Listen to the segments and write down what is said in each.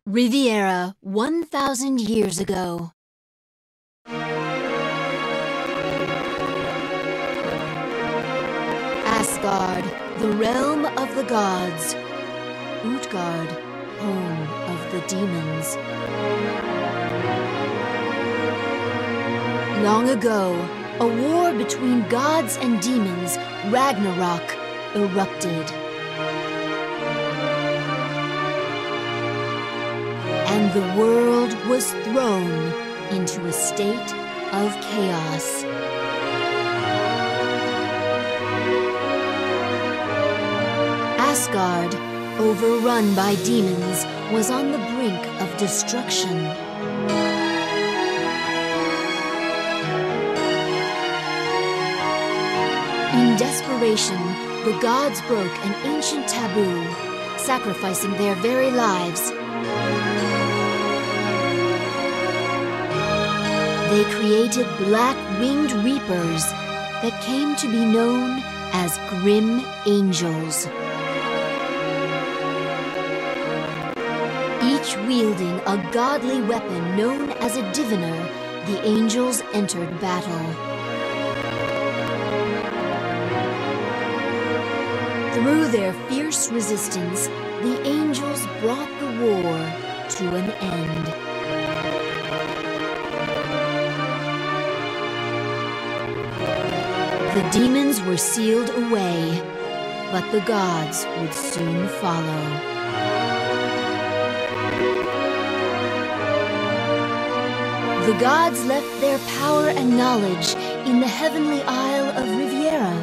Riviera, 1,000 years ago. Asgard, the realm of the gods. Utgard, home of the demons. Long ago, a war between gods and demons, Ragnarok, erupted. And the world was thrown into a state of chaos. Asgard, overrun by demons, was on the brink of destruction. In desperation, the gods broke an ancient taboo, sacrificing their very lives. They created black-winged reapers that came to be known as grim angels. Each wielding a godly weapon known as a diviner, the angels entered battle. Through their fierce resistance, the angels brought the war to an end. The demons were sealed away, but the gods would soon follow. The gods left their power and knowledge in the heavenly isle of Riviera.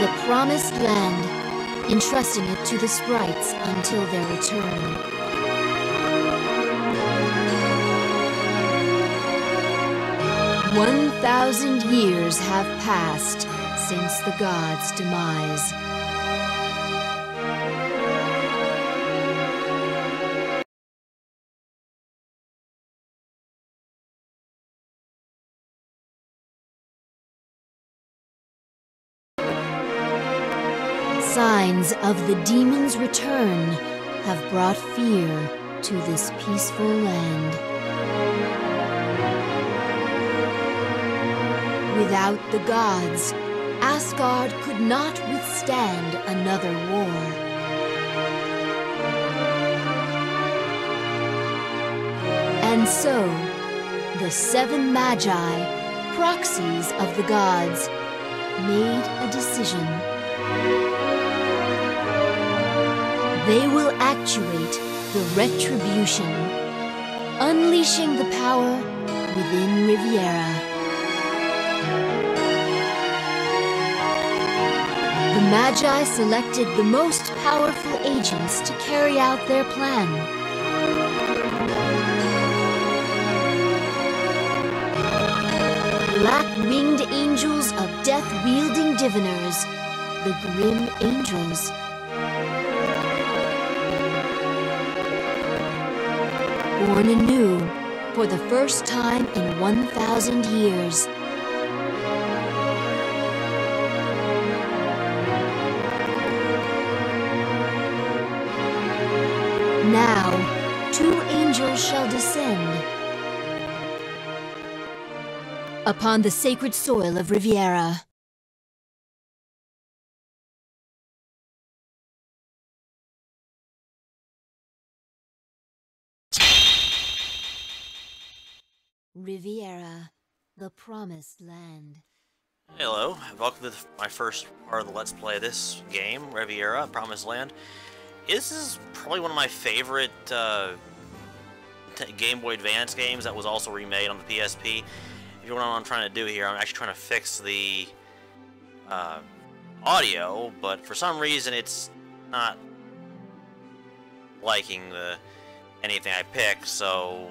The promised land, entrusting it to the sprites until their return. 1,000 years have passed since the gods' demise. Signs of the demons' return have brought fear to this peaceful land. Without the gods, Asgard could not withstand another war. And so, the 7 Magi, proxies of the gods, made a decision. They will actuate the retribution, unleashing the power within Riviera. The Magi selected the most powerful agents to carry out their plan. Black-winged angels of death-wielding diviners, the Grim Angels. Born anew, for the first time in 1,000 years. Now, 2 angels shall descend upon the sacred soil of Riviera. Riviera, the promised land. Hello, welcome to my first part of the Let's Play of this game, Riviera, Promised Land. This is probably one of my favorite Game Boy Advance games that was also remade on the PSP. If you know what I'm trying to do here, I'm actually trying to fix the audio, but for some reason it's not liking anything I pick, so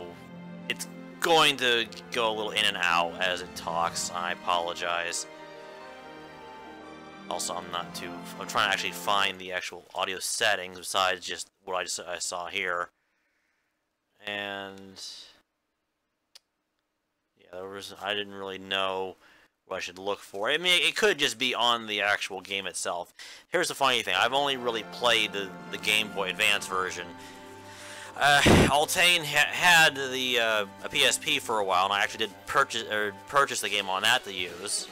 it's going to go a little in and out as it talks. I apologize. Also, I'm trying to actually find the actual audio settings besides just what I saw here. And yeah, Yeah, I didn't really know what I should look for. I mean, it could just be on the actual game itself. Here's the funny thing: I've only really played the Game Boy Advance version. Altane had the a PSP for a while, and I actually did purchase the game on that to use.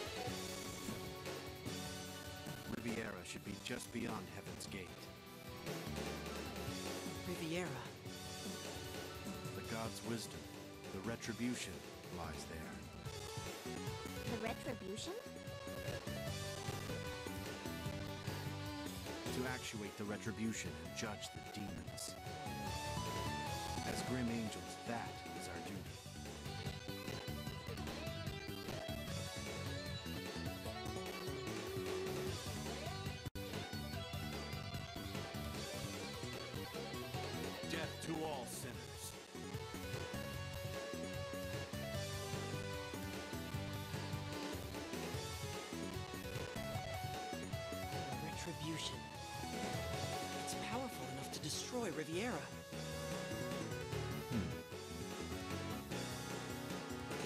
Riviera should be just beyond Heaven's Gate. Riviera. The god's wisdom, the retribution, lies there. The retribution? To actuate the retribution and judge the demons. As grim angels, that is our duty. Death to all sinners. Retribution. It's powerful enough to destroy Riviera.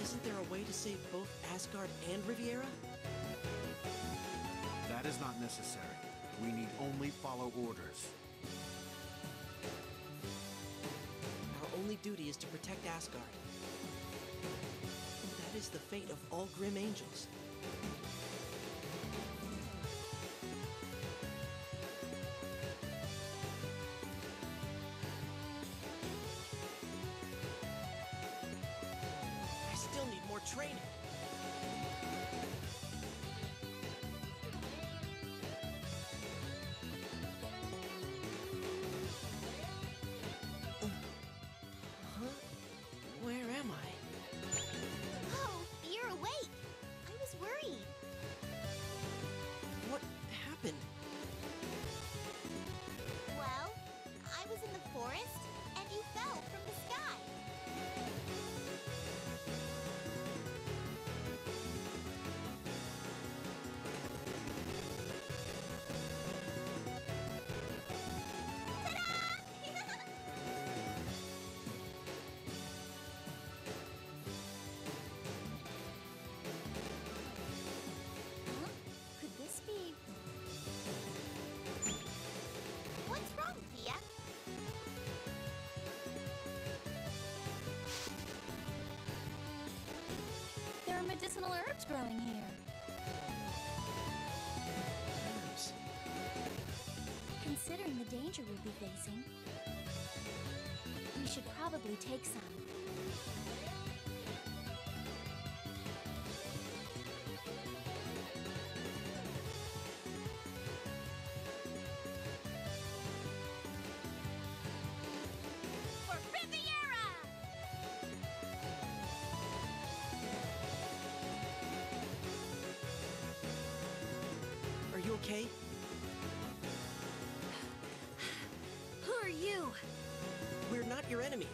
Isn't there a way to save both Asgard and Riviera? That is not necessary. We need only follow orders. Our only duty is to protect Asgard. That is the fate of all grim angels. I still need more training. Where am I? Oh, you're awake. I was worried. What happened? Well, I was in the forest, and you fell from the sky. Huh? Could this be... What's wrong, Thea? There are medicinal herbs growing here. Herbs. Considering the danger we'll be facing, we should probably take some. For Riviera! Are you okay? Who are you? We're not your enemy.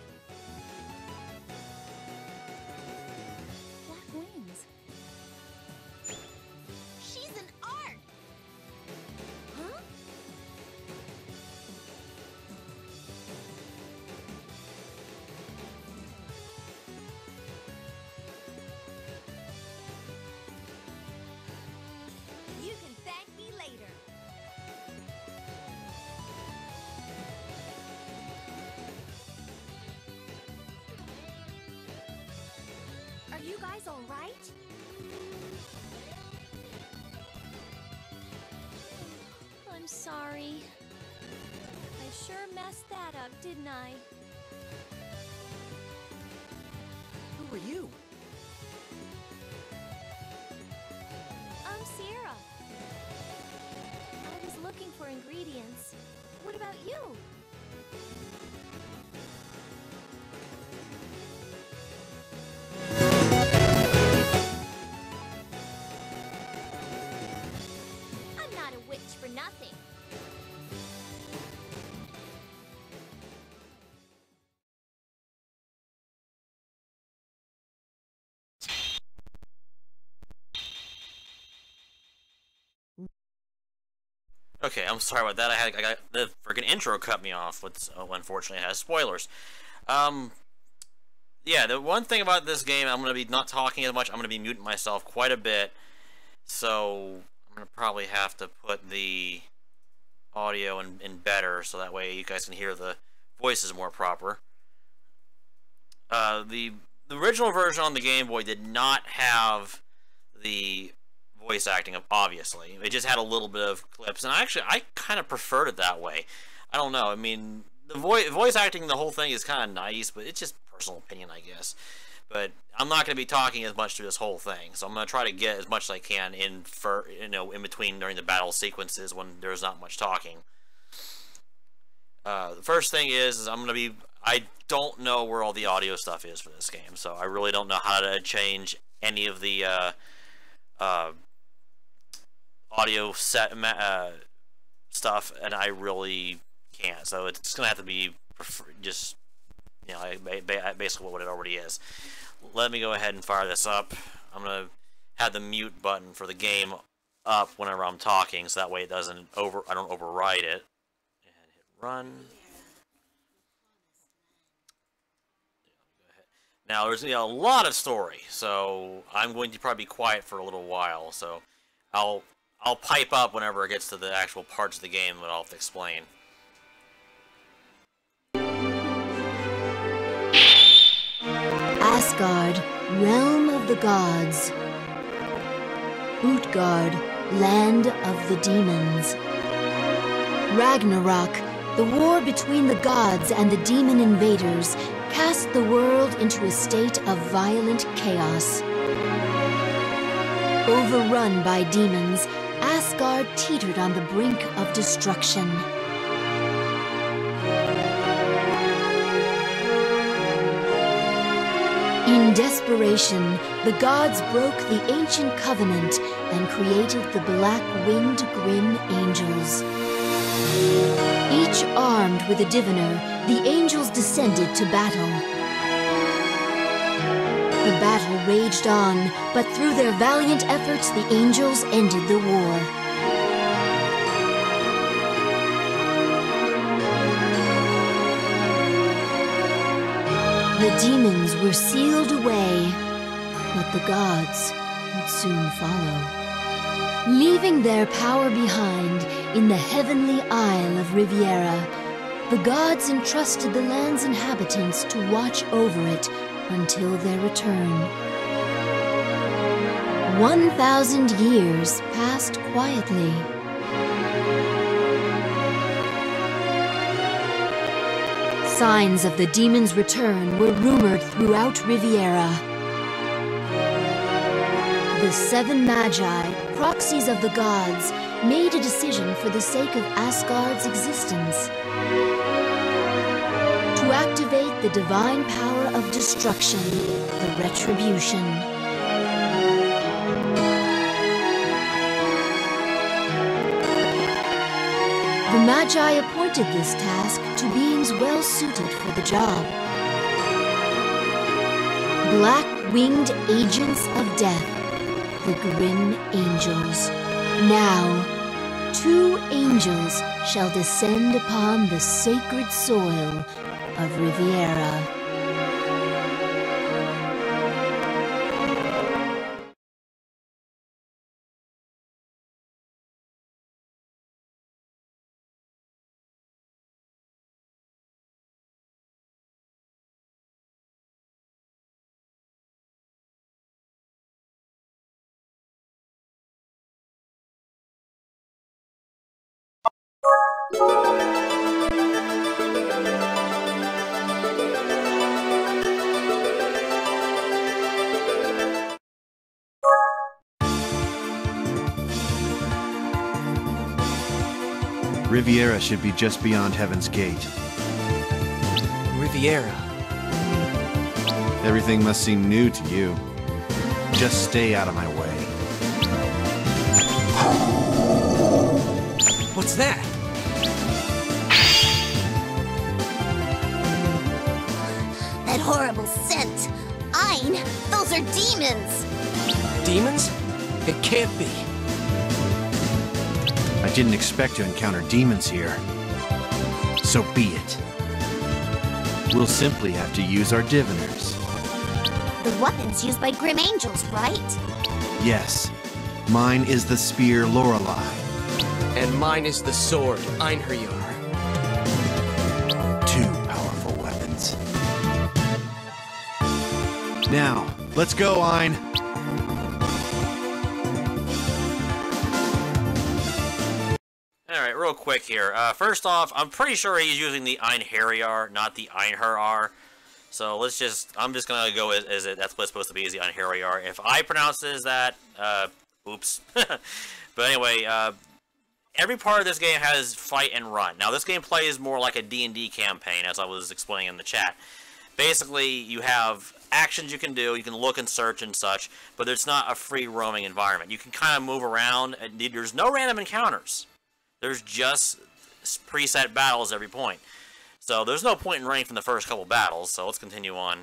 Black wings. She's an art! Huh? You can thank me later. Are you guys all right? I'm sorry. I sure messed that up, didn't I? Who are you? I'm Sierra. I was looking for ingredients. What about you? I'm not a witch for nothing. Okay, I'm sorry about that. I got the freaking intro cut me off. Which unfortunately has spoilers. yeah, the one thing about this game, I'm going to be not talking as much. I'm going to be muting myself quite a bit. So I'm going to probably have to put the audio in better, so that way you guys can hear the voices more proper. The original version on the Game Boy did not have the voice acting, obviously. It just had a little bit of clips, and I kind of preferred it that way. I don't know. I mean, the voice acting, the whole thing is kind of nice, but it's just personal opinion, I guess. But I'm not going to be talking as much through this whole thing, so I'm going to try to get as much as I can in in between during the battle sequences when there's not much talking. The first thing is I don't know where all the audio stuff is for this game, so I really don't know how to change any of the audio set stuff, and I really can't. So it's gonna have to be just, you know, basically what it already is. Let me go ahead and fire this up. I'm gonna have the mute button for the game up whenever I'm talking, so that way it doesn't I don't override it. And hit run. Now there's a lot of story, so I'm going to probably be quiet for a little while. So I'll pipe up whenever it gets to the actual parts of the game that I'll have to explain. Asgard, realm of the gods. Utgard, land of the demons. Ragnarok, the war between the gods and the demon invaders, cast the world into a state of violent chaos. Overrun by demons, Asgard teetered on the brink of destruction. In desperation, the gods broke the ancient covenant and created the black-winged Grim Angels. Each armed with a diviner, the angels descended to battle. The battle raged on, but through their valiant efforts, the angels ended the war. The demons were sealed away, but the gods would soon follow. Leaving their power behind in the heavenly isle of Riviera, the gods entrusted the land's inhabitants to watch over it until their return. 1,000 years passed quietly. Signs of the demons' return were rumored throughout Riviera. The 7 Magi, proxies of the gods, made a decision for the sake of Asgard's existence. To activate the divine power of destruction, the Retribution. The Magi appointed this task to beings well suited for the job. Black-winged agents of death, the Grim Angels. Now, 2 angels shall descend upon the sacred soil of Riviera. Riviera should be just beyond Heaven's Gate. Riviera. Everything must seem new to you. Just stay out of my way. What's that? That horrible scent. Ein, those are demons. Demons? It can't be. I didn't expect to encounter demons here. So be it. We'll simply have to use our diviners. the weapons used by Grim Angels, right? Yes. Mine is the spear Lorelei. And mine is the sword, Einherjar. Two powerful weapons. Now, let's go, Ein. Alright, real quick here. First off, I'm pretty sure he's using the Einherjar, not the Einherjar. So let's just, I'm just gonna go as it, that's what it's supposed to be, is the Einherjar. If I pronounce it as that, oops. But anyway, every part of this game has fight and run. Now this game plays more like a D&D campaign, as I was explaining in the chat. Basically, you have actions you can do, you can look and search and such, but it's not a free roaming environment. You can kind of move around, and there's no random encounters. There's just preset battles every point. So there's no point in running from the first couple battles, so let's continue on.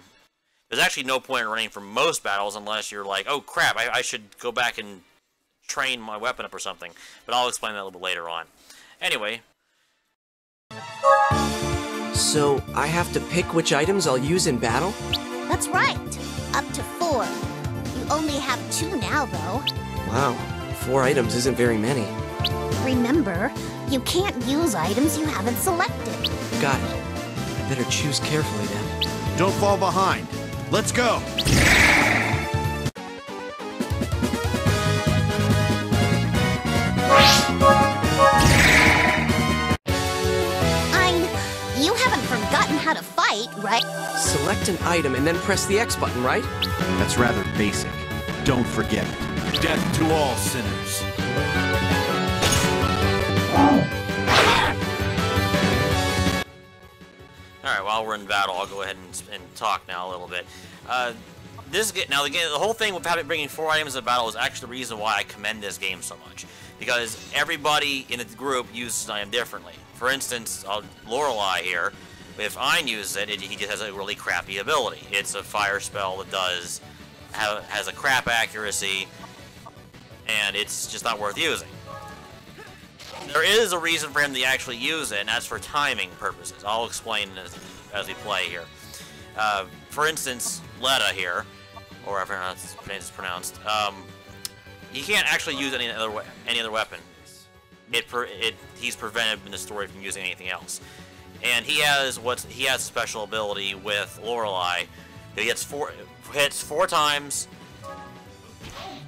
There's actually no point in running from most battles unless you're like, oh crap, I should go back and train my weapon up or something. But I'll explain that a little bit later on. Anyway. So, I have to pick which items I'll use in battle? That's right. Up to 4. You only have 2 now, though. Wow, 4 items isn't very many. Remember, you can't use items you haven't selected. Got it. I better choose carefully then. Don't fall behind. Let's go. You haven't forgotten how to fight, right? Select an item and then press the X button, right? That's rather basic. Don't forget it. Death to all sinners. Alright, while we're in battle, I'll go ahead and talk now a little bit. The whole thing with bringing 4 items in battle is actually the reason why I commend this game so much. Because everybody in the group uses an item differently. For instance, Lorelei here, if Ein uses it, he just has a really crappy ability. It's a fire spell that has a crap accuracy, and it's just not worth using. There is a reason for him to actually use it, and that's for timing purposes. I'll explain as we play here. For instance, Letta here, or however it's pronounced, he can't actually use any other weapon. He's prevented in the story from using anything else. And he has a special ability with Lorelei. He hits four times.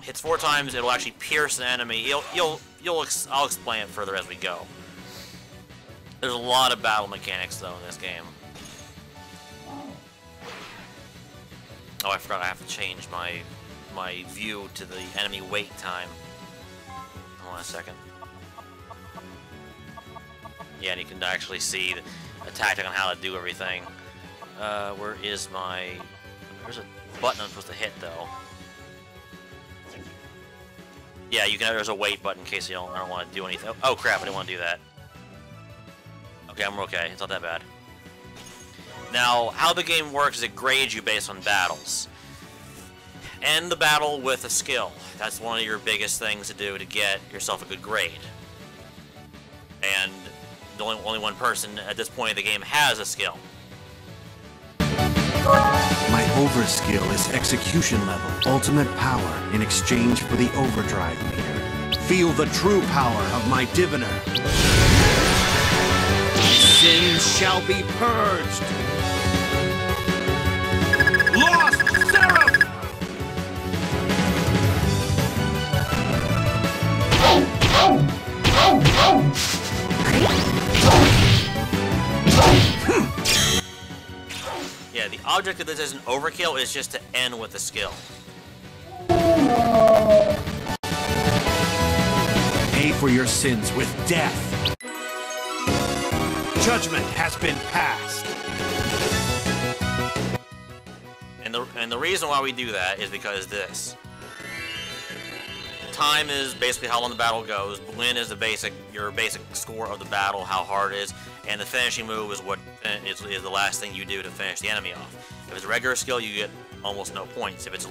It'll actually pierce an enemy. I'll explain it further as we go. There's a lot of battle mechanics though in this game. Oh, I forgot I have to change my view to the enemy wait time. Hold on a second. Yeah, and you can actually see the tactic on how to do everything. Where is my... There's a button I'm supposed to hit, though. Yeah, there's a wait button in case I don't want to do anything. Oh, crap, I didn't want to do that. Okay, I'm okay. It's not that bad. Now, how the game works is it grades you based on battles. End the battle with a skill. That's one of your biggest things to do to get yourself a good grade. And only one person at this point in the game has a skill. My overskill is execution level, ultimate power in exchange for the overdrive meter. Feel the true power of my diviner. Sins shall be purged. Lost Seraph! Yeah, the object of this isn't overkill, it's just to end with a skill. Pay for your sins with death. Judgment has been passed. And the reason why we do that is because this. Time is basically how long the battle goes. Win is your basic score of the battle, how hard it is, and the finishing move is what is the last thing you do to finish the enemy off. If it's a regular skill, you get almost no points. If it's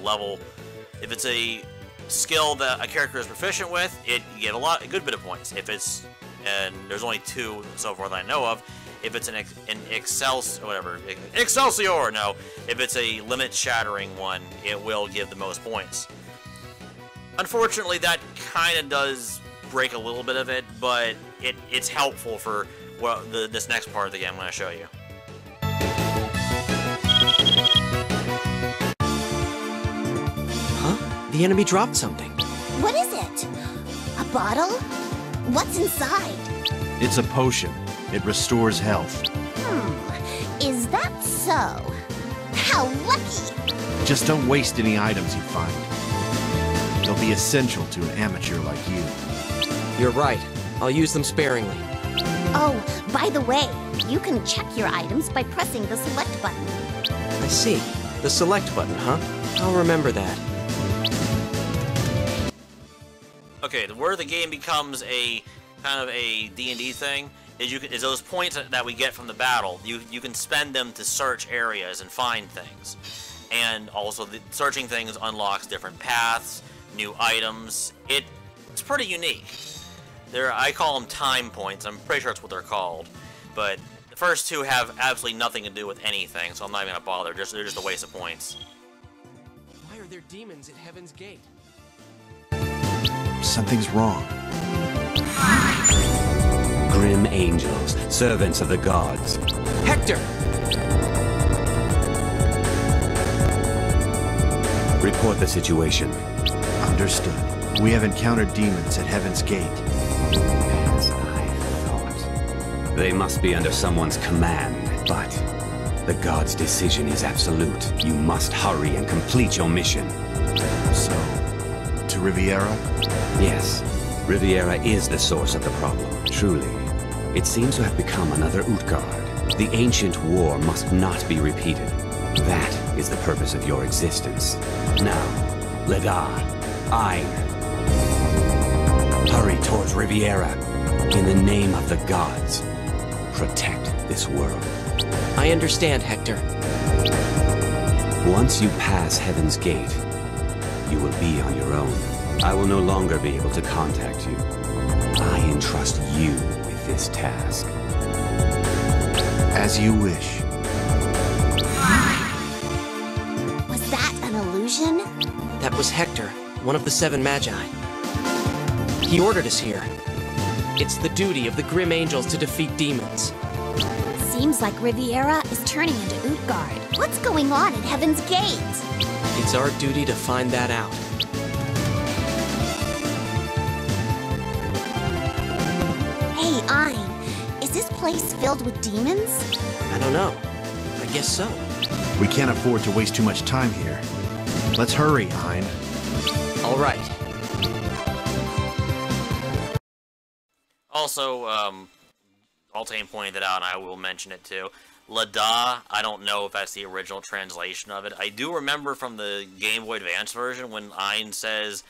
a skill that a character is proficient with, you get a good bit of points. And there's only 2 so far that I know of. If it's an Excelsior, no. If it's a limit-shattering one, it will give the most points. Unfortunately, that kind of does break a little bit of it, but it's helpful for this next part of the game I'm going to show you. Huh? The enemy dropped something. What is it? A bottle? What's inside? It's a potion. It restores health. Is that so? How lucky! Just don't waste any items you find. They'll be essential to an amateur like you. You're right. I'll use them sparingly. Oh, by the way, you can check your items by pressing the select button. I see. The select button, huh? I'll remember that. Okay, where the game becomes a kind of a D&D thing is those points that we get from the battle. You can spend them to search areas and find things, and also searching things unlocks different paths, new items. It's pretty unique. I call them time points. I'm pretty sure that's what they're called, but the first two have absolutely nothing to do with anything, so I'm not even gonna bother. They're just a waste of points. Why are there demons at Heaven's Gate? Something's wrong. Grim angels, servants of the gods. Hector! Report the situation. Understood. We have encountered demons at Heaven's Gate. As I thought. They must be under someone's command, but the god's decision is absolute. You must hurry and complete your mission. So, to Riviera? Yes, Riviera is the source of the problem, truly. It seems to have become another Utgard. The ancient war must not be repeated. That is the purpose of your existence. Now, Ledar, Ein, hurry towards Riviera. In the name of the gods, protect this world. I understand, Hector. Once you pass Heaven's Gate, you will be on your own. I will no longer be able to contact you. I entrust you with this task. As you wish. Was that an illusion? That was Hector, one of the 7 Magi. He ordered us here. It's the duty of the Grim Angels to defeat demons. Seems like Riviera is turning into Utgard. What's going on at Heaven's Gate? It's our duty to find that out. Hey, Ein, is this place filled with demons? I don't know. I guess so. We can't afford to waste too much time here. Let's hurry, Hein. All right. Also, Altane pointed it out, and I will mention it too. Lada, I don't know if that's the original translation of it. I do remember from the Game Boy Advance version when Ein says,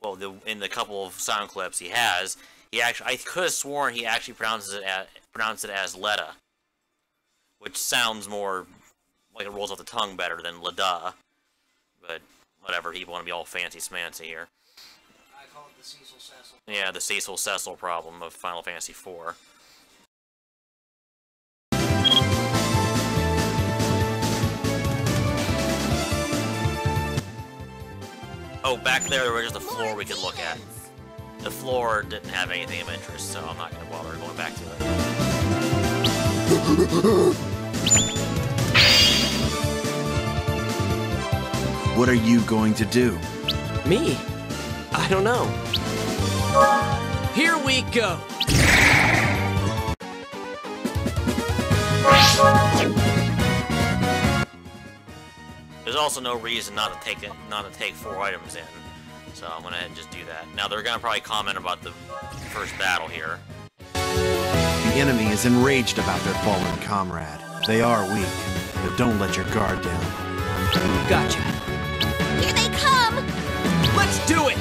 well, in the couple of sound clips he has, I could have sworn he actually pronounced it as Leda, which sounds more like it rolls off the tongue better than Lada. But whatever, people want to be all fancy smancy here. I call it the Cecil Cecil. Yeah, the Cecil Cecil problem of Final Fantasy IV. Oh, back there was just a floor we could look at. The floor didn't have anything of interest, so I'm not going to bother going back to it. What are you going to do? Me? I don't know. Here we go! There's also no reason not to take 4 items in, so I'm gonna just do that. Now they're gonna probably comment about the first battle here. The enemy is enraged about their fallen comrade. They are weak, but don't let your guard down. Gotcha. Here they come! Let's do it!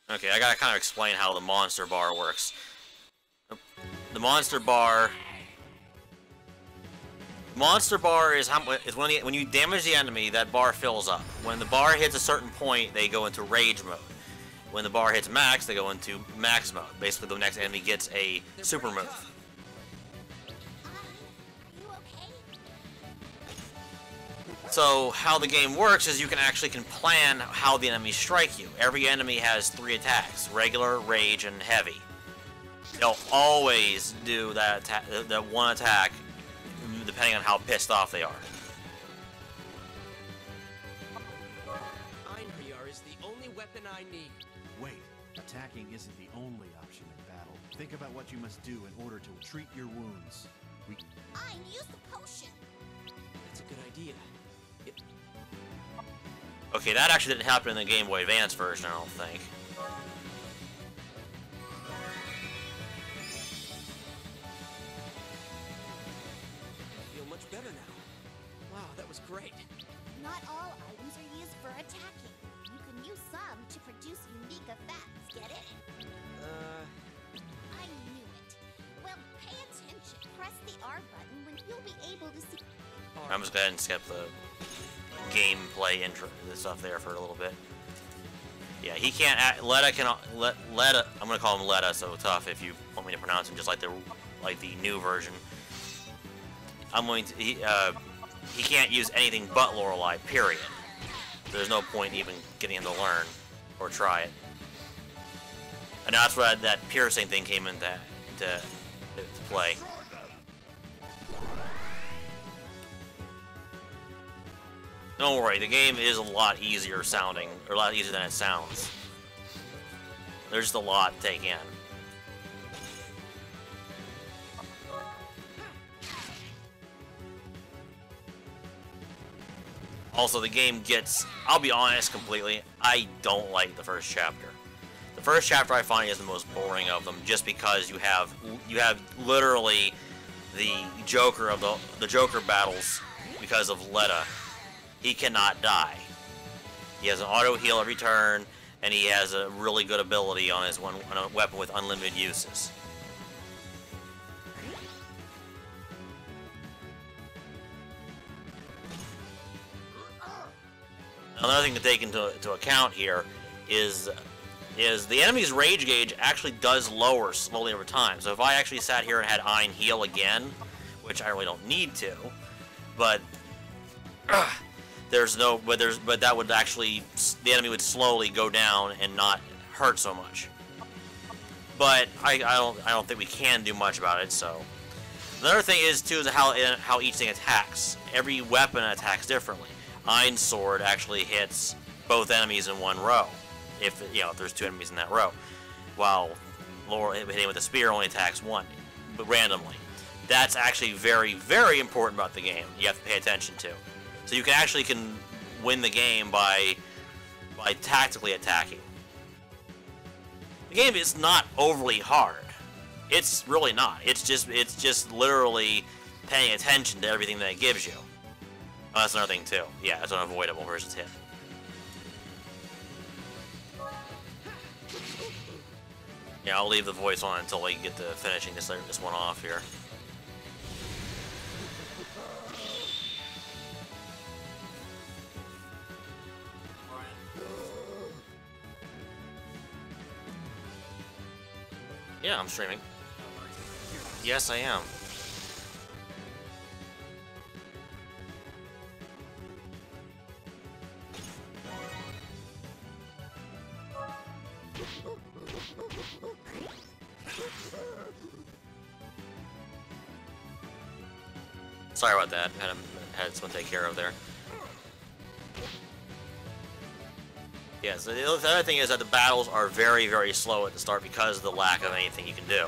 Okay, I gotta kind of explain how the monster bar works. The monster bar is when you damage the enemy, that bar fills up. When the bar hits a certain point, they go into rage mode. when the bar hits max, they go into max mode. Basically, the next enemy gets a super move. Are you okay? So how the game works is you can plan how the enemies strike you. Every enemy has 3 attacks: regular, rage, and heavy. They'll always do that one attack, depending on how pissed off they are. Einherjar is the only weapon I need. Wait, attacking isn't the only option in battle. Think about what you must do in order to treat your wounds. Ein, use the potion. That's a good idea. Okay, that actually didn't happen in the Game Boy Advance version, I don't think. I feel much better now. Wow, that was great. Not all items are used for attacking. You can use some to produce unique effects. Get it? I knew it. Well, pay attention. Press the R button when you'll be able to see. I'm just going to skip the gameplay intro stuff there for a little bit. Yeah, he can't act, Letta can Letta. I'm gonna call him Letta, so tough if you want me to pronounce him just like the new version. I'm going to he can't use anything but Lorelei, period. There's no point even getting him to learn or try it. And that's where that piercing thing came into to play. Don't worry, the game is a lot easier sounding, or a lot easier than it sounds. There's just a lot to take in. Also, the game gets, I'll be honest completely, I don't like the first chapter. The first chapter I find is the most boring of them, just because you have literally the Joker of the Joker battles because of Letta. He cannot die. He has an auto heal every turn, and he has a really good ability on his weapon with unlimited uses. Another thing to take into account here is the enemy's rage gauge actually does lower slowly over time. So if I actually sat here and had Ein heal again, which I really don't need to, but but that would actually, the enemy would slowly go down and not hurt so much. But I don't think we can do much about it. So another thing is too is how each thing attacks. Every weapon attacks differently. Ein's sword actually hits both enemies in one row, if there's 2 enemies in that row, while Laura hitting with a spear only attacks one, but randomly. That's actually very, very important about the game. You have to pay attention to. So you can win the game by tactically attacking. The game is not overly hard. It's really not. It's just literally paying attention to everything that it gives you. Oh, that's another thing too. Yeah, it's unavoidable versus hit. Yeah, I'll leave the voice on until we get to finishing this one off here. Yeah, I'm streaming. Yes, I am. Sorry about that. Had someone take care of there. Yeah, so the other thing is that the battles are very, very slow at the start because of the lack of anything you can do.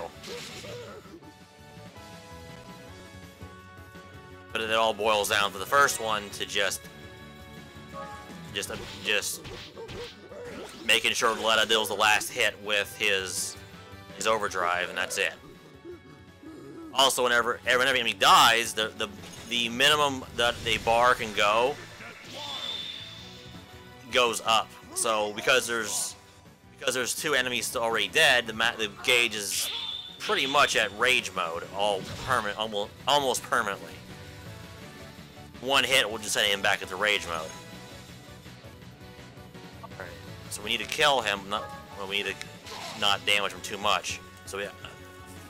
But it all boils down for the first one to just making sure Letta deals the last hit with his overdrive, and that's it. Also, whenever an enemy dies, the minimum that a bar can go goes up. So because there's 2 enemies already dead, the gauge is pretty much at rage mode, almost permanently. One hit will just send him back into rage mode. Alright, so we need to kill him. Well, we need to not damage him too much. So yeah,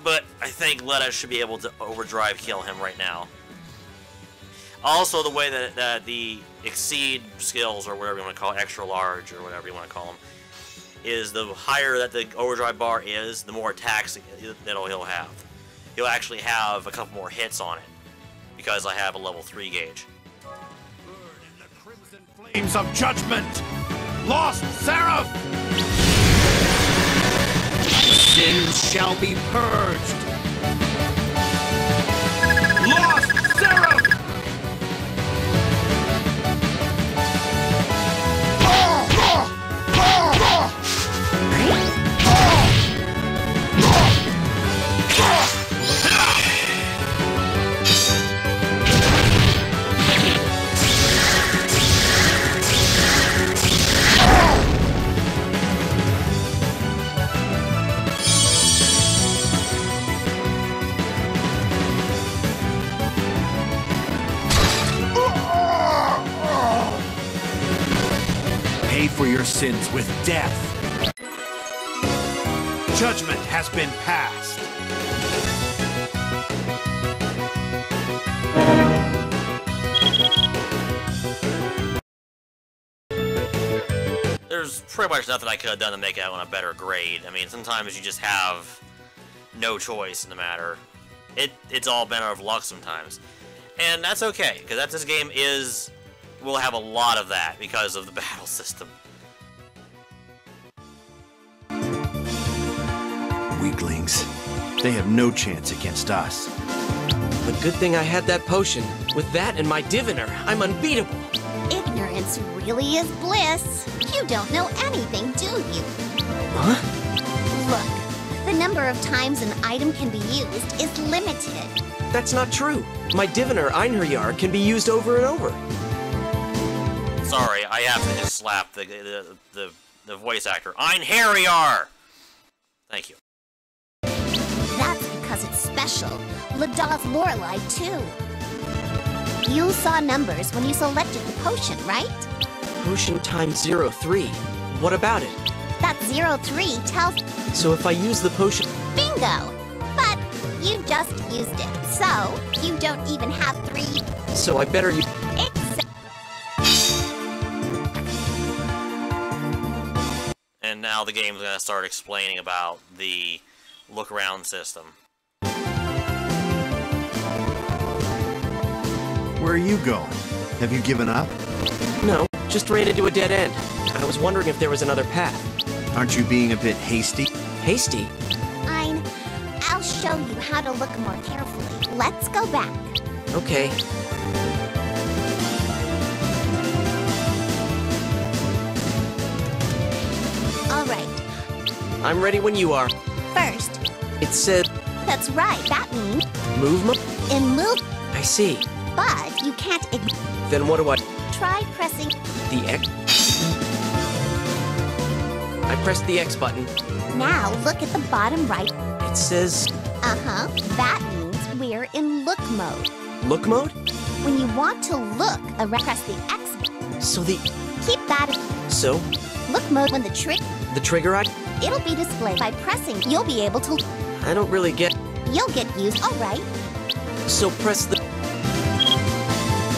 but I think Letta should be able to overdrive kill him right now. Also, the way that the exceed skills, or whatever you want to call it, extra large, or whatever you want to call them, is the higher that the overdrive bar is, the more attacks that he'll have. He'll actually have a couple more hits on it, because I have a level 3 gauge. Burn in the crimson flames of judgment! Lost Seraph! Sins shall be purged! Lost Seraph! Pay for your sins with death. Judgment has been passed. There's pretty much nothing I could have done to make it on a better grade. I mean, sometimes you just have no choice in the matter. It's all been out of luck sometimes. And that's okay, because this game will have a lot of that because of the battle system. Weaklings. They have no chance against us. But good thing I had that potion. With that and my diviner, I'm unbeatable. Ignorance really is bliss. You don't know anything, do you? Huh? Look, the number of times an item can be used is limited. That's not true. My diviner, Einherjar, can be used over and over. Sorry, I have to just slap the voice actor. Einherjar! Thank you. That's because it's special. Ladav's Lorelei, too. You saw numbers when you selected the potion, right? Potion times 03. What about it? That 03 tells... So if I use the potion... Bingo! But you just used it, so you don't even have 3... So I better use... And now the game's gonna start explaining about the look-around system. Where are you going? Have you given up? No, just ran into a dead end. I was wondering if there was another path. Aren't you being a bit hasty? Hasty? I'll show you how to look more carefully. Let's go back. Okay. All right. I'm ready when you are. First, It said that's right. That means movement? in move, I see. but you can't Then what do I... try pressing. The X? I pressed the X button. Now look at the bottom right. It says... Uh-huh. That means we're in look mode. Look mode? When you want to look, press the X. So the... Keep that So? look mode when the The trigger I... it'll be displayed by pressing. You'll be able to. I don't really get... You'll get used. All right. So press the...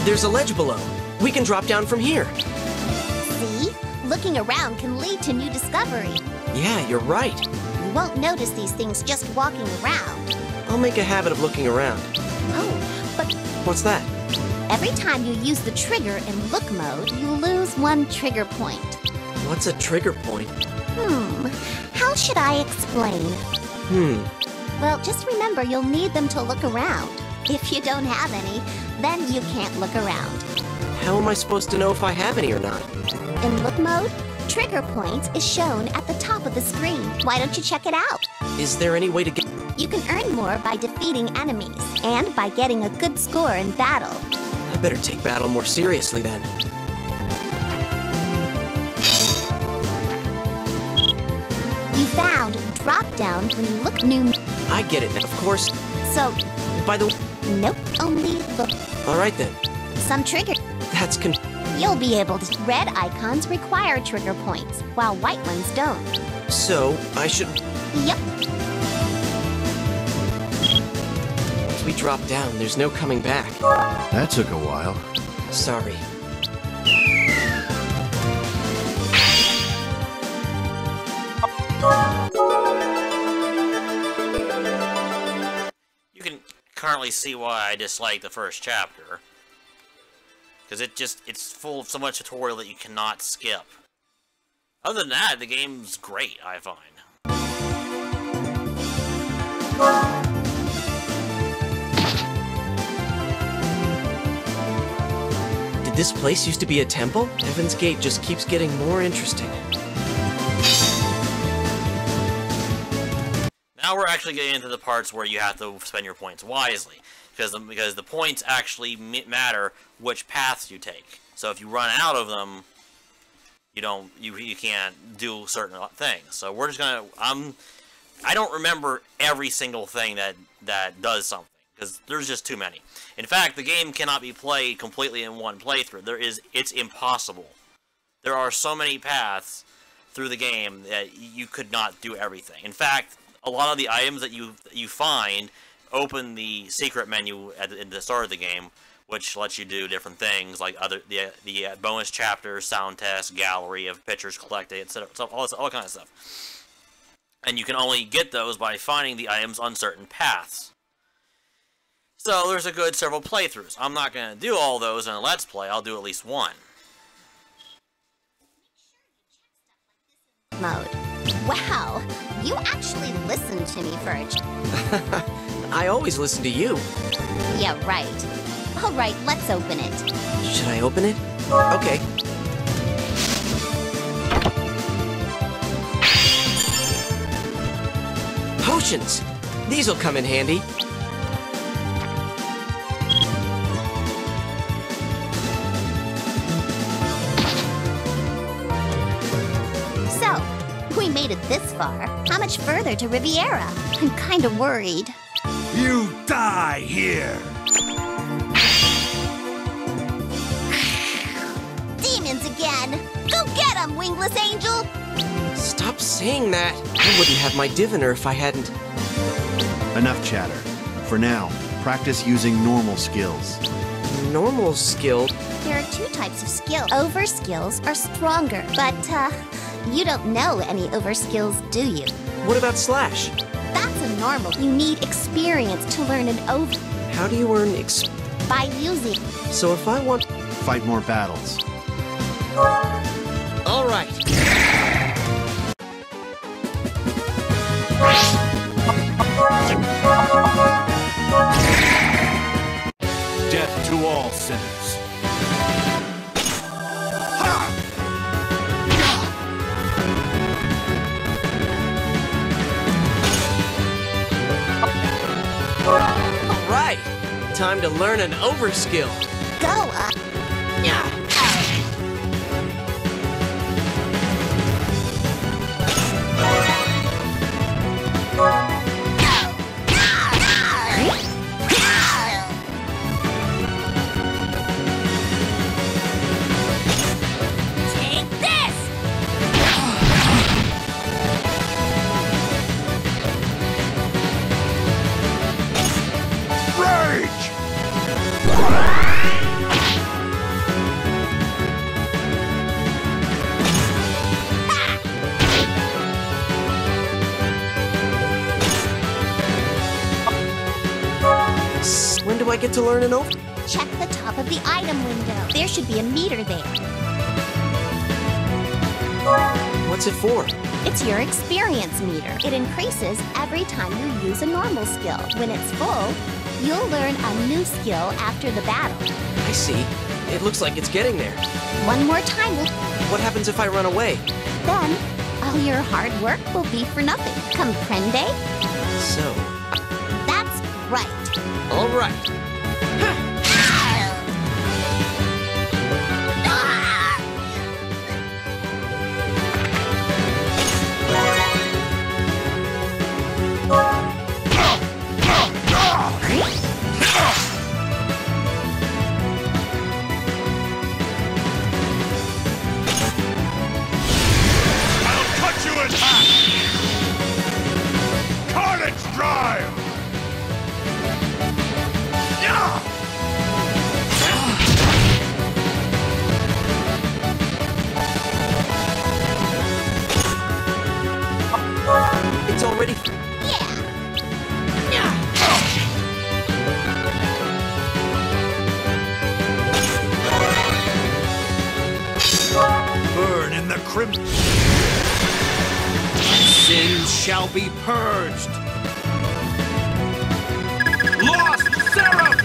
There's a ledge below. We can drop down from here. See? Looking around can lead to new discovery. Yeah, you're right. You won't notice these things just walking around. I'll make a habit of looking around. Oh, but What's that? every time you use the trigger in look mode, you lose 1 trigger point. What's a trigger point? How should I explain? Well, just remember you'll need them to look around. If you don't have any, then you can't look around. How am I supposed to know if I have any or not? In look mode, trigger points is shown at the top of the screen. Why don't you check it out? Is there any way to get... You can earn more by defeating enemies, and by getting a good score in battle. I better take battle more seriously then. You found drop down when you look new. I get it now, of course. So, By the... nope, only look. Alright then. Some trigger. That's You'll be able to. Red icons require trigger points, while white ones don't. So, I should... Yep. Once we drop down, there's no coming back. That took a while. Sorry. You can currently see why I dislike the first chapter. Because it's full of so much tutorial that you cannot skip. Other than that, the game's great, I find. Did this place used to be a temple? Heaven's Gate just keeps getting more interesting. Now we're actually getting into the parts where you have to spend your points wisely. Because the points actually matter which paths you take. So if you run out of them, you can't do certain things. So we're just gonna I don't remember every single thing that does something, because there's just too many. In fact, the game cannot be played completely in one playthrough. It's impossible. There are so many paths through the game that you could not do everything. In fact, a lot of the items that you find open the secret menu at the start of the game, which lets you do different things like the bonus chapters, sound test, gallery of pictures collected, etc. So all kind of stuff. And you can only get those by finding the items on certain paths. So there's a good several playthroughs. I'm not going to do all those in a Let's Play. I'll do at least one. Mode. Wow, you actually listened to me for a I always listen to you. Yeah, right. Alright, let's open it. Should I open it? Okay. Potions! These'll come in handy. So, we made it this far. How much further to Riviera? I'm kinda worried. You die here! Demons again! Go get 'em, wingless angel! Stop saying that. I wouldn't have my diviner if I hadn't. Enough chatter. For now, practice using normal skills. Normal skill? There are two types of skill. Over skills are stronger, but, you don't know any over skills, do you? What about Slash? That's a normal. You need experience to learn an over. How do you earn By using. So if I want... Fight more battles. All right. Death to all sinners. All right. Time to learn an overskill. Go up. Take this! Rage! When do I get to learn an over? Check the top of the item window. There should be a meter there. What's it for? It's your experience meter. It increases every time you use a normal skill. When it's full, you'll learn a new skill after the battle. I see. It looks like it's getting there. One more time, What happens if I run away? then all your hard work will be for nothing. Comprende? So, That's right. all right. I'll cut you in half! It's already... Burn in the crimson. Sins shall be purged. Lost Seraph!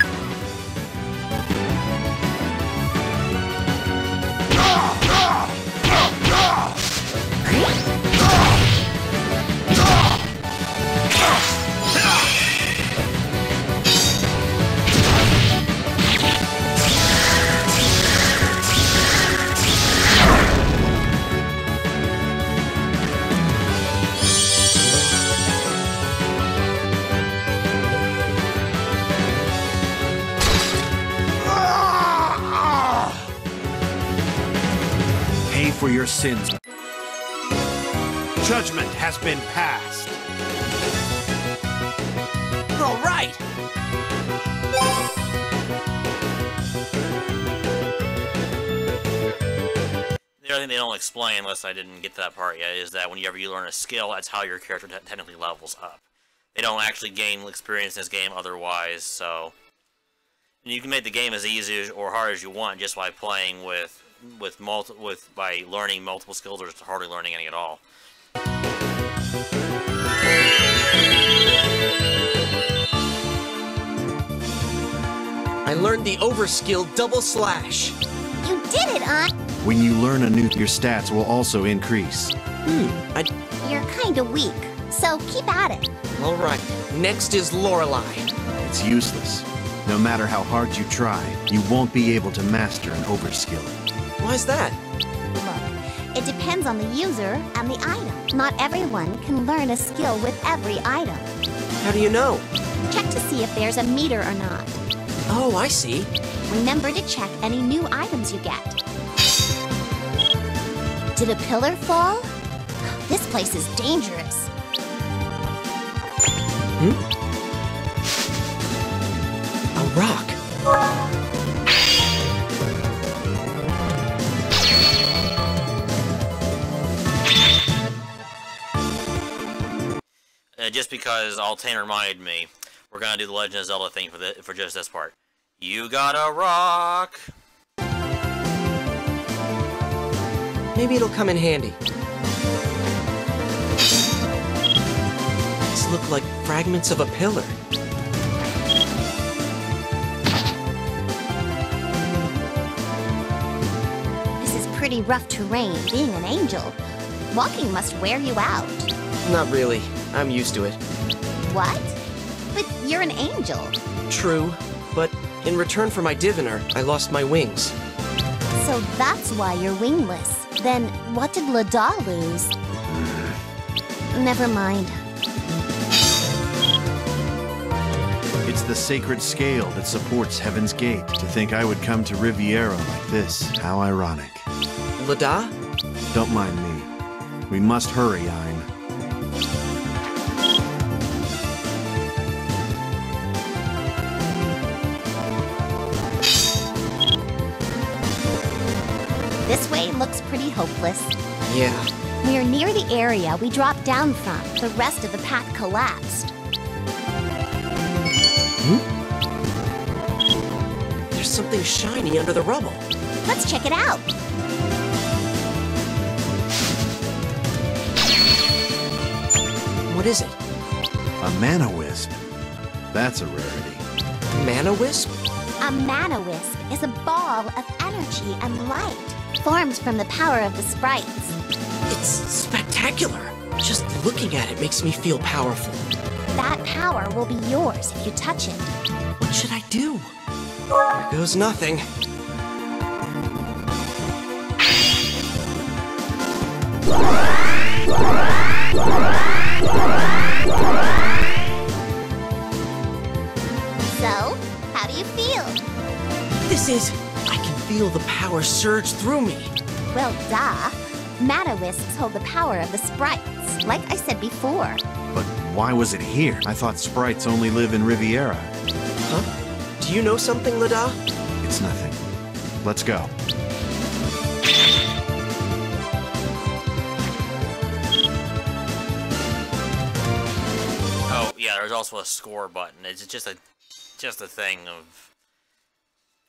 Pay for your sins. Judgment has been passed. All right! The other thing they don't explain, unless I didn't get to that part yet, is that whenever you learn a skill, that's how your character technically levels up. They don't actually gain experience in this game otherwise, so... And you can make the game as easy or hard as you want just by playing by learning multiple skills or just hardly learning any at all. I learned the overskill double slash. You did it, Aunt! When you learn a new, your stats will also increase. You're kinda weak, so keep at it. All right, next is Lorelei. It's useless. No matter how hard you try, you won't be able to master an overskill. Why's that? Look, it depends on the user and the item. Not everyone can learn a skill with every item. How do you know? Check to see if there's a meter or not. Oh, I see. Remember to check any new items you get. Did a pillar fall? This place is dangerous. A rock. Just because Altane reminded me, we're gonna do the Legend of Zelda thing for just this part. You got a rock. Maybe it'll come in handy. These look like fragments of a pillar. This is pretty rough terrain, being an angel. Walking must wear you out. Not really. I'm used to it. What? But you're an angel. True, but in return for my diviner, I lost my wings. So that's why you're wingless. Then what did Lada lose? Never mind. It's the sacred scale that supports Heaven's Gate. To think I would come to Riviera like this. How ironic. Lada? Don't mind me. We must hurry, Ein. This way looks pretty hopeless. Yeah. We're near the area we dropped down from. The rest of the path collapsed. There's something shiny under the rubble. Let's check it out. What is it? A mana wisp. That's a rarity. Mana wisp? A mana wisp is a ball of energy and light, formed from the power of the sprites. It's spectacular. Just looking at it makes me feel powerful. That power will be yours if you touch it. What should I do? There goes nothing. So, how do you feel? This is... I can feel the power surge through me. Well, duh. Mana wisps hold the power of the sprites, like I said before. But why was it here? I thought sprites only live in Riviera. Huh? Do you know something, Lada? It's nothing. Let's go. Oh yeah, there's also a score button. It's just a thing of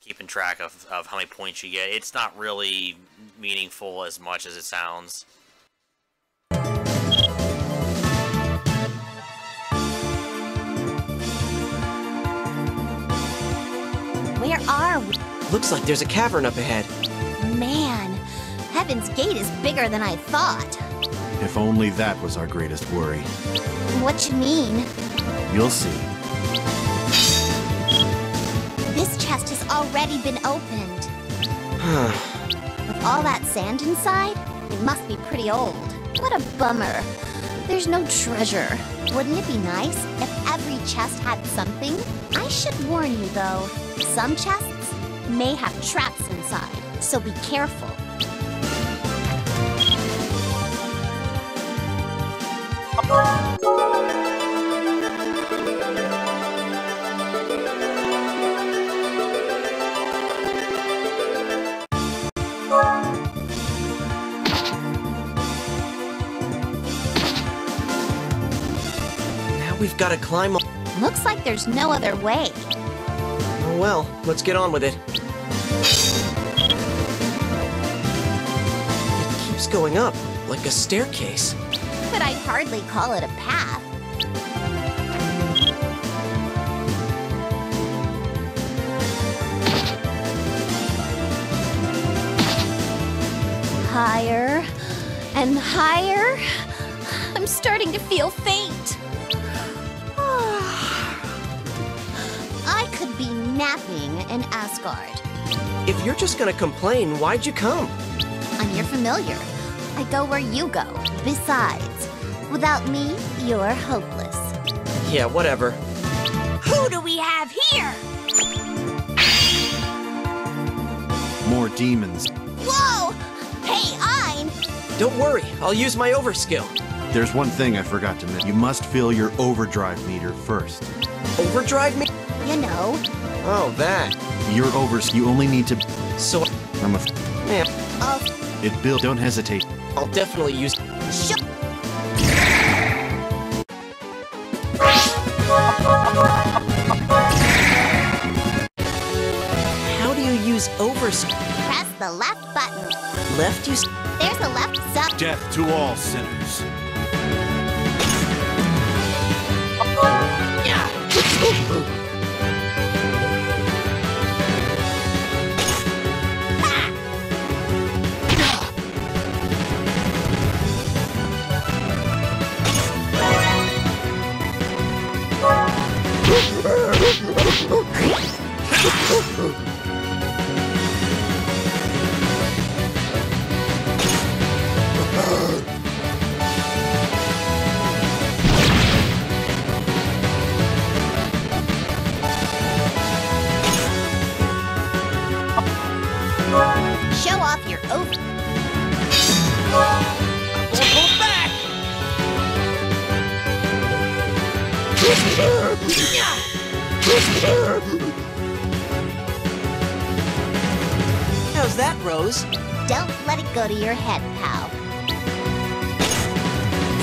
keeping track of how many points you get. It's not really meaningful as much as it sounds. Where are we? Looks like there's a cavern up ahead. Man, Heaven's Gate is bigger than I thought. If only that was our greatest worry. What you mean? You'll see. This chest has already been opened. With all that sand inside, it must be pretty old. What a bummer. There's no treasure. Wouldn't it be nice if every chest had something? I should warn you though, some chests may have traps inside, so be careful. Now we've got to climb up. Looks like there's no other way. Oh well, let's get on with it. It keeps going up, like a staircase. But I'd hardly call it a path. Higher and higher. I'm starting to feel faint. I could be napping in Asgard. If you're just gonna complain, why'd you come? I'm your familiar. I go where you go. Besides, without me, you're hopeless. Yeah, whatever. Who do we have here? More demons. Whoa! Hey, Ein! Don't worry, I'll use my overskill. There's one thing I forgot to mention. You must fill your overdrive meter first. Overdrive me? You know. Oh, that. Your you only need to... So, I'm a... man, It built. Don't hesitate. I'll definitely use... How do you use overskill? Press the left button. Left use... There's a left sub. Death to all sinners. Show off your over. Hold back! How's that, Rose? Don't let it go to your head, pal.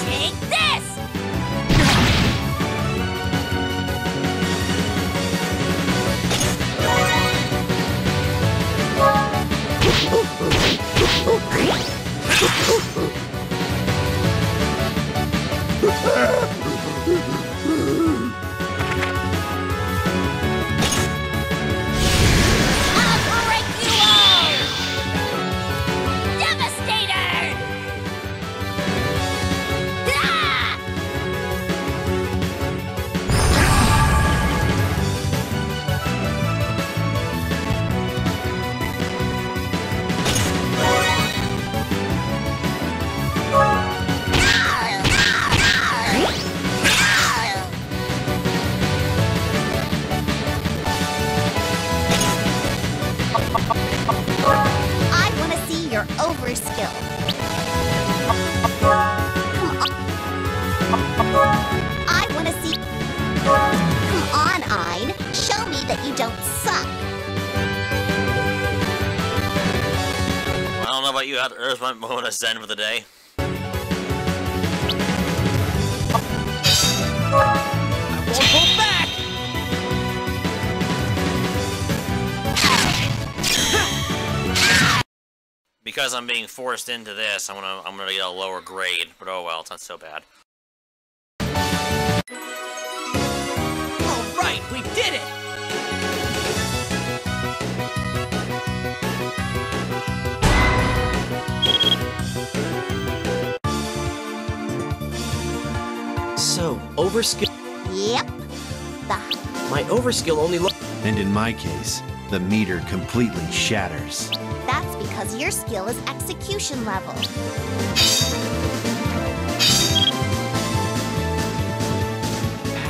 Take this! I'll break you all! Devastator! Ah! I want to see your overskill. Come on. I want to see... Come on, Ein. Show me that you don't suck. I don't know about you, there's my moment of zen for the day. I won't hold back! Because I'm being forced into this, I'm gonna get a lower grade, but oh well, it's not so bad. All right, we did it! So, overskill. Yep. My overskill only And in my case, the meter completely shatters. That's because your skill is execution level.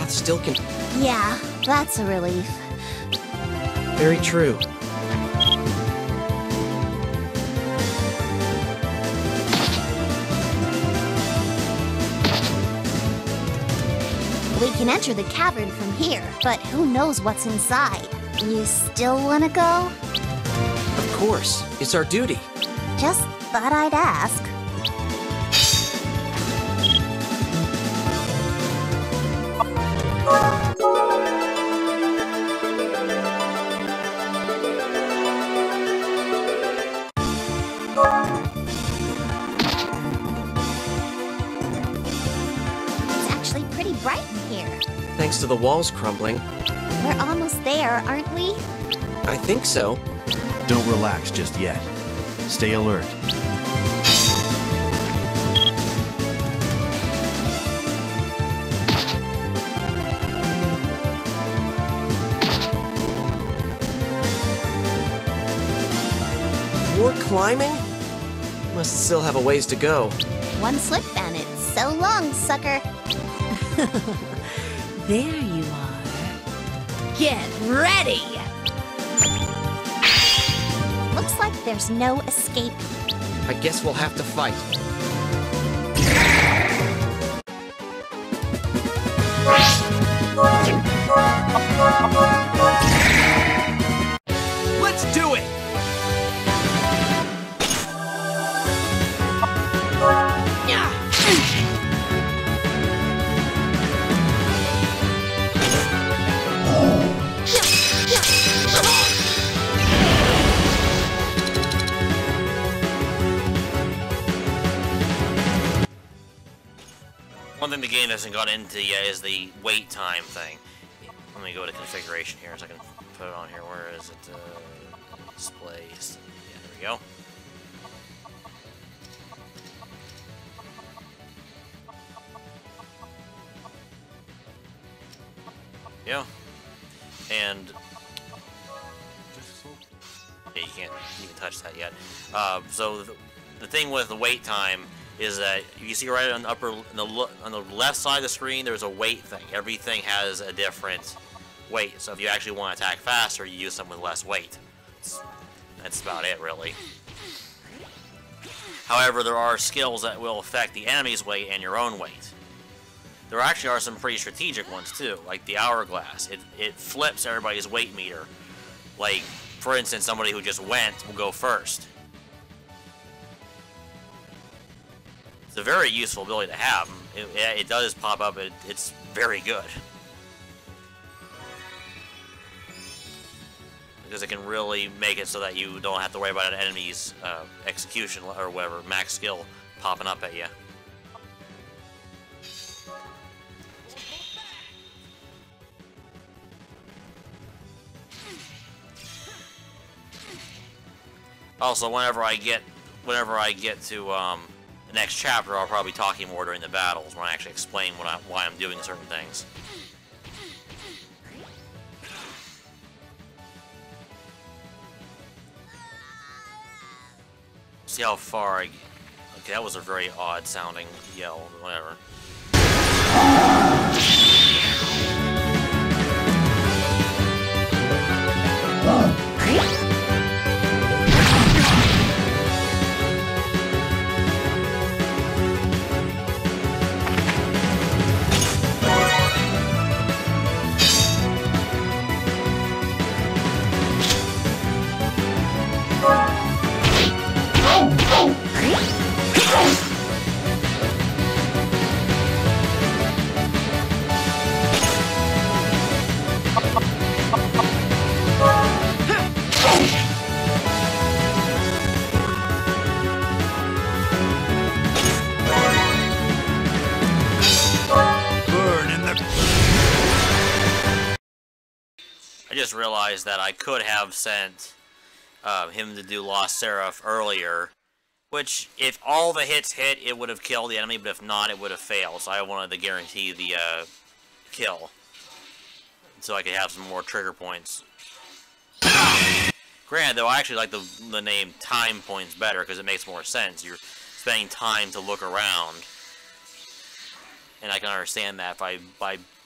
path still can. Yeah, that's a relief. Very true. We can enter the cavern from here, but who knows what's inside? You still wanna go? Of course, it's our duty. Just thought I'd ask. It's actually pretty bright in here. Thanks to the walls crumbling. We're almost there, aren't we? I think so. Don't relax just yet. Stay alert. More climbing? Must still have a ways to go. One slip and it's so long, sucker. There you are. Get ready! Looks like there's no escape. I guess we'll have to fight. Let's do it! One thing the game hasn't got into yet is the wait time thing. Let me go to configuration here so I can put it on here. Where is it? Displays. Yeah, there we go. Yeah. And yeah, you can't even touch that yet. So the thing with the wait time is that you see right on the on the left side of the screen, there's a weight thing. Everything has a different weight. So if you actually want to attack faster, you use something with less weight. That's about it, really. However, there are skills that will affect the enemy's weight and your own weight. There actually are some pretty strategic ones too, like the hourglass. It flips everybody's weight meter. Like, for instance, somebody who just went will go first. It's a very useful ability to have. It does pop up. It's very good. Because it can really make it so that you don't have to worry about an enemy's execution or whatever, max skill popping up at you. Also, whenever I get to the next chapter, I'll probably be talking more during the battles when I actually explain why I'm doing certain things. See how far I... Okay, that was a very odd sounding yell, whatever. just realized that I could have sent him to do Lost Seraph earlier, which, if all the hits hit, it would have killed the enemy, but if not, it would have failed. So I wanted to guarantee the kill, so I could have some more trigger points. Granted, though, I actually like the name Time Points better, because it makes more sense. You're spending time to look around, and I can understand that by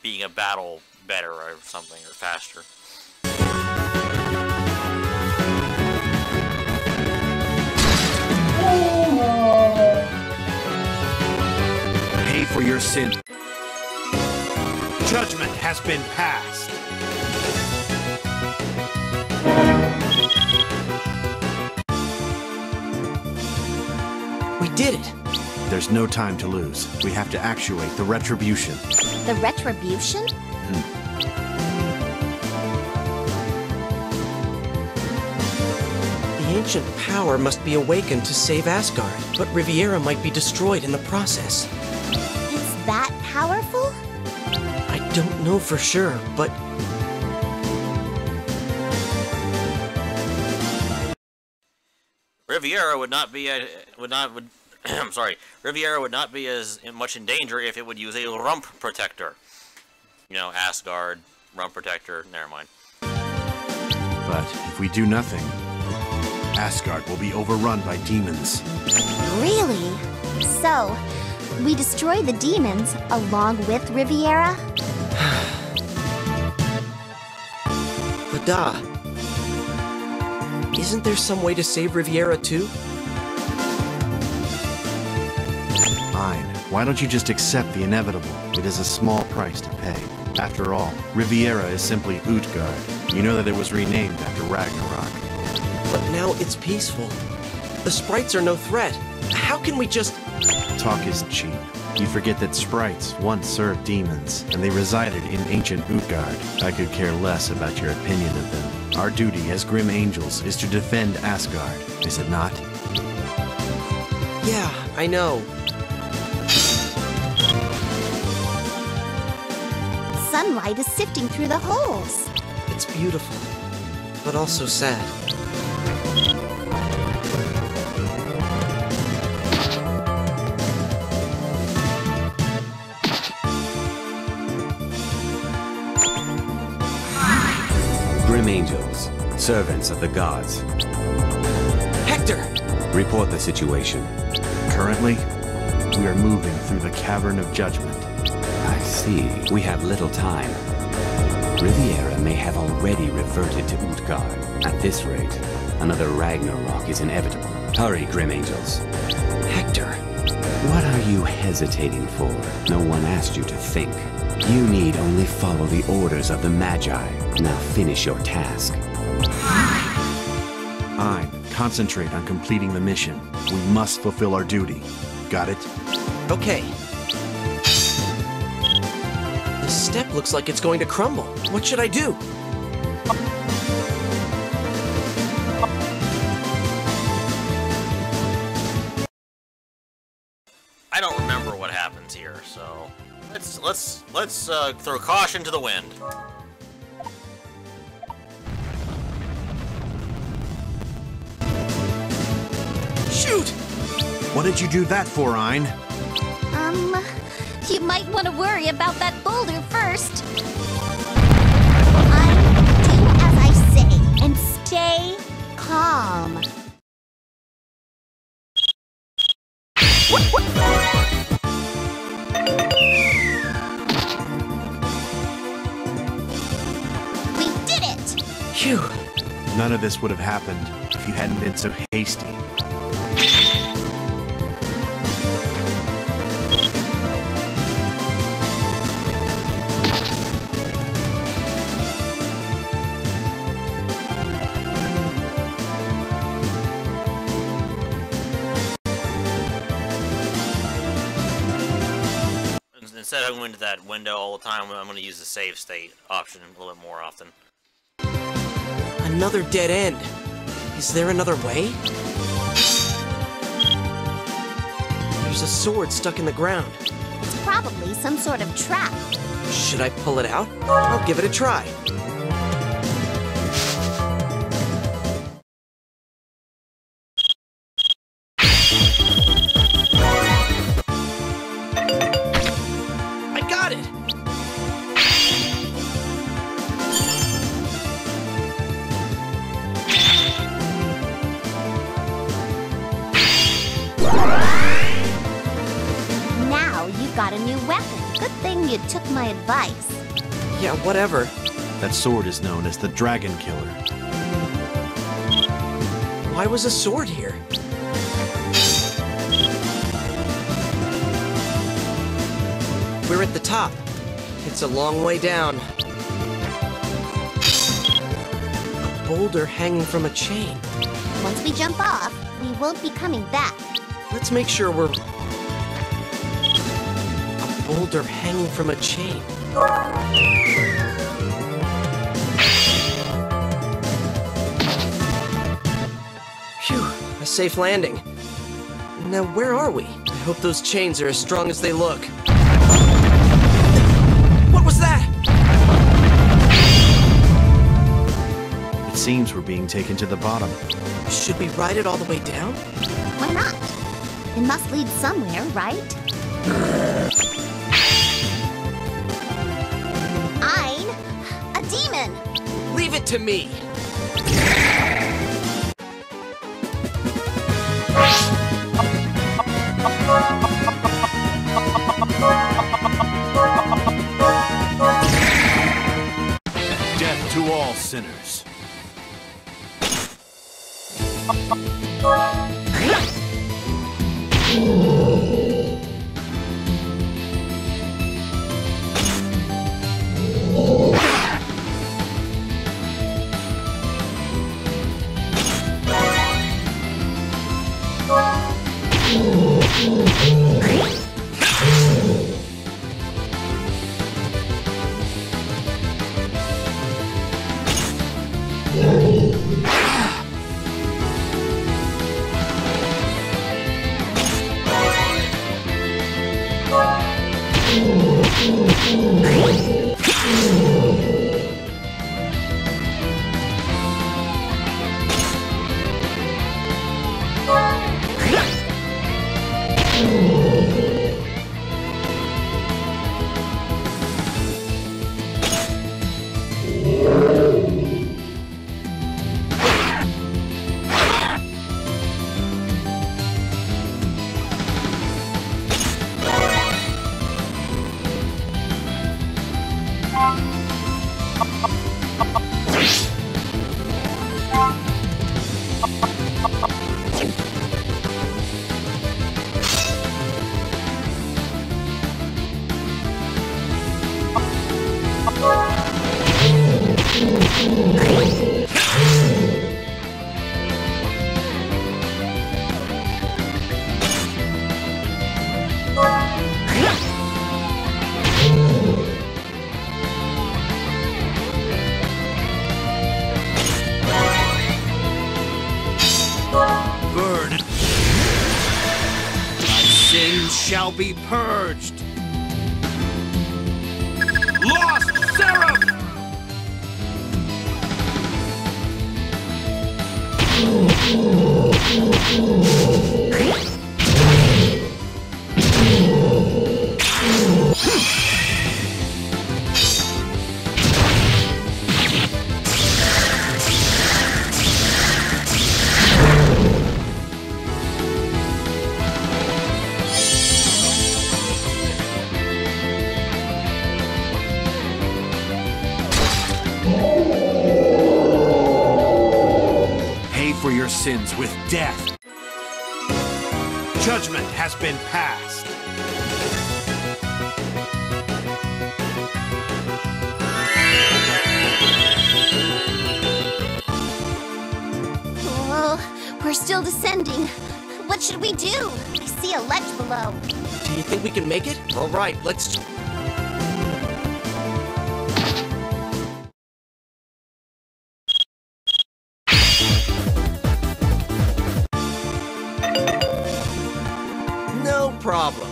being a battle better or something, or faster. Pay for your sin. Judgment has been passed. We did it! There's no time to lose. We have to actuate the retribution. The retribution? The ancient power must be awakened to save Asgard, but Riviera might be destroyed in the process. It's that powerful? I don't know for sure, but... Riviera would not be I'm sorry. Riviera would not be as much in danger if it would use a rump protector. You know, Asgard, rump protector, never mind. But if we do nothing, Asgard will be overrun by demons. Really? So, we destroy the demons along with Riviera? But isn't there some way to save Riviera too? Fine. Why don't you just accept the inevitable? It is a small price to pay. After all, Riviera is simply Utgard. You know that it was renamed after Ragnarok. But now it's peaceful. The sprites are no threat. How can we just... Talk is cheap. You forget that sprites once served demons, and they resided in ancient Utgard. I could care less about your opinion of them. Our duty as Grim Angels is to defend Asgard, is it not? Yeah, I know. Sunlight is sifting through the holes. It's beautiful, but also sad. Grim Angels, servants of the gods. Hector! Report the situation. Currently, we are moving through the Cavern of Judgment. I see. We have little time. Riviera may have already reverted to Utgard. At this rate, another Ragnarok is inevitable. Hurry, Grim Angels. Hector! What are you hesitating for? No one asked you to think. You need only follow the orders of the Magi. Now finish your task. Ein, concentrate on completing the mission. We must fulfill our duty. Got it? Okay. The step looks like it's going to crumble. What should I do? I don't remember what happens here, so let's throw caution to the wind. Shoot! What did you do that for, Ein? You might want to worry about that boulder first. Do as I say and stay calm. We did it! Phew. None of this would have happened if you hadn't been so hasty. Instead of going to that window all the time, I'm going to use the save state option a little bit more often. Another dead end. Is there another way? There's a sword stuck in the ground. It's probably some sort of trap. Should I pull it out? I'll give it a try. kid took my advice. Yeah, whatever. That sword is known as the Dragon Killer. Why was a sword here? We're at the top. It's a long way down. A boulder hanging from a chain. Once we jump off, we won't be coming back. Let's make sure we're... A boulder hanging from a chain. Phew, a safe landing. Now, where are we? I hope those chains are as strong as they look. What was that? It seems we're being taken to the bottom. Should we ride it all the way down? Why not? It must lead somewhere, right? Ein, a demon! Leave it to me! Death to all sinners. Burn. Thy sins shall be purged. Lost Seraph! Pay for your sins with death. Judgment has been passed. Oh, we're still descending. What should we do? I see a ledge below. Do you think we can make it? All right, let's... No problem.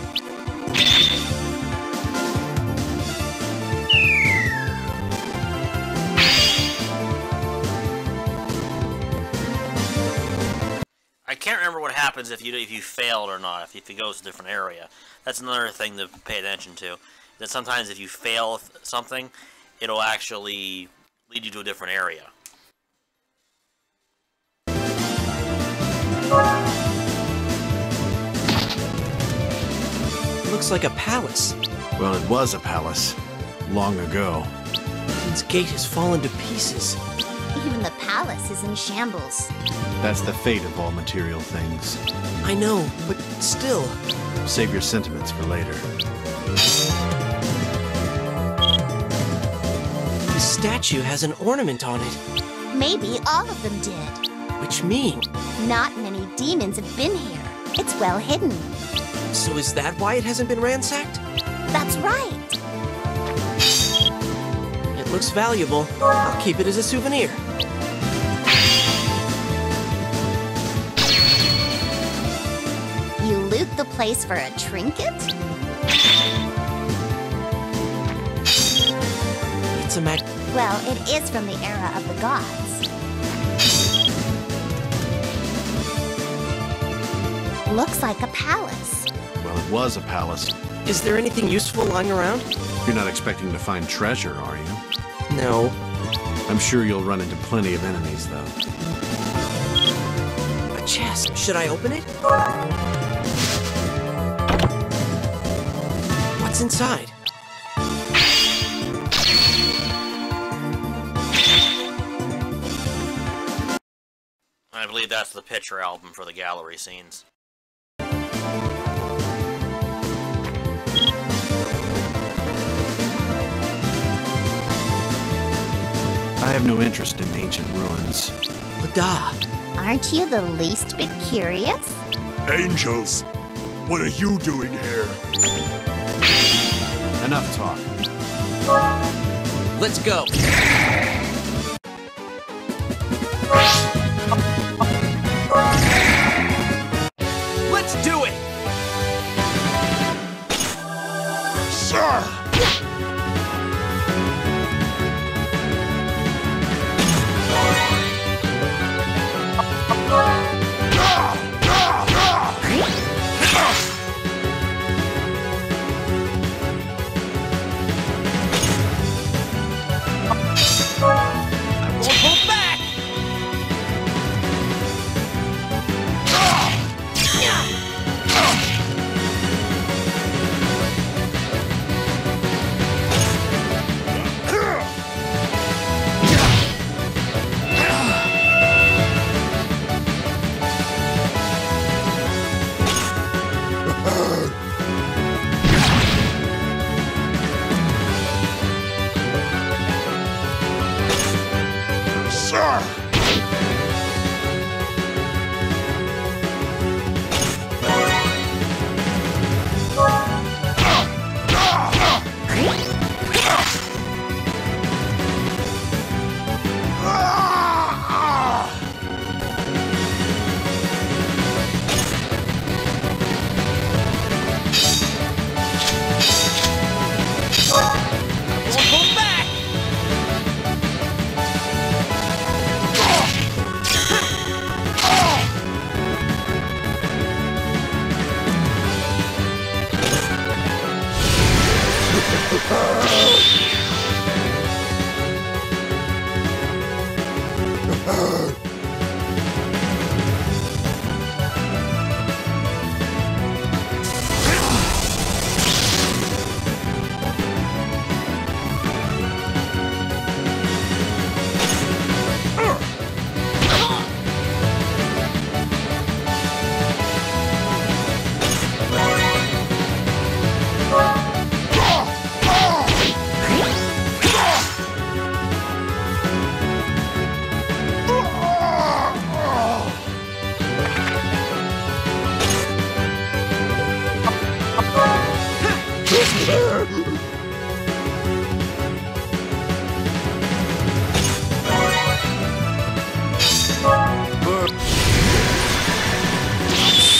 I can't remember what happens if you failed or not, if it goes to a different area. That's another thing to pay attention to. That sometimes if you fail something, it'll actually lead you to a different area. Looks like a palace. Well, it was a palace. Long ago. Its gate has fallen to pieces. Even the palace is in shambles. That's the fate of all material things. I know, but still. Save your sentiments for later. The statue has an ornament on it. Maybe all of them did. Which means... Not many demons have been here. It's well hidden. So is that why it hasn't been ransacked? That's right. It looks valuable. I'll keep it as a souvenir. You loot the place for a trinket? It's a mag... Well, it is from the era of the gods. Looks like a palace. Well, it was a palace. Is there anything useful lying around? You're not expecting to find treasure, are you? No. I'm sure you'll run into plenty of enemies, though. A chest. Should I open it? What's inside? I believe that's the picture album for the gallery scenes. I have no interest in ancient ruins. Lada. Aren't you the least bit curious? Angels, what are you doing here? Enough talk. Let's go. Let's do it! Sir!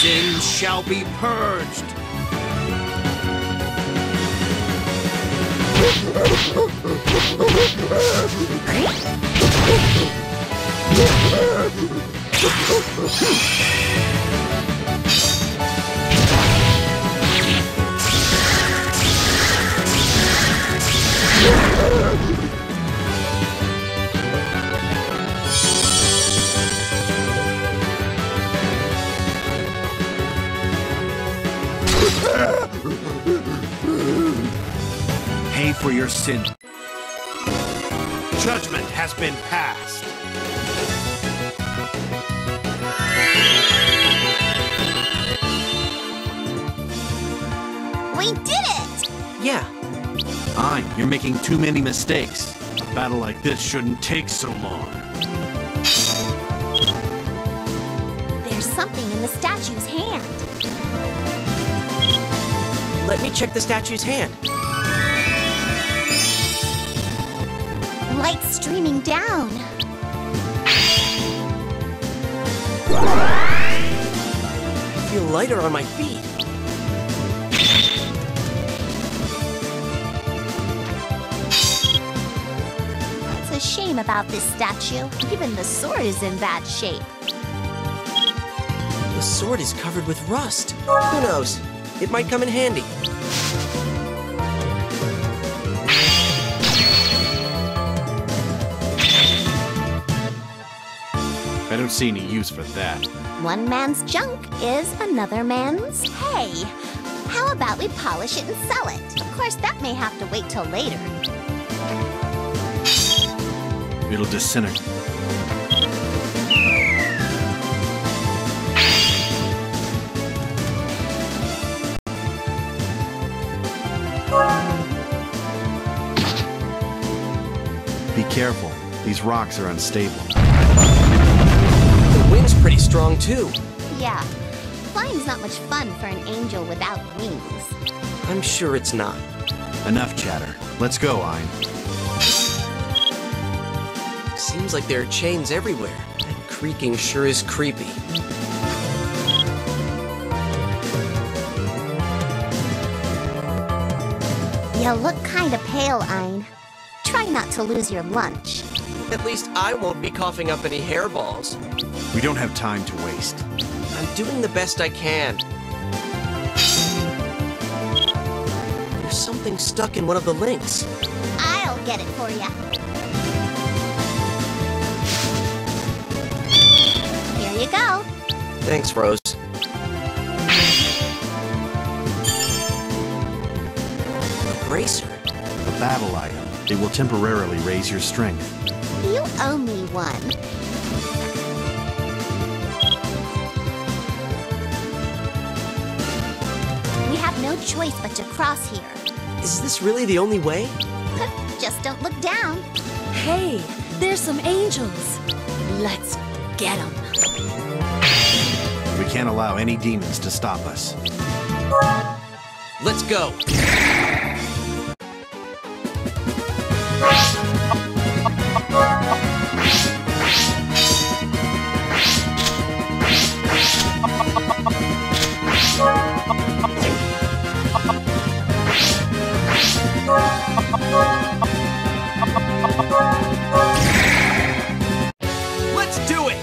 Sin shall be purged. for your sin. Judgment has been passed. We did it! Yeah, Fine, you're making too many mistakes. A battle like this shouldn't take so long. There's something in the statue's hand. let me check the statue's hand. Light streaming down. I feel lighter on my feet. It's a shame about this statue. Even the sword is in bad shape. The sword is covered with rust. Who knows? It might come in handy. I don't see any use for that. One man's junk is another man's hay. How about we polish it and sell it? Of course, that may have to wait till later. It'll disintegrate. Be careful. These rocks are unstable. The wind's pretty strong, too. Yeah, flying's not much fun for an angel without wings. I'm sure it's not. Enough chatter. Let's go, Ein. Seems like there are chains everywhere. That creaking sure is creepy. You look kinda pale, Ein. Try not to lose your lunch. At least I won't be coughing up any hairballs. We don't have time to waste. I'm doing the best I can. There's something stuck in one of the links. I'll get it for you. Here you go. Thanks, Rose. A bracer. A battle item. It will temporarily raise your strength. You owe me one. We have no choice but to cross here. Is this really the only way? Just don't look down. Hey, there's some angels. Let's get them. We can't allow any demons to stop us. Let's go. Let's do it!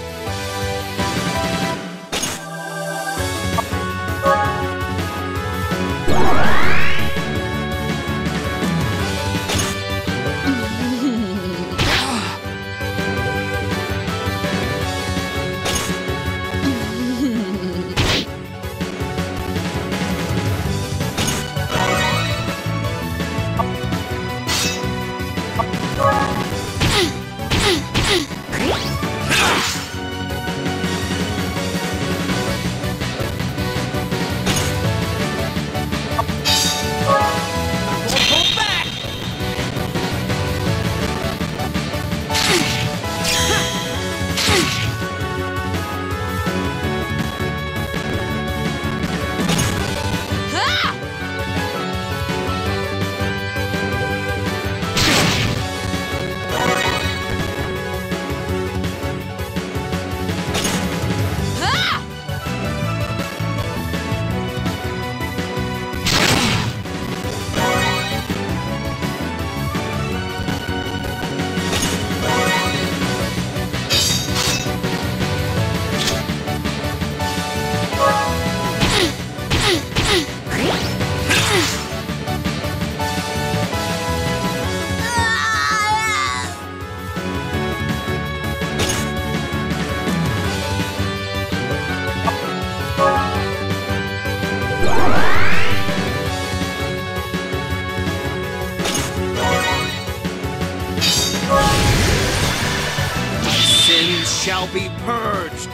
shall be purged!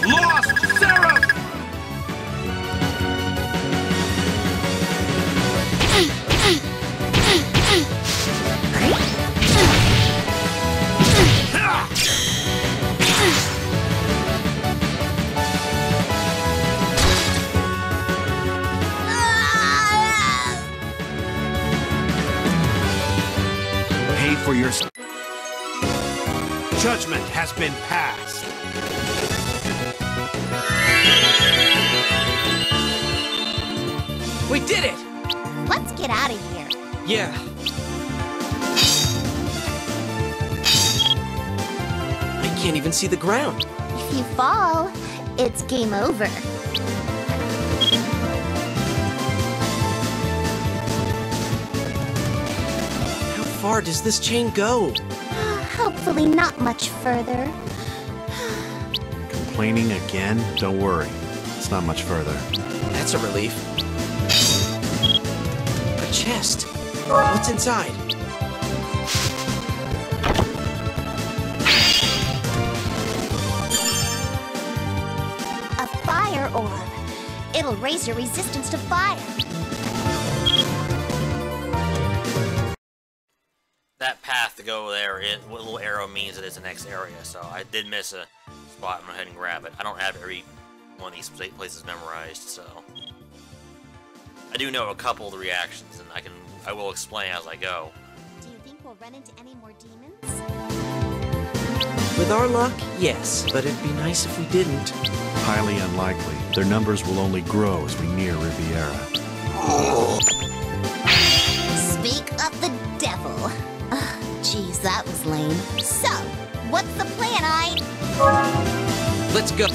Lost Seraph! Pay for your... Judgment has been passed. We did it! Let's get out of here. Yeah. I can't even see the ground. If you fall, it's game over. How far does this chain go? Hopefully not much further. Complaining again? Don't worry. It's not much further. That's a relief. A chest. What's inside? A fire orb. It'll raise your resistance to fire. That path to go there, what little arrow means that it's the next area, so I did miss a spot. I'm gonna go ahead and grab it. I don't have every one of these places memorized, so I do know a couple of the reactions, and I will explain as I go. Do you think we'll run into any more demons? With our luck, yes, but it'd be nice if we didn't. Highly unlikely. Their numbers will only grow as we near Riviera. Speak of the devil. Geez, that was lame. So, what's the plan, Let's go.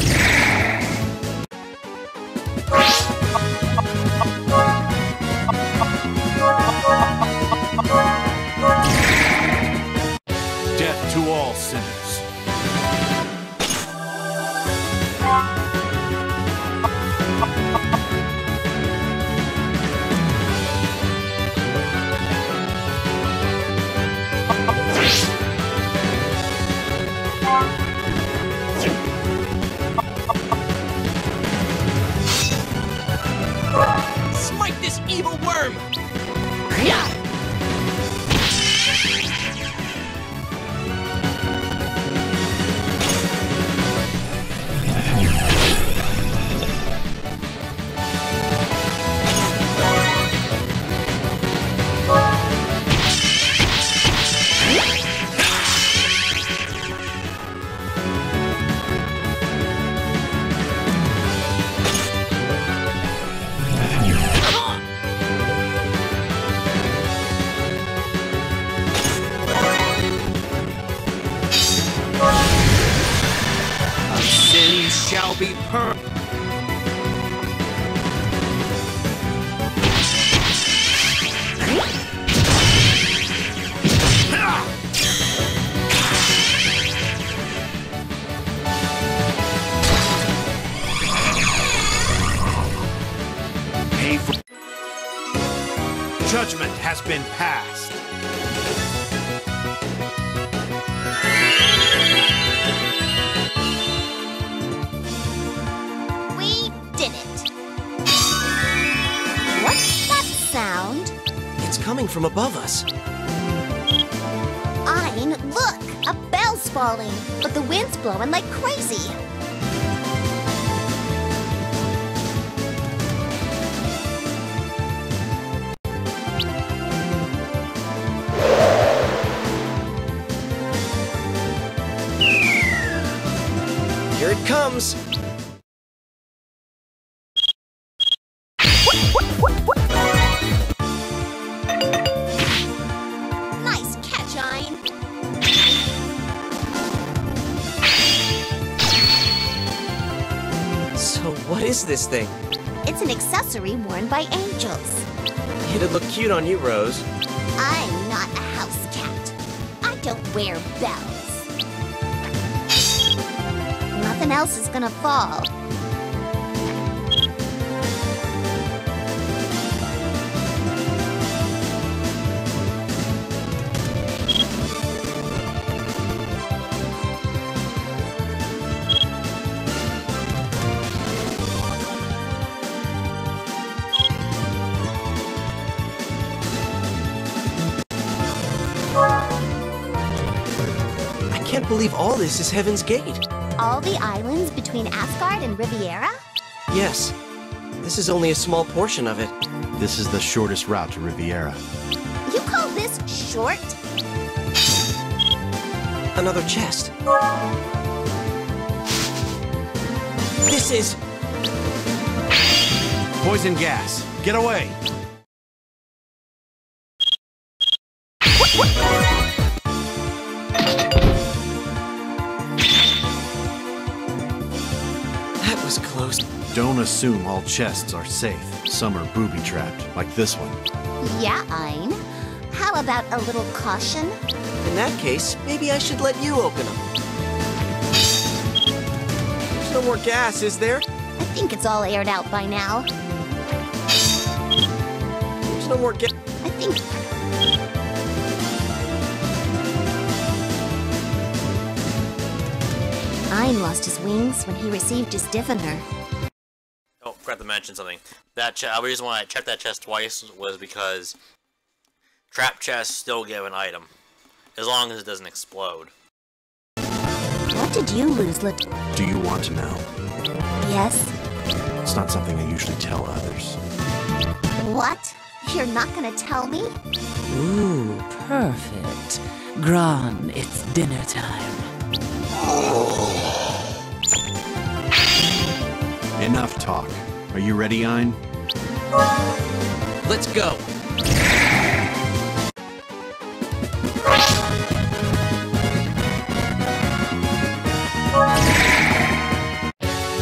Death to all sinners. Smite this evil worm! Sin shall be purged. Pay for... Judgment has been passed. We did it. What's that sound? It's coming from above us. Ein, look! A bell's falling, but the wind's blowing like crazy. Here it comes. Nice catch, Ein. So what is this thing? It's an accessory worn by angels. It'd look cute on you, Rose. I'm not a house cat. I don't wear bells. Nothing else is gonna fall. believe all this is Heaven's Gate. All the islands between Asgard and Riviera? Yes. This is only a small portion of it. This is the shortest route to Riviera. You call this short? Another chest. This is... Poison gas! Get away! That was close. Don't assume all chests are safe. Some are booby-trapped, like this one. Yeah, Ein. How about a little caution? In that case, maybe I should let you open them. There's no more gas, is there? I think it's all aired out by now. There's no more gas. I think... Ein lost his wings when he received his diviner. Oh, forgot to mention something. That the reason why I checked that chest twice was because trap chests still give an item, as long as it doesn't explode. What did you lose, Do you want to know? Yes? It's not something I usually tell others. What? You're not gonna tell me? Ooh, perfect. Gran, it's dinner time. Enough talk. Are you ready, Ein? Let's go.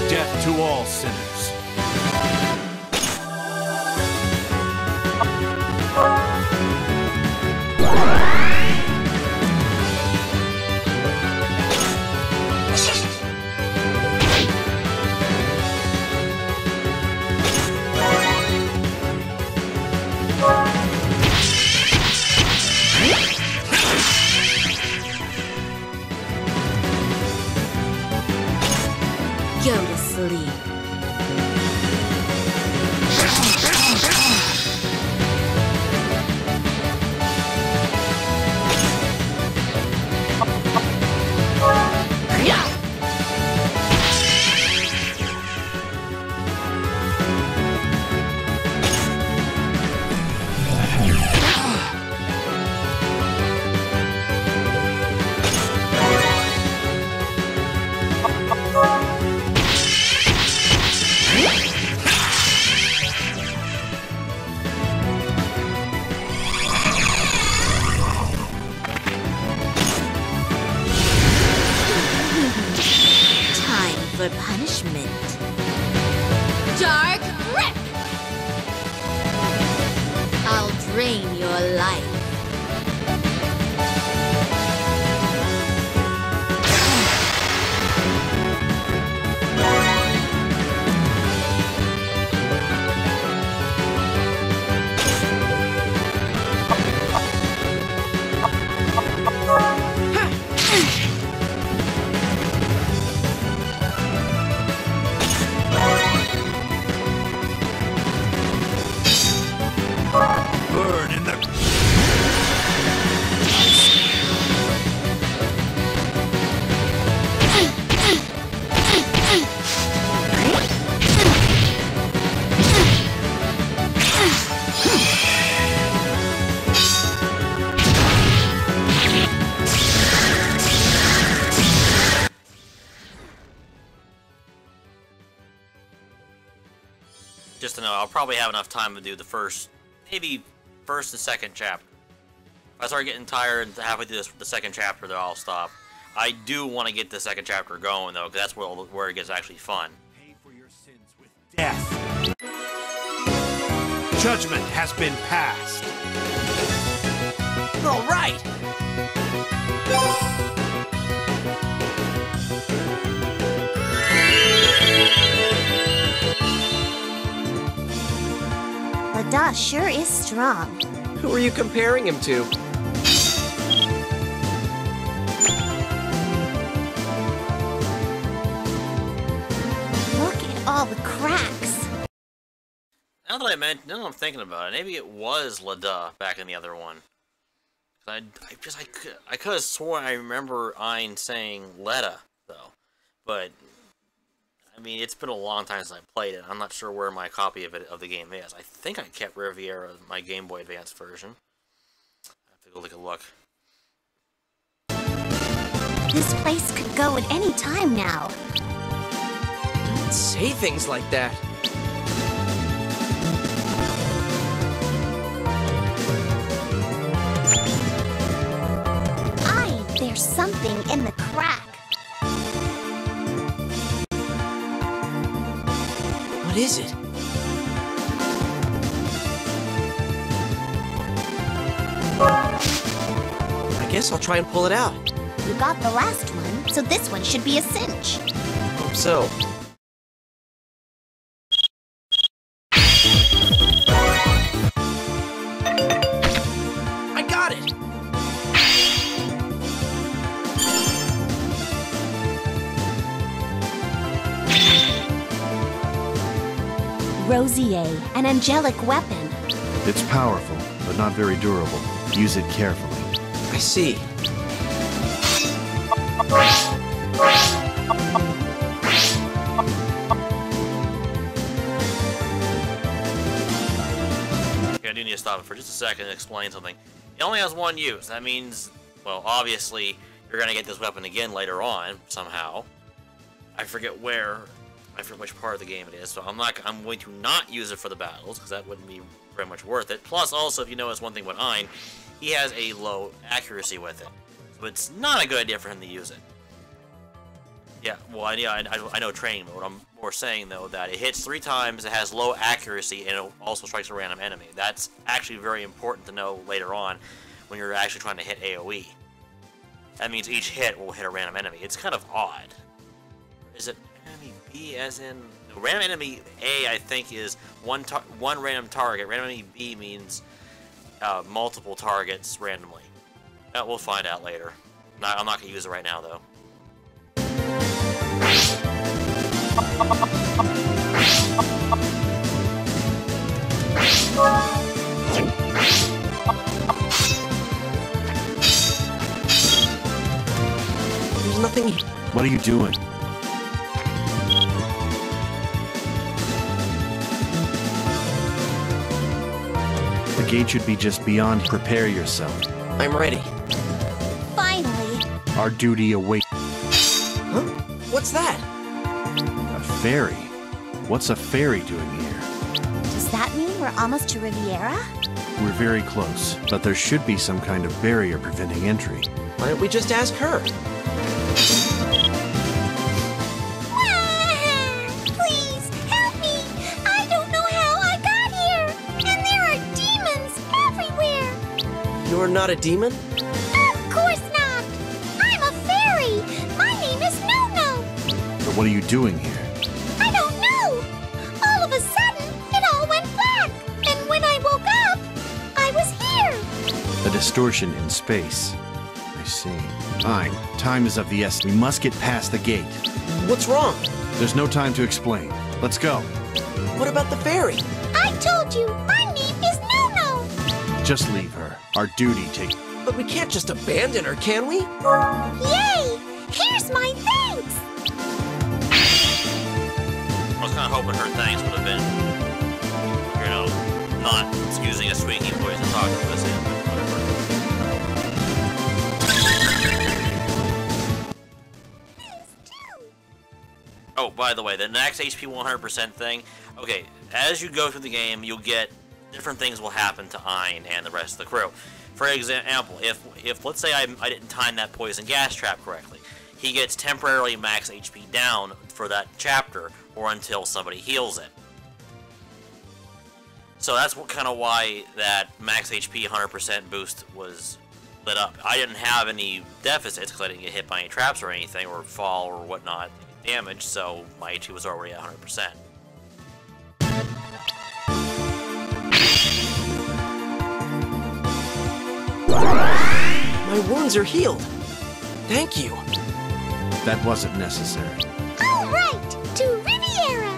Death to all sinners. Go to sleep. For punishment. Dark Rip! I'll drain your life. Burn in the... Just to know, I'll probably have enough time to do the first, maybe first and second chapter. If I start getting tired halfway through the second chapter, then I'll stop. I do want to get the second chapter going, though, because that's where it gets actually fun. Pay for your sins with death. Judgment has been passed. All right. Lada sure is strong. Who are you comparing him to? Look at all the cracks. Now that I'm thinking about it, maybe it was Lada back in the other one. I could have sworn I remember Ein saying Letta, though. But, I mean, it's been a long time since I played it. I'm not sure where my copy of the game is. I think I kept Riviera, my Game Boy Advance version. I have to go take a look. This place could go at any time now. Don't say things like that. There's something in the crack. What is it? I guess I'll try and pull it out. You got the last one, so this one should be a cinch. Hope so. I got it! Rosier, an angelic weapon. It's powerful, but not very durable. Use it carefully. I see. Okay, I do need to stop it for just a second and explain something. It only has one use. That means, well, obviously, you're going to get this weapon again later on, somehow. I forget where. I forget which part of the game it is, so I'm going to not use it for the battles, because that wouldn't be very much worth it. Plus, also, if you notice one thing about Ein, he has a low accuracy with it. So it's not a good idea for him to use it. Yeah, well, I know training mode. I'm more saying, though, that it hits 3 times, it has low accuracy, and it also strikes a random enemy. That's actually very important to know later on when you're actually trying to hit AoE. That means each hit will hit a random enemy. It's kind of odd. Is it enemy B as in... No, random enemy A, I think, is one random target. Random enemy B means multiple targets randomly. We'll find out later. I'm not going to use it right now, though. There's nothing... What are you doing? The gate should be just beyond. Prepare yourself. I'm ready. Finally. Our duty awaits. Huh? What's that? A fairy? What's a fairy doing here? Does that mean we're almost to Riviera? We're very close, but there should be some kind of barrier preventing entry. Why don't we just ask her? Please, help me! I don't know how I got here! And there are demons everywhere! You're not a demon? Of course not! I'm a fairy! My name is No-No! But what are you doing here? I don't know! All of a sudden, it all went black! And when I woke up, I was here! A distortion in space. I see. Fine. Time is of the essence. We must get past the gate. What's wrong? There's no time to explain. Let's go. What about the fairy? I told you, my name is No-No! Just leave her. Our duty takes... But we can't just abandon her, can we? Yay! Here's my thanks! I was kind of hoping her thanks would have been, you know, not using a squeaky voice and talking to us in, but whatever. Oh, by the way, the next HP 100% thing, okay, as you go through the game, you'll get different things will happen to Ein and the rest of the crew. For example, if let's say I didn't time that poison gas trap correctly, he gets temporarily max HP down for that chapter or until somebody heals it. So that's kind of why that max HP 100% boost was lit up. I didn't have any deficits because I didn't get hit by any traps or anything, or fall or whatnot, damage, so my HP was already at 100%. My wounds are healed. Thank you. That wasn't necessary. All right, to Riviera!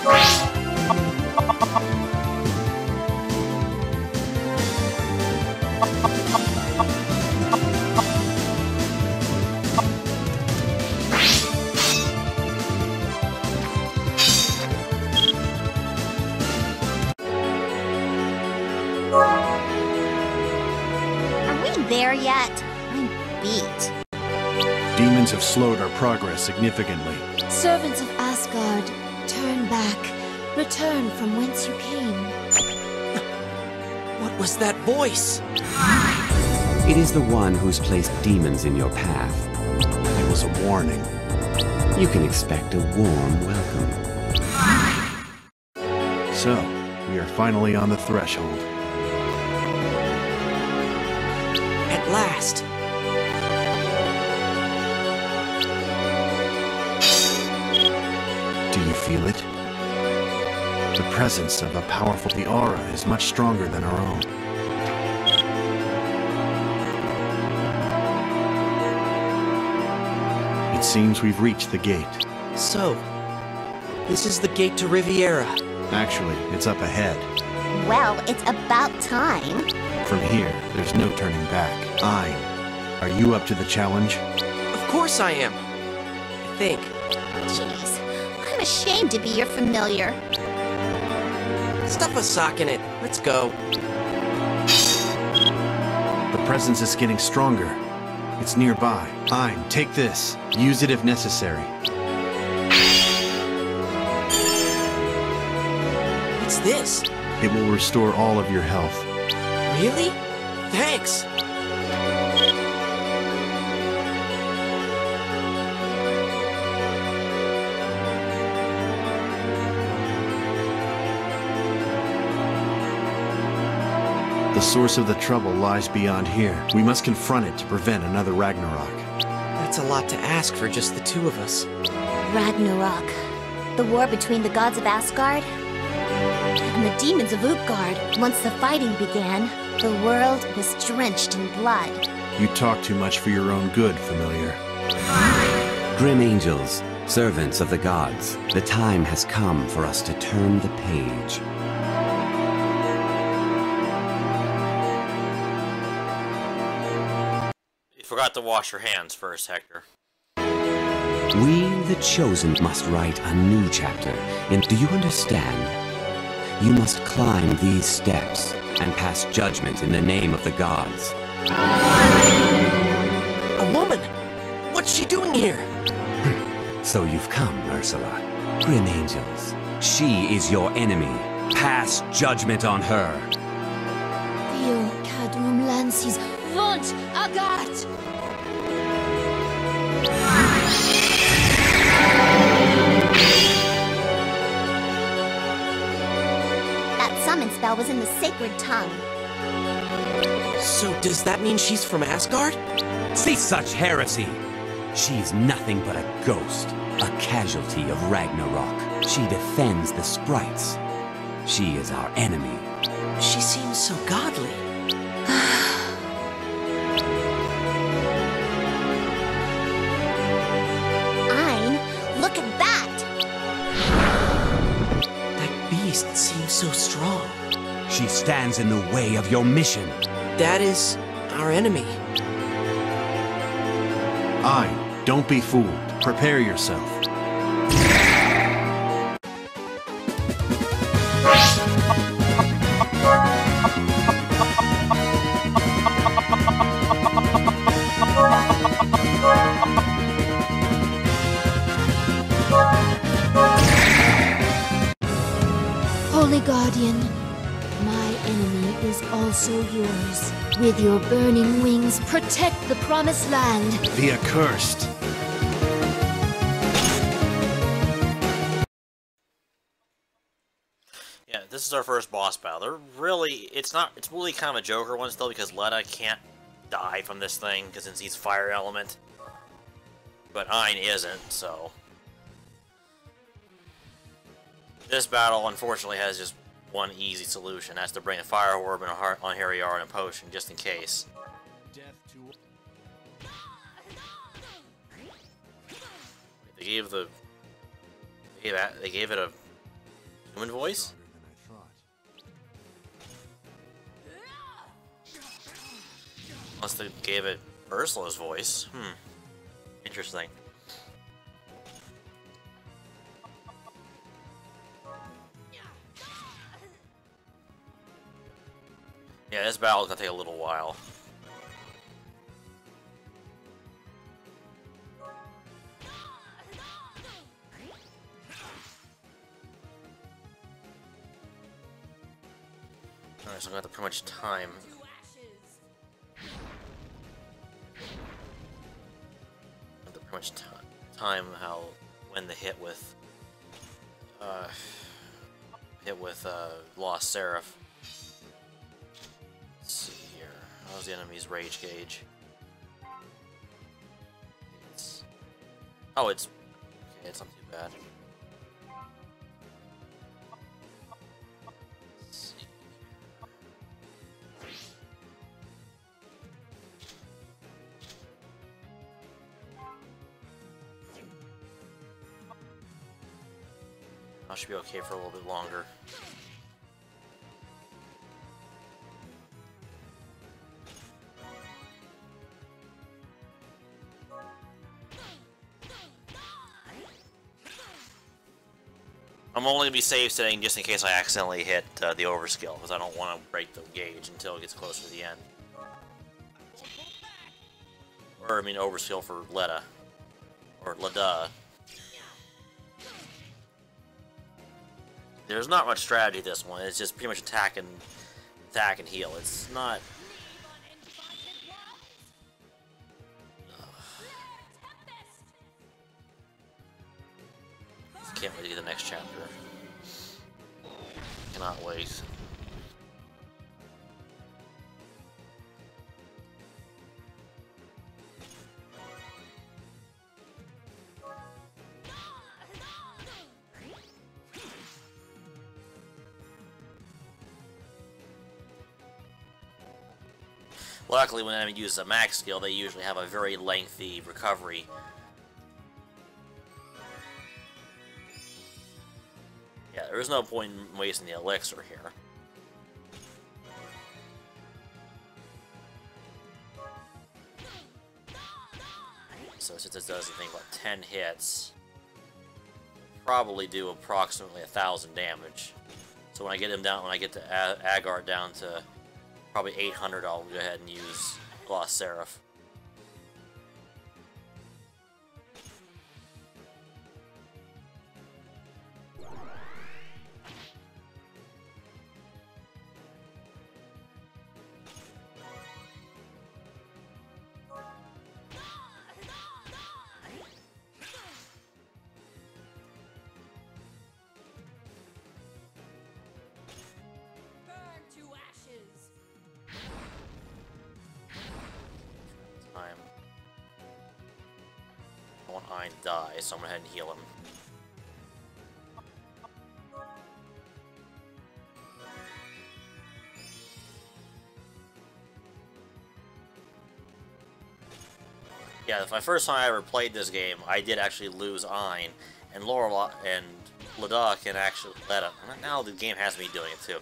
Are we there yet? I'm beat. Demons have slowed our progress significantly. Servants of Asgard, turn back. Return from whence you came. What was that voice? It is the one who's placed demons in your path. It was a warning. You can expect a warm welcome. So, we are finally on the threshold. At last. Do you feel it? The presence of a powerful aura is much stronger than our own. It seems we've reached the gate. So, this is the gate to Riviera. Actually, it's up ahead. Well, it's about time. From here, there's no turning back. Ein, are you up to the challenge? Of course I am. I think. Jeez, I'm ashamed to be your familiar. Stuff a sock in it. Let's go. The presence is getting stronger. It's nearby. Ein, take this. Use it if necessary. What's this? It will restore all of your health. Really? Thanks. The source of the trouble lies beyond here. We must confront it to prevent another Ragnarok. That's a lot to ask for just the two of us. Ragnarok. The war between the gods of Asgard and the demons of Utgard. Once the fighting began, the world was drenched in blood. You talk too much for your own good, familiar. Grim angels, servants of the gods, the time has come for us to turn the page. You forgot to wash your hands first, Hector. We, the Chosen, must write a new chapter. And do you understand? You must climb these steps and pass judgment in the name of the gods. A woman? What's she doing here? So you've come, Ursula. Grim angels, she is your enemy. Pass judgment on her. Theo Cadum Lances Vont Agat! That summon spell was in the sacred tongue. So does that mean she's from Asgard? See such heresy! She's nothing but a ghost, a casualty of Ragnarok. She defends the sprites. She is our enemy. She seems so godly. Ein, look at that! That beast seems so strong. She stands in the way of your mission. That is our enemy. Ein, don't be fooled. Prepare yourself. Holy Guardian, my enemy is also yours. With your burning wings, protect the Promised Land. The accursed. Yeah, this is our first boss battle. They're really, it's really kind of a Joker one still because Letta can't die from this thing because it's his fire element. But Ein isn't, so. This battle, unfortunately, has just one easy solution. That's to bring a fire orb and a heart on Riviera and a potion, just in case. They gave it a Human voice? Unless they gave it Ursula's voice. Interesting. Yeah, this battle's gonna take a little while. Alright, so I'm gonna have to pretty much time. Pretty much time when the hit with Lost Seraph. Let's see here. How's the enemy's rage gauge? Oh, it's okay. It's not too bad. Let's see. I should be okay for a little bit longer. I'm only going to be save setting just in case I accidentally hit the overskill, because I don't want to break the gauge until it gets closer to the end. Or, I mean, overskill for Leda. Or Leda. There's not much strategy this one, it's just pretty much attack and heal. It's not... Can't wait to get the next chapter. Cannot wait. Luckily, when enemy uses a max skill, they usually have a very lengthy recovery. Yeah, there is no point in wasting the elixir here. So since it does, I think, about 10 hits, probably do approximately 1,000 damage. So when I get him down, when I get the Agar down to probably 800, I'll go ahead and use Lost Seraph. I want Ein to die, so I'm gonna go ahead and heal him. Yeah, my first time I ever played this game, I did actually lose Ein, and Lorelei and Leda can actually let him. Now the game has me doing it too.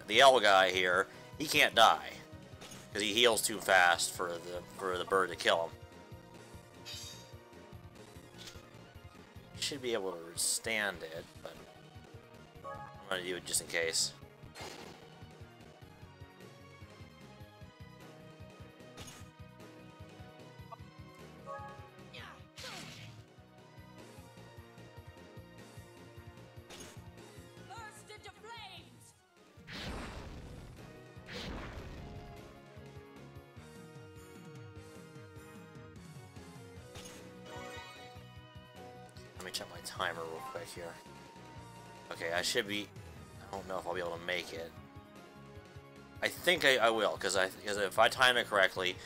The L guy here, he can't die because he heals too fast for the bird to kill him. You should be able to withstand it, but I'm gonna do it just in case. Let me check my timer real quick here. Okay, I should be... I don't know if I'll be able to make it. I think I will, because if I time it correctly,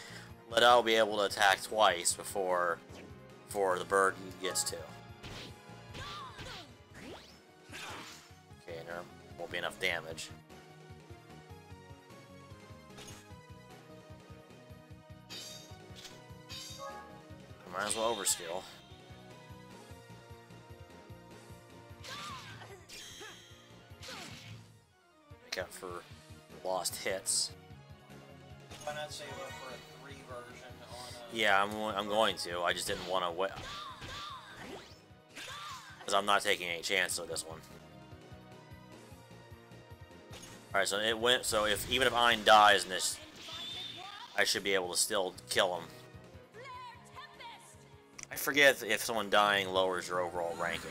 Leda will be able to attack twice before the bird gets to. Okay, and there won't be enough damage. Might as well overskill. make up for lost hits. Why not save up for a 3 version on a... Yeah, I'm going to. I just didn't want to wait. Because I'm not taking any chance with this one. Alright, so it went, so even if Ein dies in this, I should be able to still kill him. I forget if someone dying lowers your overall ranking.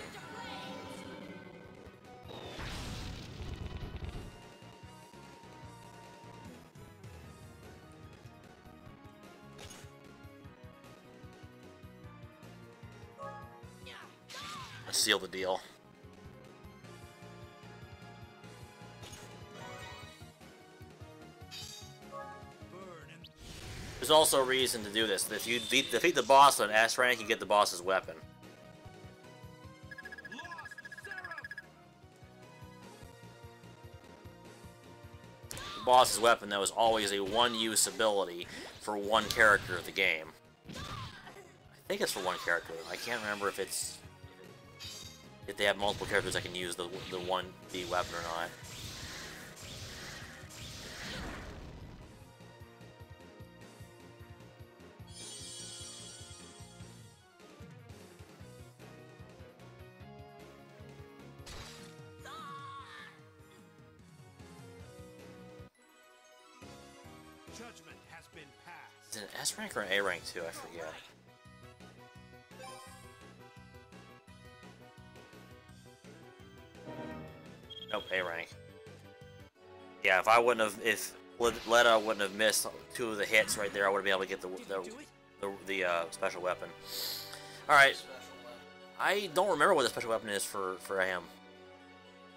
Let's seal the deal. There's also a reason to do this. If you defeat the boss on S rank, you get the boss's weapon. The boss's weapon, though, is always a one-use ability for one character of the game. I think it's for one character. I can't remember if they have multiple characters that can use the one B weapon or not. Judgment has been passed. Is it an S rank or an A rank too? I forget. Nope, A rank. Yeah, if Letta wouldn't have missed 2 of the hits right there, I would have been able to get the special weapon. All right. I don't remember what the special weapon is for him,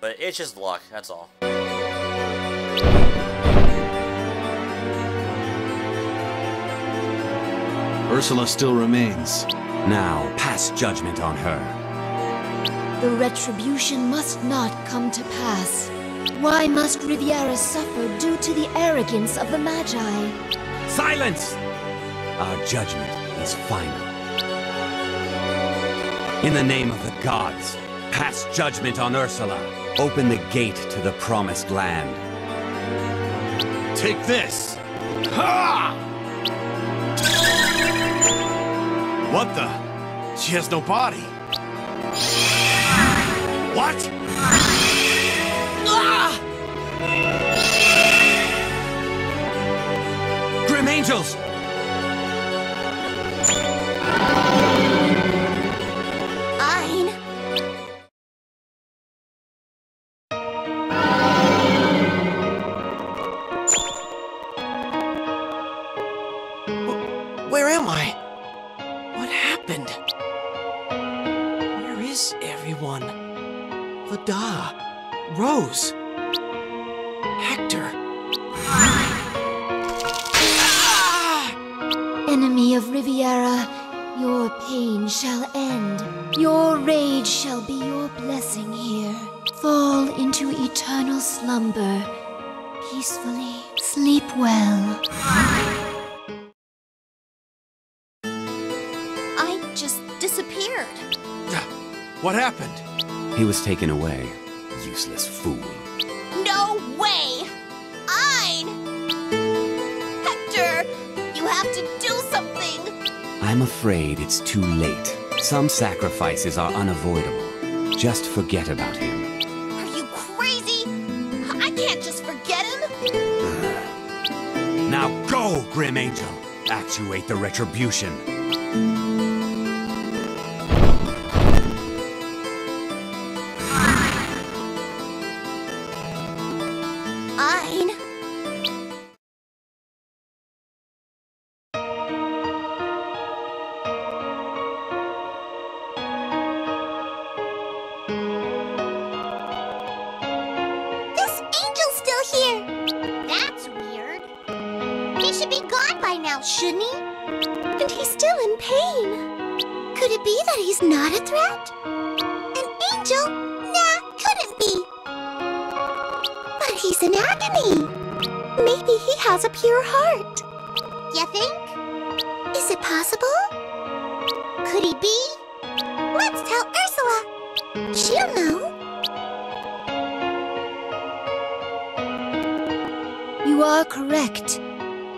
but it's just luck. That's all. Ursula still remains. Now, pass judgment on her. The retribution must not come to pass. Why must Riviera suffer due to the arrogance of the Magi? Silence! Our judgment is final. In the name of the gods, pass judgment on Ursula. Open the gate to the promised land. Take this! Ha! What the? She has no body. What? Ah! Grim Angels! Ein. Where am I? What happened? Where is everyone? Vada, Rose, Hector. Enemy of Riviera, your pain shall end. Your rage shall be your blessing here. Fall into eternal slumber. Peacefully sleep well. I just disappeared. What happened? He was taken away. Useless fool. No way! Ein! Hector! You have to do something! I'm afraid it's too late. Some sacrifices are unavoidable. Just forget about him. Are you crazy? I can't just forget him! Now go, Grim Angel! Actuate the retribution. Ein! This angel's still here! That's weird. He should be gone by now, shouldn't he? And he's still in pain. Could it be that he's not a threat? An angel? Nah, couldn't be. But he's in agony. Maybe he has a pure heart. You think? Is it possible? Could he be? Let's tell Ursula. She'll know. You are correct.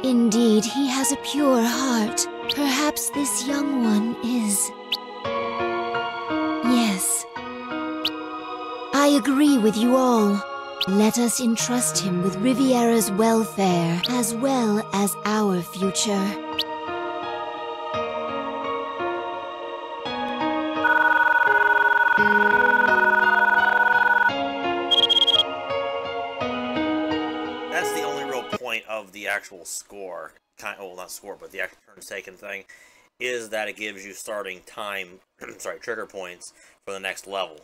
Indeed, he has a pure heart. Perhaps this young one is. Yes. I agree with you all. Let us entrust him with Riviera's welfare, as well as our future. That's the only real point of the actual score. Well, not score, but the actual turns taken thing, is that it gives you starting time, trigger points for the next level.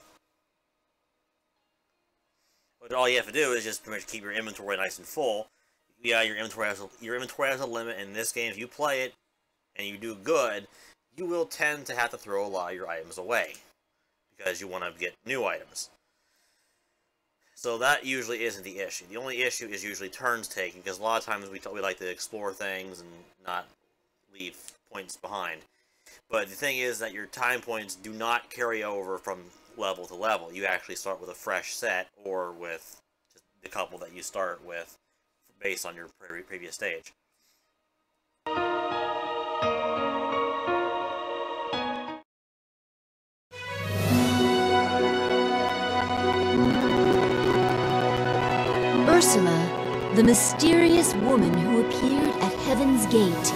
But all you have to do is just pretty much keep your inventory nice and full. Yeah, your inventory has a limit. In this game, if you play it and you do good, you will tend to have to throw a lot of your items away because you want to get new items. So that usually isn't the issue. The only issue is usually turns taken, because a lot of times we like to explore things and not leave points behind. But the thing is that your time points do not carry over from level to level. You actually start with a fresh set, or with just the couple that you start with based on your previous stage. Ursula, the mysterious woman who appeared at Heaven's Gate,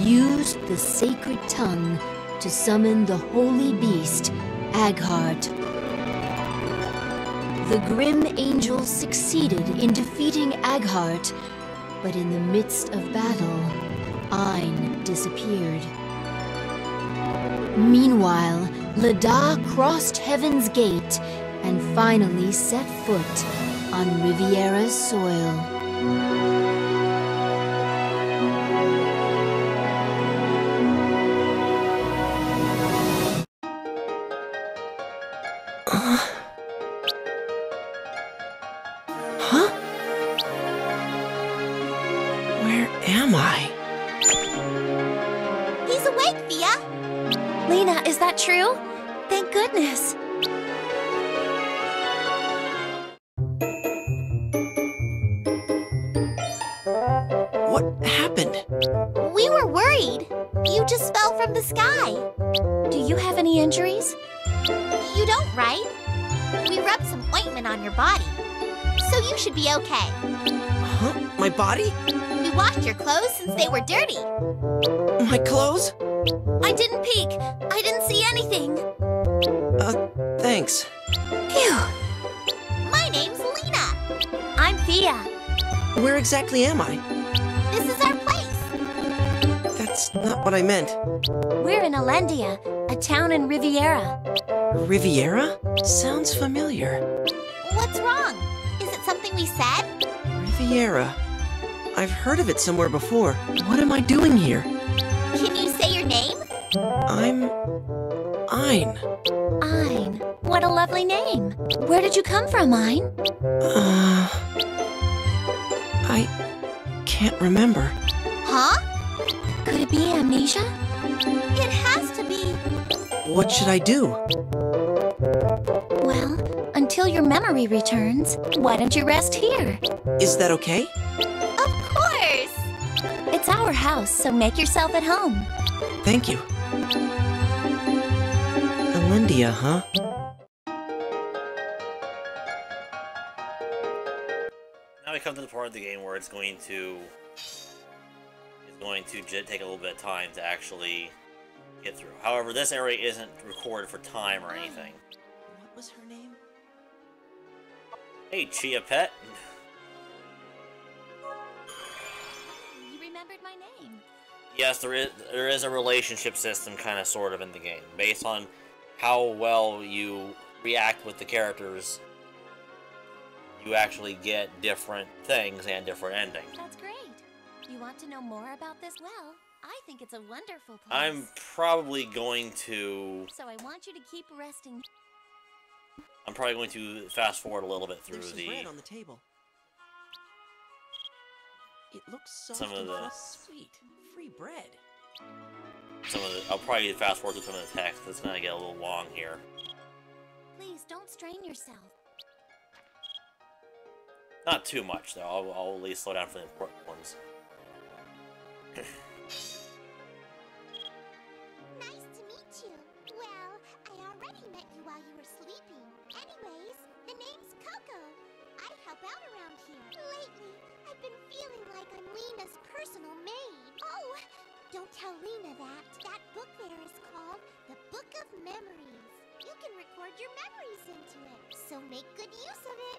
used the sacred tongue to summon the holy beast, Aghart. The grim angels succeeded in defeating Aghart, but in the midst of battle, Ein disappeared. Meanwhile, Leda crossed Heaven's Gate and finally set foot on Riviera's soil. Huh? Where am I? He's awake, Fia! Lena, is that true? Thank goodness. What happened? We were worried. You just fell from the sky. Do you have any injuries? You don't, right? We rubbed some ointment on your body. So you should be okay. Huh? My body? We washed your clothes since they were dirty. My clothes? I didn't peek. I didn't see anything. Thanks. Phew. My name's Lena. I'm Fia. Where exactly am I? This is our place. That's not what I meant. We're in Alendia, a town in Riviera. Riviera? Sounds familiar. What's wrong? Is it something we said? Riviera. I've heard of it somewhere before. What am I doing here? Can you say your name? I'm... Ein. Ein. What a lovely name. Where did you come from, Ein? I can't remember. Huh? Could it be amnesia? It has to be. What should I do? Well, until your memory returns, why don't you rest here? Is that okay? Of course. It's our house, so make yourself at home. Thank you. Alendia, huh? Now we come to the part of the game where it's going to take a little bit of time to actually get through. However, this area isn't recorded for time or anything. What was her name? Hey, Chia Pet. You remembered my name. Yes, there is a relationship system, kind of, sort of, in the game, based on how well you react with the characters. You actually get different things and different endings. That's great. You want to know more about this? Well, I think it's a wonderful place. I'm probably going to... So I want you to keep resting. I'm probably going to fast forward a little bit through There's some bread on the table. It looks soft some of the sweet. Free bread. I'll probably fast forward to some of the text. It's gonna get a little long here. Please don't strain yourself. Not too much, though. I'll at least slow down for the important ones. Nice to meet you. Well, I already met you while you were sleeping. Anyways, the name's Coco. I help out around here. Lately, I've been feeling like I'm Lena's personal maid. Oh, don't tell Lena that. That book there is called the Book of Memories. You can record your memories into it, so make good use of it.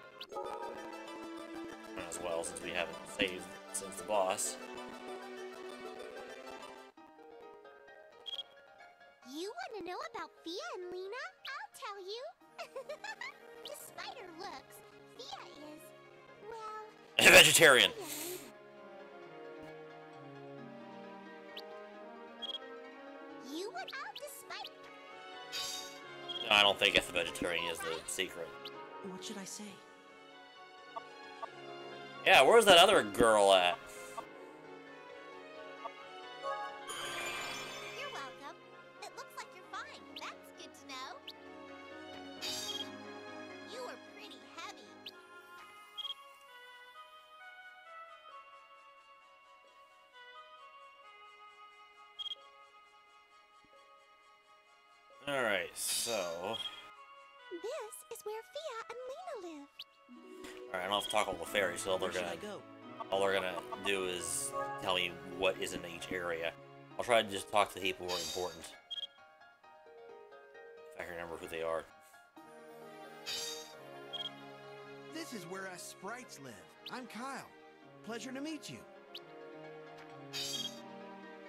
As well, since we haven't saved since the boss. You want to know about Fia and Lena? I'll tell you. Despite her looks, Fia is, well... A vegetarian. You would out despite... No, I don't think if the vegetarian is the secret. What should I say? Yeah, where's that other girl at? You're welcome. It looks like you're fine. That's good to know. You are pretty heavy. Alright, so... This is where Fia and Lena live. Alright, I don't have to talk about the fairies, so all they're gonna do is tell me what is in each area. I'll try to just talk to the people who are important. If I can remember who they are. This is where us sprites live. I'm Kyle. Pleasure to meet you.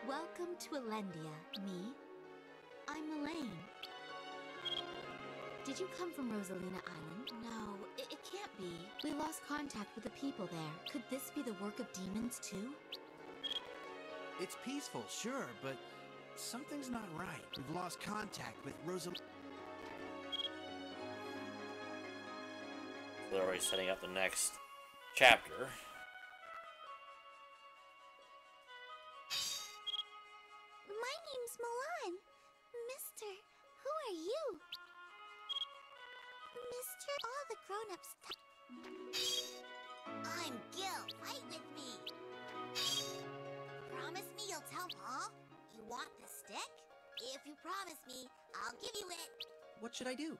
Welcome to Elendia. Me? I'm Elaine. Did you come from Rosalina Island? No, it can't be. We lost contact with the people there. Could this be the work of demons too? It's peaceful, sure, but something's not right. We've lost contact with Rosalina. They're already setting up the next chapter. My name's Milan. Mister, who are you? Mister, all the grown-ups... I'm Gil. Fight with me. Promise me you'll tell Mom? You want the stick? If you promise me, I'll give you it. What should I do?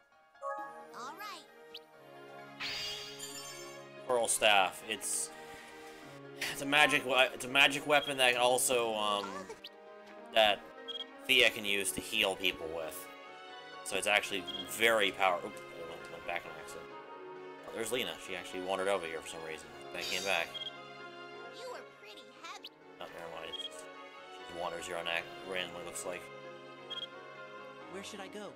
All right. Pearl staff. It's a magic weapon that also that Thea can use to heal people with. So it's actually very powerful. Oops, I went back on accident. Oh, there's Lena. She actually wandered over here for some reason. Then came back. You were pretty heavy. Oh, never mind. She just wanders here on randomly, looks like. Where should I go?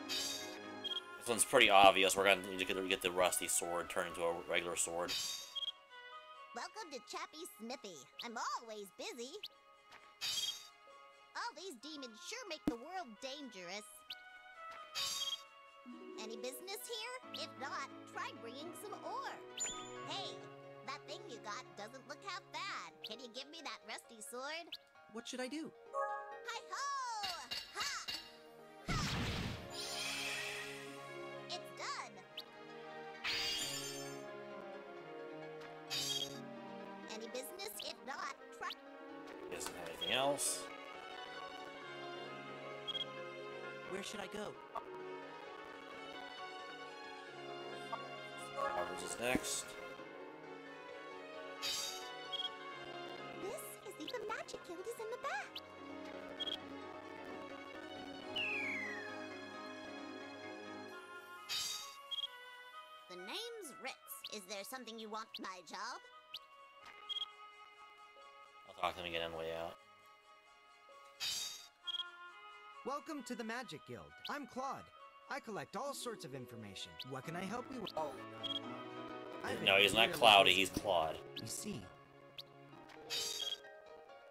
This one's pretty obvious. We're gonna need to get the rusty sword turned into a regular sword. Welcome to Chappie's Smithy. I'm always busy. All these demons sure make the world dangerous. Any business here? If not, try bringing some ore. Hey, that thing you got doesn't look half bad. Can you give me that rusty sword? What should I do? Hi-ho! Ha! Ha! It's done. Any business? If not, try... Isn't anything else? Where should I go? Roberts is next. This is the Magic Guild is in the back. The name's Ritz. Is there something you want my job? I'll talk to him again on the way out. Welcome to the Magic Guild. I'm Claude. I collect all sorts of information. What can I help you with? No, he's not Cloudy, he's Claude. You see.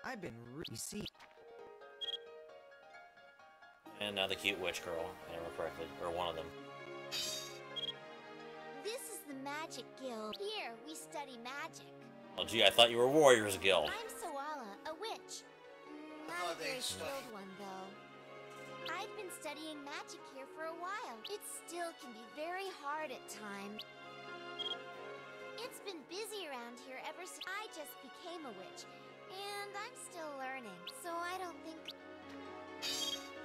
You see. And now the cute witch girl, if I remember correctly. Or one of them. This is the Magic Guild. Here, we study magic. Oh gee, I thought you were Warriors Guild. I'm Soala, a witch. Not a very skilled one, though. I've been studying magic here for a while. It still can be very hard hard at times. It's been busy around here ever since I just became a witch, and I'm still learning, so I don't think...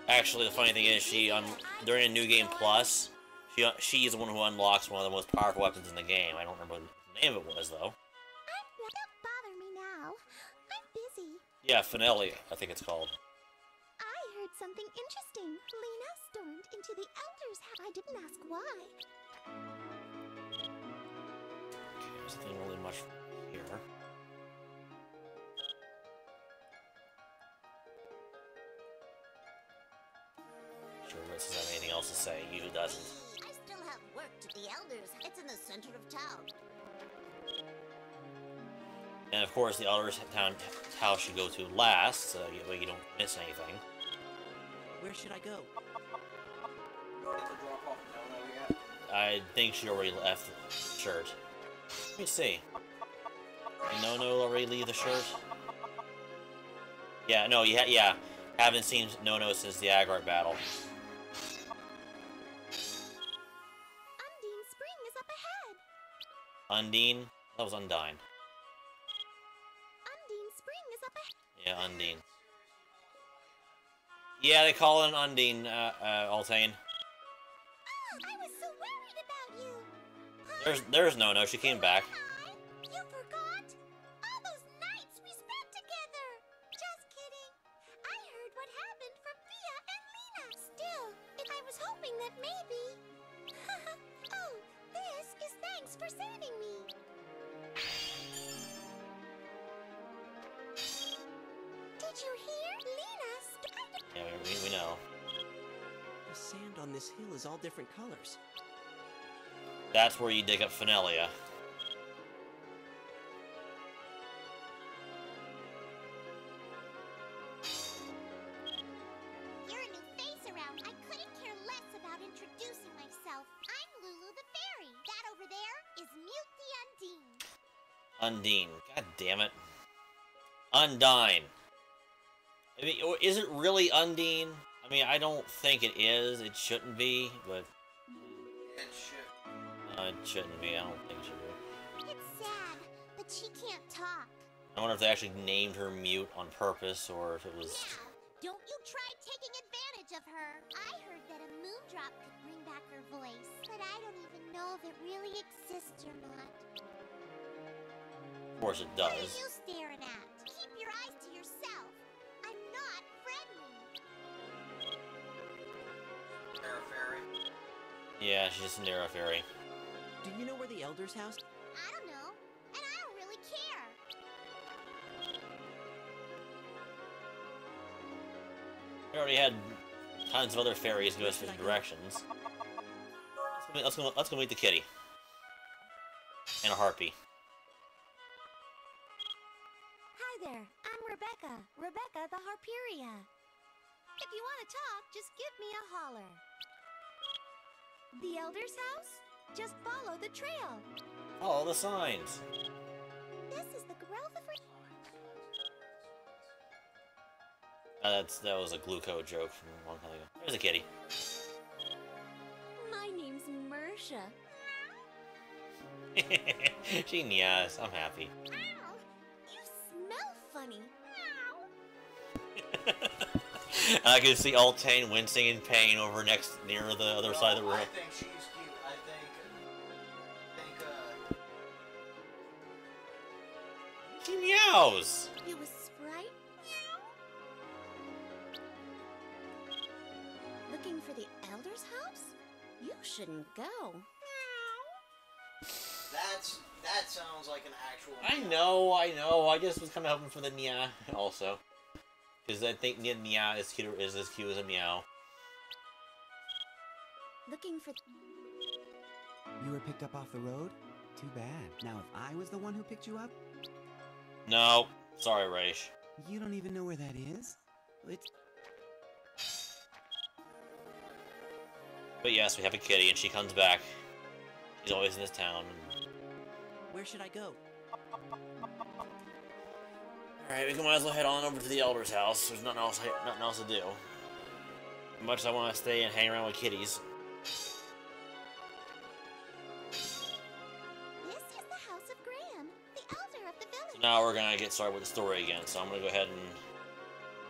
Actually, the funny thing is, during a New Game Plus, she's the one who unlocks one of the most powerful weapons in the game. I don't remember what the name of it was, though. Don't bother me now. I'm busy. Yeah, Finale, I think it's called. I heard something interesting. Lena stormed into the Elder's house. I didn't ask why. There's nothing really much here. Sure, Ritz doesn't have anything else to say. He usually doesn't. I still have work to the Elders. It's in the center of town. And of course, the Elder's house you go to last, so you don't miss anything. Where should I go? I think she already left the shirt. Let me see. Did Nono already leave the shirt? Yeah, no, yeah. Haven't seen Nono since the Agrart battle. Undine Spring is up ahead. Undine? That was Undine. Undine Spring is up ahead. Yeah, Undine. Yeah, they call it an Undine, Altane. I was so worried about you. There's Nono, she came back. You forgot? All those nights we spent together. Just kidding. I heard what happened from Thea and Lena. Still, I was hoping that maybe... Oh, this is thanks for saving me. Did you hear? Lena Yeah, we know. The sand on this hill is all different colors. That's where you dig up Finalia. You're a new face around. I couldn't care less about introducing myself. I'm Lulu the Fairy. That over there is Mute the Undine. Undine. God damn it. Undine. I mean, is it really Undine? I mean, I don't think it is. It shouldn't be, but... It should. It shouldn't be. I don't think it should be. It's sad, but she can't talk. I wonder if they actually named her Mute on purpose, or if it was... Yeah, don't you try taking advantage of her. I heard that a moondrop could bring back her voice, but I don't even know if it really exists or not. Of course it What are does. you staring at? Keep your eyes to yourself. I'm not friendly. Terra Fairy. Yeah, she's just an Arrow Fairy. Do you know where the Elder's house? I don't know, and I don't really care. We already had tons of other fairies give us directions. Let's go meet the kitty. And a harpy. Hi there, I'm Rebecca. Rebecca the Harperia. If you want to talk, just give me a holler. The Elder's house? Just follow the trail. Oh, the signs. This is the Grove of... That was a Gluco joke from a long time ago. There's a kitty. My name's Mersha. She meows. I'm happy. Ow! You smell funny. I can see Altane wincing in pain over near the other side of the room. I think she's cute. I think She meows. You a sprite? Looking for the Elder's house? You shouldn't go. that sounds like an actual. I know. I just was kind of hoping for the nya also. Because I think nya is as cute as a meow. Looking for... You were picked up off the road? Too bad. Now, if I was the one who picked you up? No. Sorry, Raish. You don't even know where that is? It's... But yes, we have a kitty, and she comes back. She's always in this town. Where should I go? Alright, we might as well head on over to the Elder's house. There's nothing else to do. As much as I want to stay and hang around with kitties. So now we're gonna get started with the story again, so I'm gonna go ahead and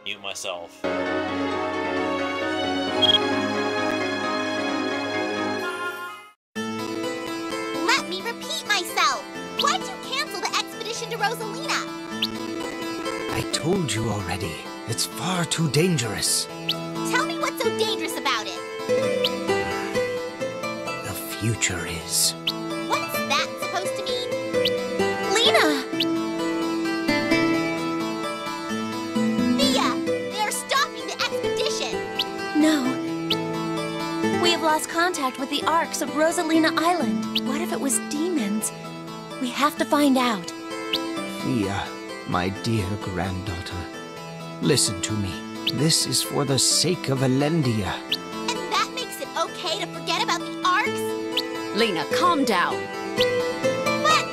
mute myself. Let me repeat myself. Why'd you cancel the expedition to Rosalina? I told you already. It's far too dangerous. Tell me what's so dangerous about it. The future is. What's that supposed to mean? Lena! Thea! They are stopping the expedition! No. We have lost contact with the arcs of Rosalina Island. What if it was demons? We have to find out. Thea, my dear granddaughter, listen to me. This is for the sake of Elendia. And that makes it okay to forget about the arcs? Lena, calm down. But...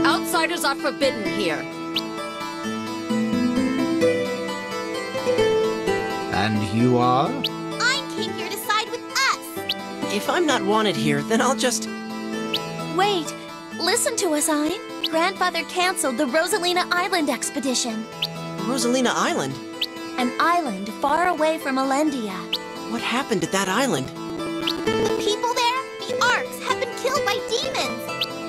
Outsiders are forbidden here. And you are? I came here to side with us. If I'm not wanted here, then I'll just... Wait, listen to us, Ein. Grandfather canceled the Rosalina Island expedition. Rosalina Island? An island far away from Elendia. What happened at that island? The people there, the arcs, have been killed by demons.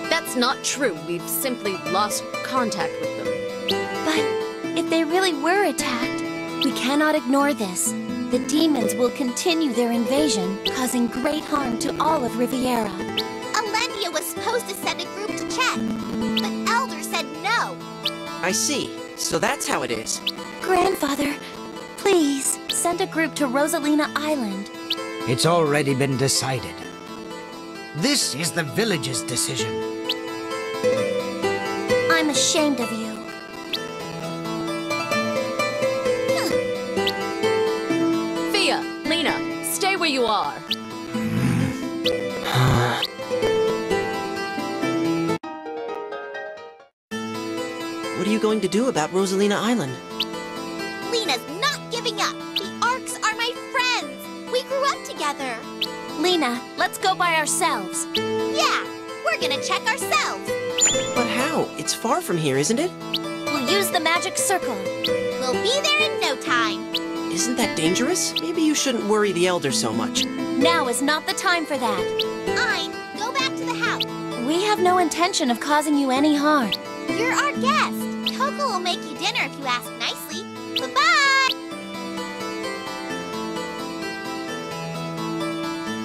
That's not true. We've simply lost contact with them. But if they really were attacked, we cannot ignore this. The demons will continue their invasion, causing great harm to all of Riviera. Elendia was supposed to send a group to check, but Elder said no. I see. So that's how it is. Grandfather, please send a group to Rosalina Island. It's already been decided. This is the village's decision. I'm ashamed of you. Thea, Lena, stay where you are. What are you going to do about Rosalina Island? Lena's not giving up. The arcs are my friends. We grew up together. Lena, let's go by ourselves. Yeah, we're gonna check ourselves. But how? It's far from here, isn't it? We'll use the magic circle. We'll be there in no time. Isn't that dangerous? Maybe you shouldn't worry the Elder so much. Now is not the time for that. Ein, go back to the house. We have no intention of causing you any harm. You're our guest. Coco will make you dinner if you ask nicely. Bye-bye!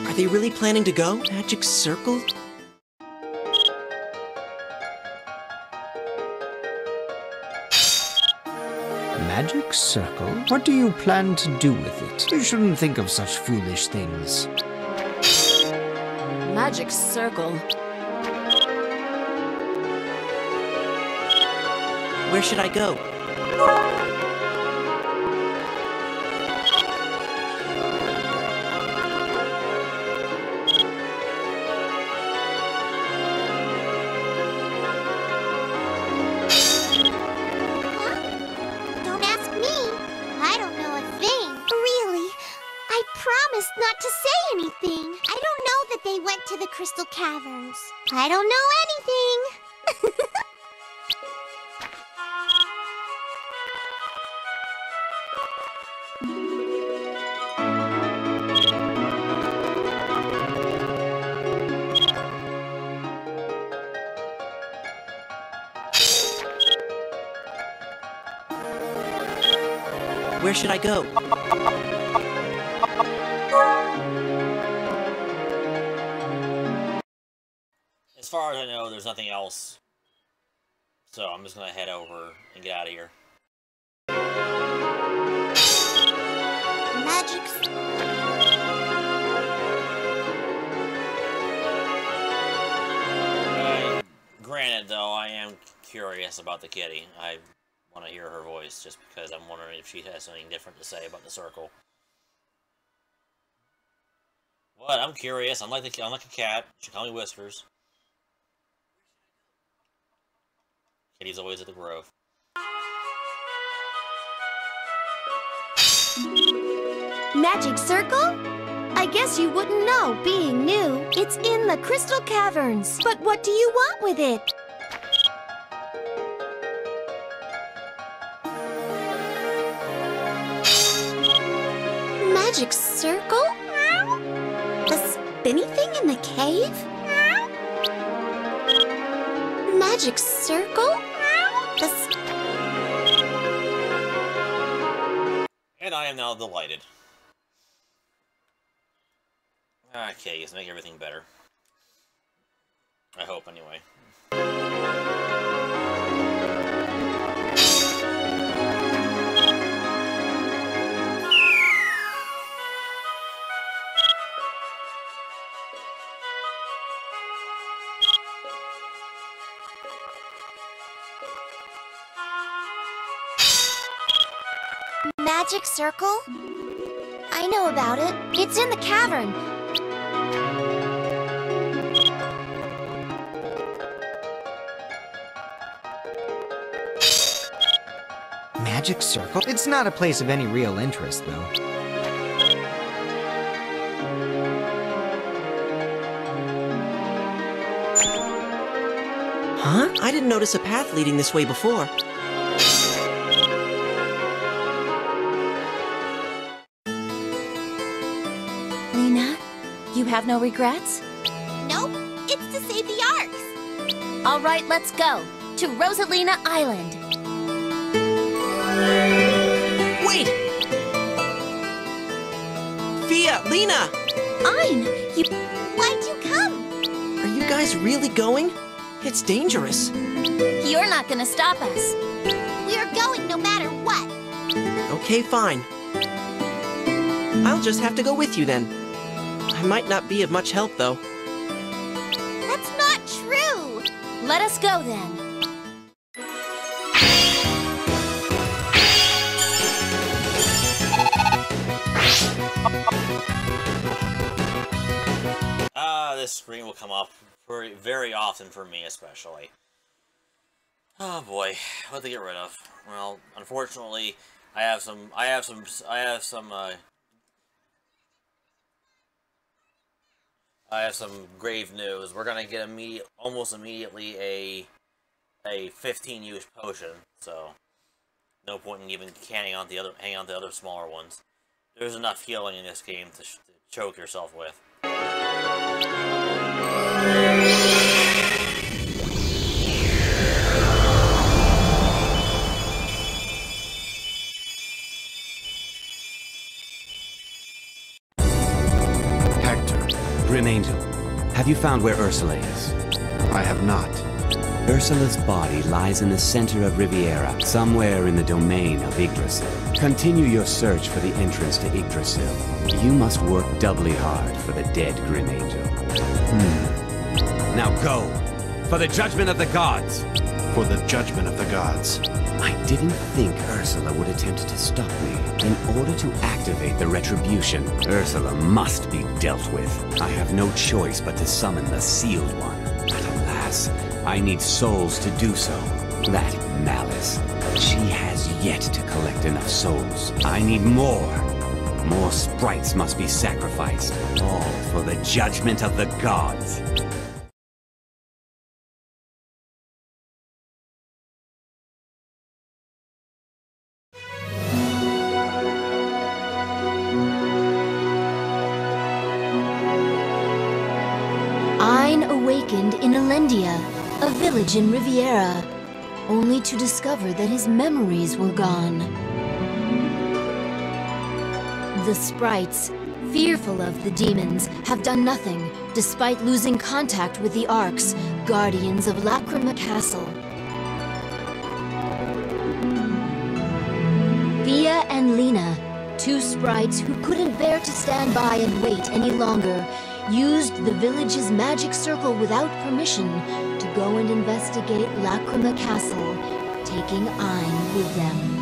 Are they really planning to go? Magic Circle? Magic circle? What do you plan to do with it? You shouldn't think of such foolish things. Magic circle. Where should I go? Don't ask me. I don't know a thing. Really? I promised not to say anything. I don't know that they went to the Crystal Caverns. I don't know anything. Where should I go? As far as I know, there's nothing else. So I'm just gonna head over and get out of here. Magic. Granted, though, I am curious about the kitty. I want to hear her voice just because I'm wondering if she has something different to say about the circle. What? I'm curious. I'm like a cat. She call me Whiskers. Kitty's always at the Grove. Magic circle? I guess you wouldn't know, being new. It's in the Crystal Caverns. But what do you want with it? Magic circle? The spinny thing in the cave? Magic circle? And I am now delighted. Okay, let's make everything better. I hope, anyway. Magic circle? I know about it. It's in the cavern. Magic circle? It's not a place of any real interest, though. Huh? I didn't notice a path leading this way before. Lena, you have no regrets? Nope, it's to save the Arks. All right, let's go to Rosalina Island. Wait! Fia, Lena! Ein, you... Why'd you come? Are you guys really going? It's dangerous. You're not gonna stop us. We're going no matter what. Okay, fine. I'll just have to go with you then. I might not be of much help, though. That's not true. Let us go then. This screen will come up very often for me, especially. Oh boy, what to get rid of? Well, unfortunately, I have some grave news. We're gonna get almost immediately a 15-use potion, so no point in even hanging on to the other smaller ones. There's enough healing in this game to choke yourself with. Hector, Grim Angel, have you found where Ursula is? I have not. Ursula's body lies in the center of Riviera, somewhere in the domain of Yggdrasil. Continue your search for the entrance to Yggdrasil. You must work doubly hard for the dead Grim Angel. Now go! For the judgment of the gods! For the judgment of the gods. I didn't think Ursula would attempt to stop me. In order to activate the retribution, Ursula must be dealt with. I have no choice but to summon the Sealed One. But alas, I need souls to do so. That Malice. She has yet to collect enough souls. I need more. More sprites must be sacrificed. All for the judgment of the gods. Ein awakened in Elendia, a village in Riviera, only to discover that his memories were gone. The sprites, fearful of the demons, have done nothing, despite losing contact with the Arks, guardians of Lacrima Castle. Fia and Lena, two sprites who couldn't bear to stand by and wait any longer, used the village's magic circle without permission to go and investigate Lacrima Castle, taking Ein with them.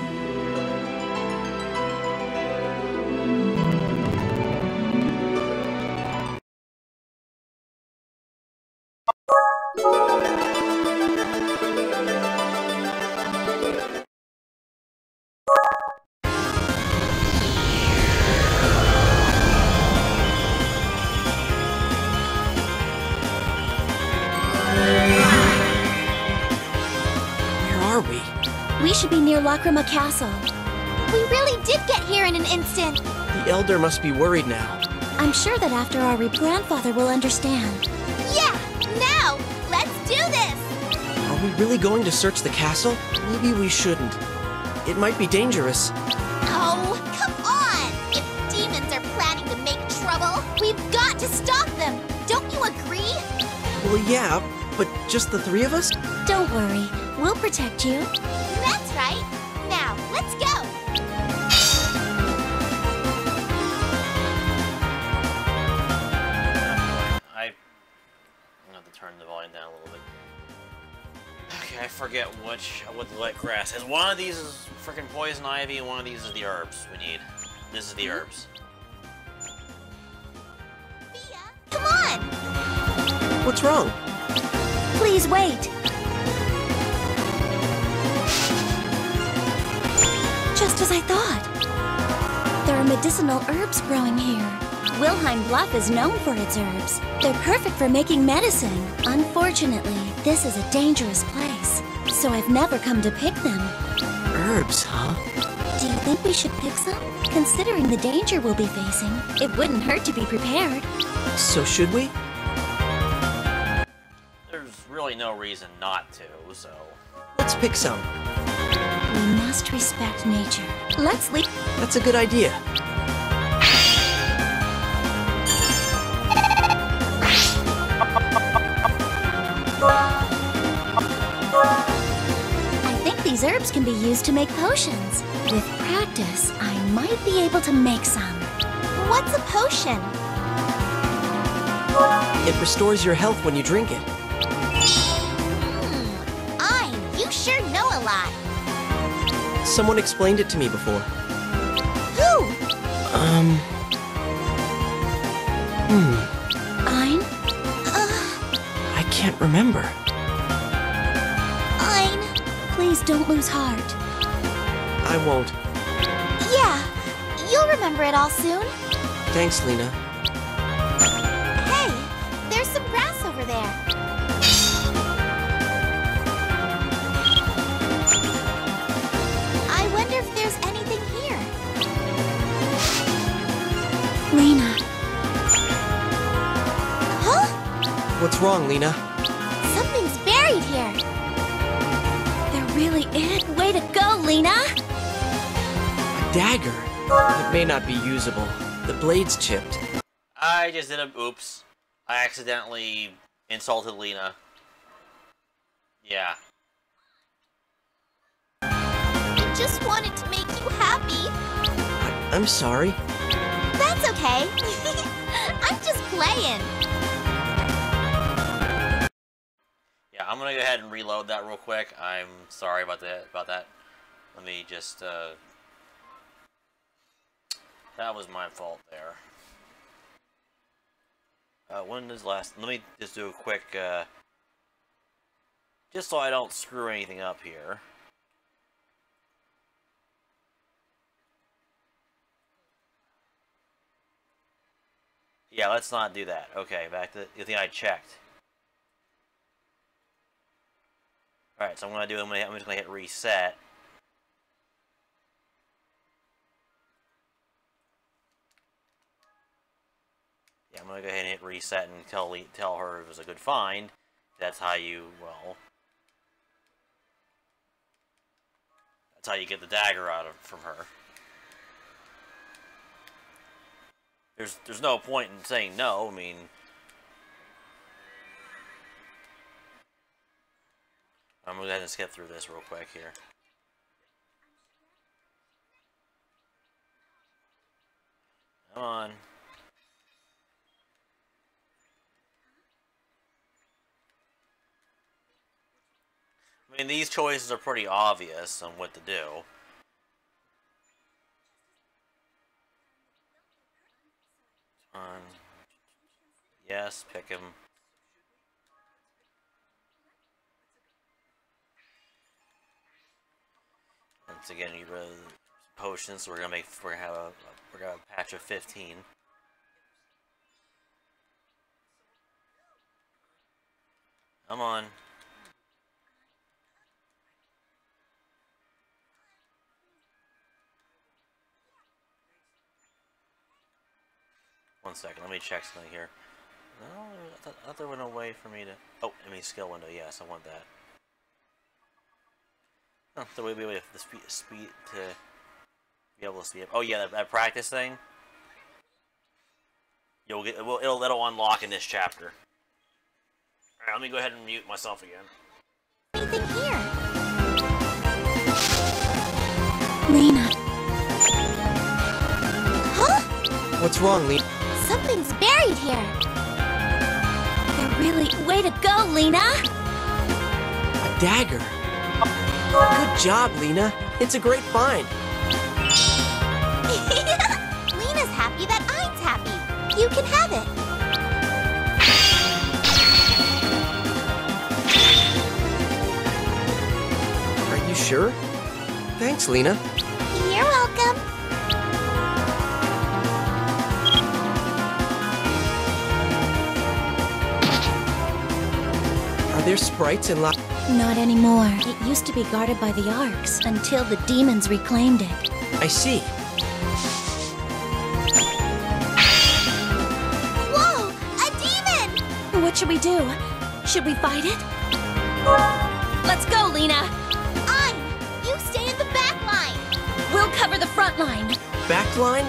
should be near Lacrima Castle. We really did get here in an instant. The Elder must be worried now. I'm sure that after our grandfather will understand. Yeah! Now! Let's do this! Are we really going to search the castle? Maybe we shouldn't. It might be dangerous. Oh, come on! If demons are planning to make trouble, we've got to stop them! Don't you agree? Well, yeah, but just the three of us? Don't worry, we'll protect you. That's right! Now, let's go! I'm gonna have to turn the volume down a little bit. Okay, I forget what the wet grass is. One of these is freaking poison ivy, and one of these is the herbs we need. This is the herbs. Come on! What's wrong? Please wait. Just as I thought. There are medicinal herbs growing here. Wilhelm Bluff is known for its herbs. They're perfect for making medicine. Unfortunately, this is a dangerous place, so I've never come to pick them. Herbs, huh? Do you think we should pick some? Considering the danger we'll be facing, it wouldn't hurt to be prepared. So should we? There's really no reason not to, so... Let's pick some. We must respect nature. Let's leave. That's a good idea. I think these herbs can be used to make potions. With practice, I might be able to make some. What's a potion? It restores your health when you drink it. You sure know a lot. Someone explained it to me before. Who? Ein? I can't remember. Ein. Please don't lose heart. I won't. Yeah, you'll remember it all soon. Thanks, Lena. Hey, there's some grass over there. I wonder if there's anything here. Lena. Huh? What's wrong, Lena? Something's buried here. There really is. Way to go, Lena! A dagger. It may not be usable. The blade's chipped. I just did a oops. I accidentally insulted Lena. Yeah. I just wanted to make you happy. I'm sorry. That's okay. I'm just playing. Yeah, I'm gonna go ahead and reload that real quick. I'm sorry about that. Let me just that was my fault there. When does last? Let me just do a quick just so I don't screw anything up here. Yeah, let's not do that. Okay, back to the thing I checked. Alright, so I'm just gonna hit reset. Yeah, I'm gonna go ahead and hit reset and tell her it was a good find. That's how you, well, that's how you get the dagger from her. There's no point in saying no. I mean, I'm gonna go ahead and skip through this real quick here. Come on. I mean, these choices are pretty obvious on what to do. Yes, pick him. Once again, you really potions. So we're gonna have a patch of 15. Come on. 1 second, let me check something here. No, I thought there was no way for me to... Oh, enemy skill window, yes, I want that. Oh, the way the speed to be able to speed up. Oh yeah, that practice thing. You'll get it'll unlock in this chapter. All right, let me go ahead and mute myself again. Anything here? Lena. Huh? What's wrong, Lena? Something's buried here. They're really... Way to go, Lena! A dagger. Good job, Lena. It's a great find. Lena's happy that I'm happy. You can have it. Are you sure? Thanks, Lena. You're welcome. Are there sprites in La... Not anymore. It used to be guarded by the Arcs until the demons reclaimed it. I see. Whoa! A demon! What should we do? Should we fight it? Let's go, Lena! You stay in the back line! We'll cover the front line. Back line?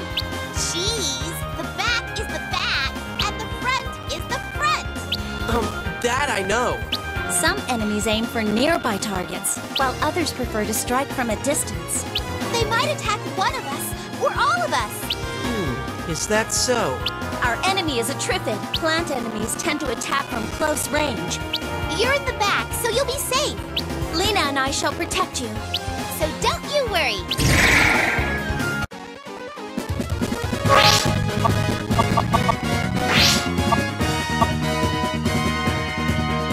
Jeez, the back is the back, and the front is the front! That I know. Some enemies aim for nearby targets, while others prefer to strike from a distance. They might attack one of us, or all of us! Is that so? Our enemy is a Triffid. Plant enemies tend to attack from close range. You're in the back, so you'll be safe. Lena and I shall protect you. So don't you worry.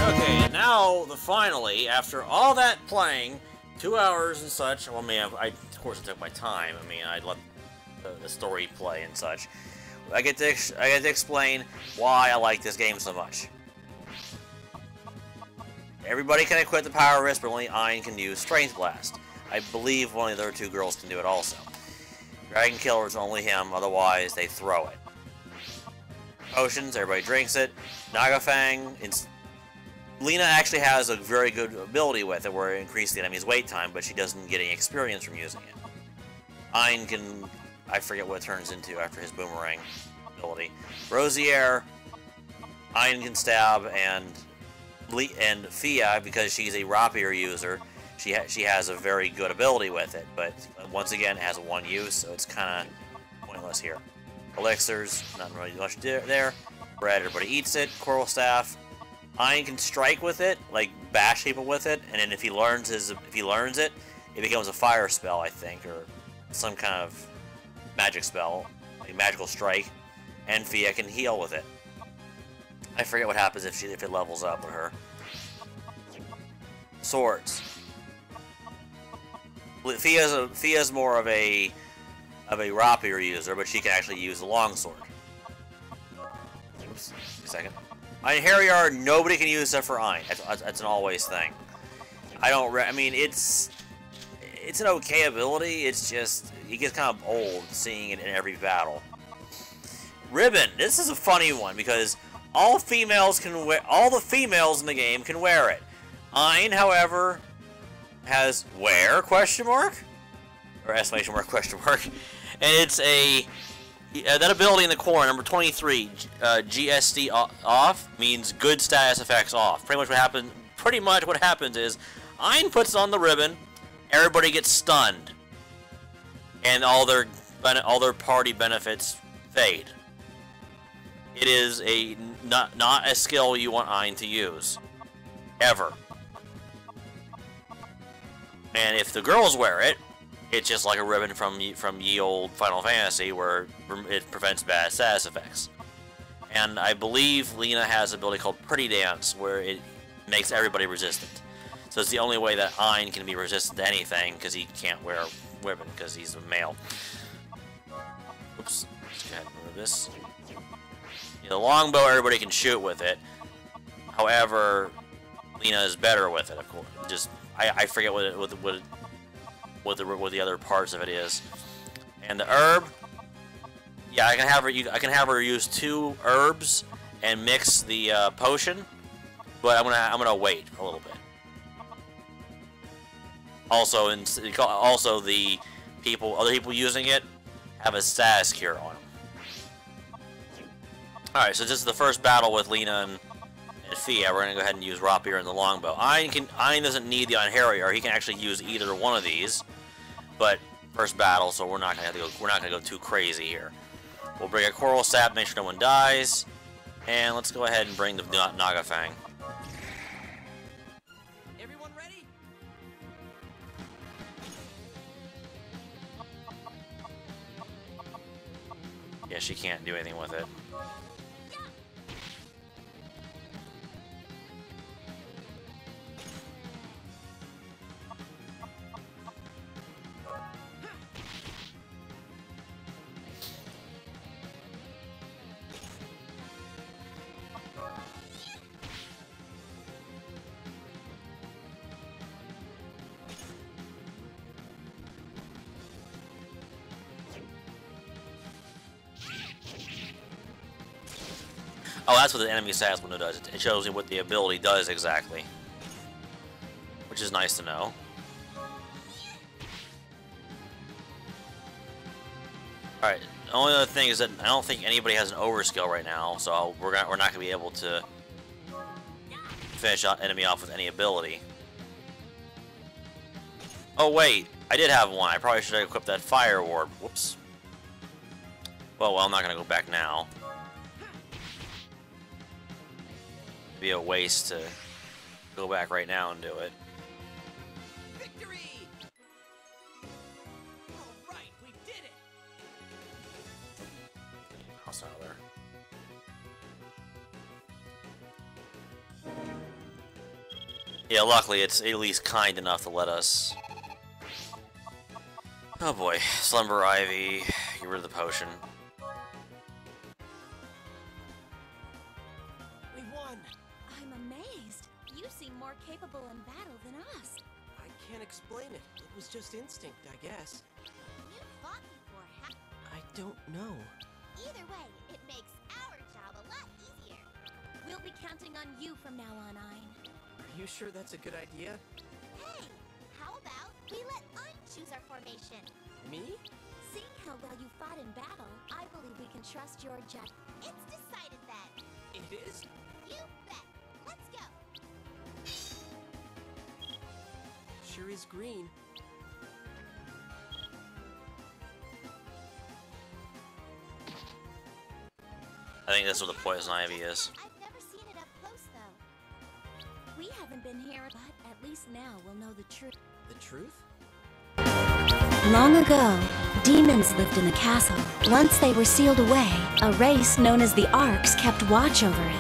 Okay, and now, finally, after all that playing, 2 hours and such, well, I mean, of course I took my time, I mean, I let the story play and such. I get to explain why I like this game so much. Everybody can equip the power wrist, but only Ein can use Strength Blast. I believe one of the other 2 girls can do it also. Dragon Killer is only him, otherwise they throw it. Potions, everybody drinks it. Nagafang, Lena actually has a very good ability with it where it increases the enemy's wait time, but she doesn't get any experience from using it. Ein can... I forget what it turns into after his boomerang ability. Rosier, Ein can stab, and Fia, because she's a rapier user, she has a very good ability with it, but once again, it has one use, so it's kind of pointless here. Elixirs, not really much there. Bread, everybody eats it. Coral Staff, Ein can strike with it, like bash people with it, and then if he learns it, it becomes a fire spell, I think, or some kind of magic spell, a magical strike, and Fia can heal with it. I forget what happens if it levels up with her. Swords. Fia's more of a rapier user, but she can actually use a longsword. Oops, a second. On Harryard, nobody can use except for Ein. That's an always thing. I mean, it's an okay ability. It's just it gets kind of old seeing it in every battle. Ribbon. This is a funny one because all the females in the game can wear it. Ein, however, has wear ? Or exclamation mark ? And it's that ability in the corner, number 23, GSD off, means good status effects off. Pretty much what happens is Ein puts on the ribbon, everybody gets stunned, and all their party benefits fade. It is not a skill you want Ein to use, ever. And if the girls wear it, it's just like a ribbon from ye old Final Fantasy, where it prevents bad status effects. And I believe Lena has an ability called Pretty Dance, where it makes everybody resistant. So it's the only way that Ein can be resistant to anything, because he can't wear a ribbon, because he's a male. Oops. Let's go ahead and remove this. The longbow, everybody can shoot with it. However, Lena is better with it, of course. I forget what the other parts of it is. And the herb, Yeah, I can have her use 2 herbs and mix the potion, but I'm gonna wait a little bit. Also, the other people using it have a status cure on them. All right, so this is the first battle with Lena and Fia. We're gonna go ahead and use Rapier and the longbow. Ein doesn't need the Unharrier. He can actually use either one of these, but first battle, so we're not gonna go too crazy here. We'll bring a Coral Sap, make sure no one dies, and let's go ahead and bring the Nagafang. Everyone ready? Yeah, she can't do anything with it. Oh, that's what the enemy status window does. It shows you what the ability does exactly, which is nice to know. Alright, the only other thing is that I don't think anybody has an overskill right now, so we're not going to be able to finish enemy off with any ability. Oh wait, I did have one. I probably should have equipped that fire ward. Whoops. Well, I'm not going to go back now. It'd be a waste to go back right now and do it. Victory! All right, we did it. House out there. Yeah, luckily it's at least kind enough to let us. Oh boy, Slumber Ivy, get rid of the potion. We won. I'm amazed. You seem more capable in battle than us. I can't explain it. It was just instinct, I guess. You fought before, I don't know. Either way, it makes our job a lot easier. We'll be counting on you from now on, Ein. Are you sure that's a good idea? Hey, how about we let Ein choose our formation? Me? Seeing how well you fought in battle, I believe we can trust your judgment. It's decided then. It is? You bet. Let's go. Sure is green. I think that's what the Poison Ivy is. I've never seen it up close, though. We haven't been here, but at least now we'll know the truth. The truth? Long ago, demons lived in the castle. Once they were sealed away, a race known as the Arcs kept watch over it.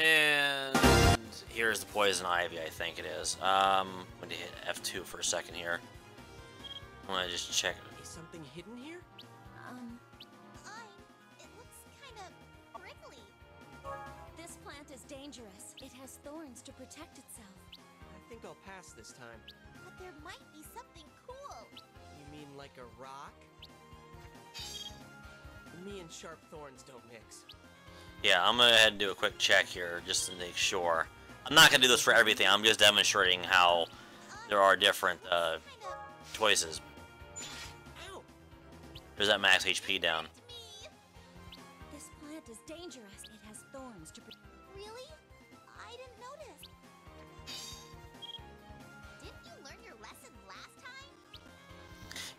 And here's the Poison Ivy, I think it is. I'm going to hit F2 for a second here. I'm going to just check. Is something hidden here? Ein, it looks kind of prickly. This plant is dangerous. It has thorns to protect itself. I think I'll pass this time. But there might be something cool. You mean like a rock? Me and sharp thorns don't mix. Yeah, I'm going to go ahead and do a quick check here just to make sure. I'm not going to do this for everything. I'm just demonstrating how there are different choices. Ow. There's that max HP down. This plant is dangerous. It has thorns to protect. Really? I didn't notice. Didn't you learn your lesson last time?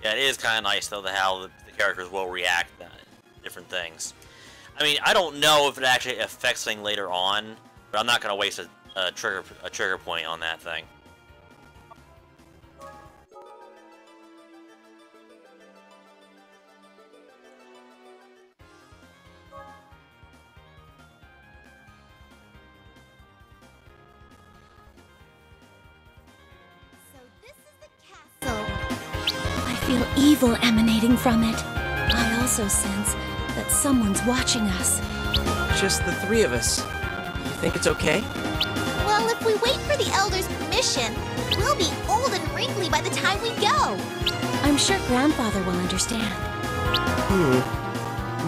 Yeah, it is kind of nice though how the characters will react to different things. I mean, I don't know if it actually affects things later on, but I'm not going to waste a trigger point on that thing. So this is the castle. I feel evil emanating from it. I also sense that someone's watching us. Just the 3 of us. You think it's okay? Well, if we wait for the Elder's permission, we'll be old and wrinkly quickly by the time we go. I'm sure Grandfather will understand.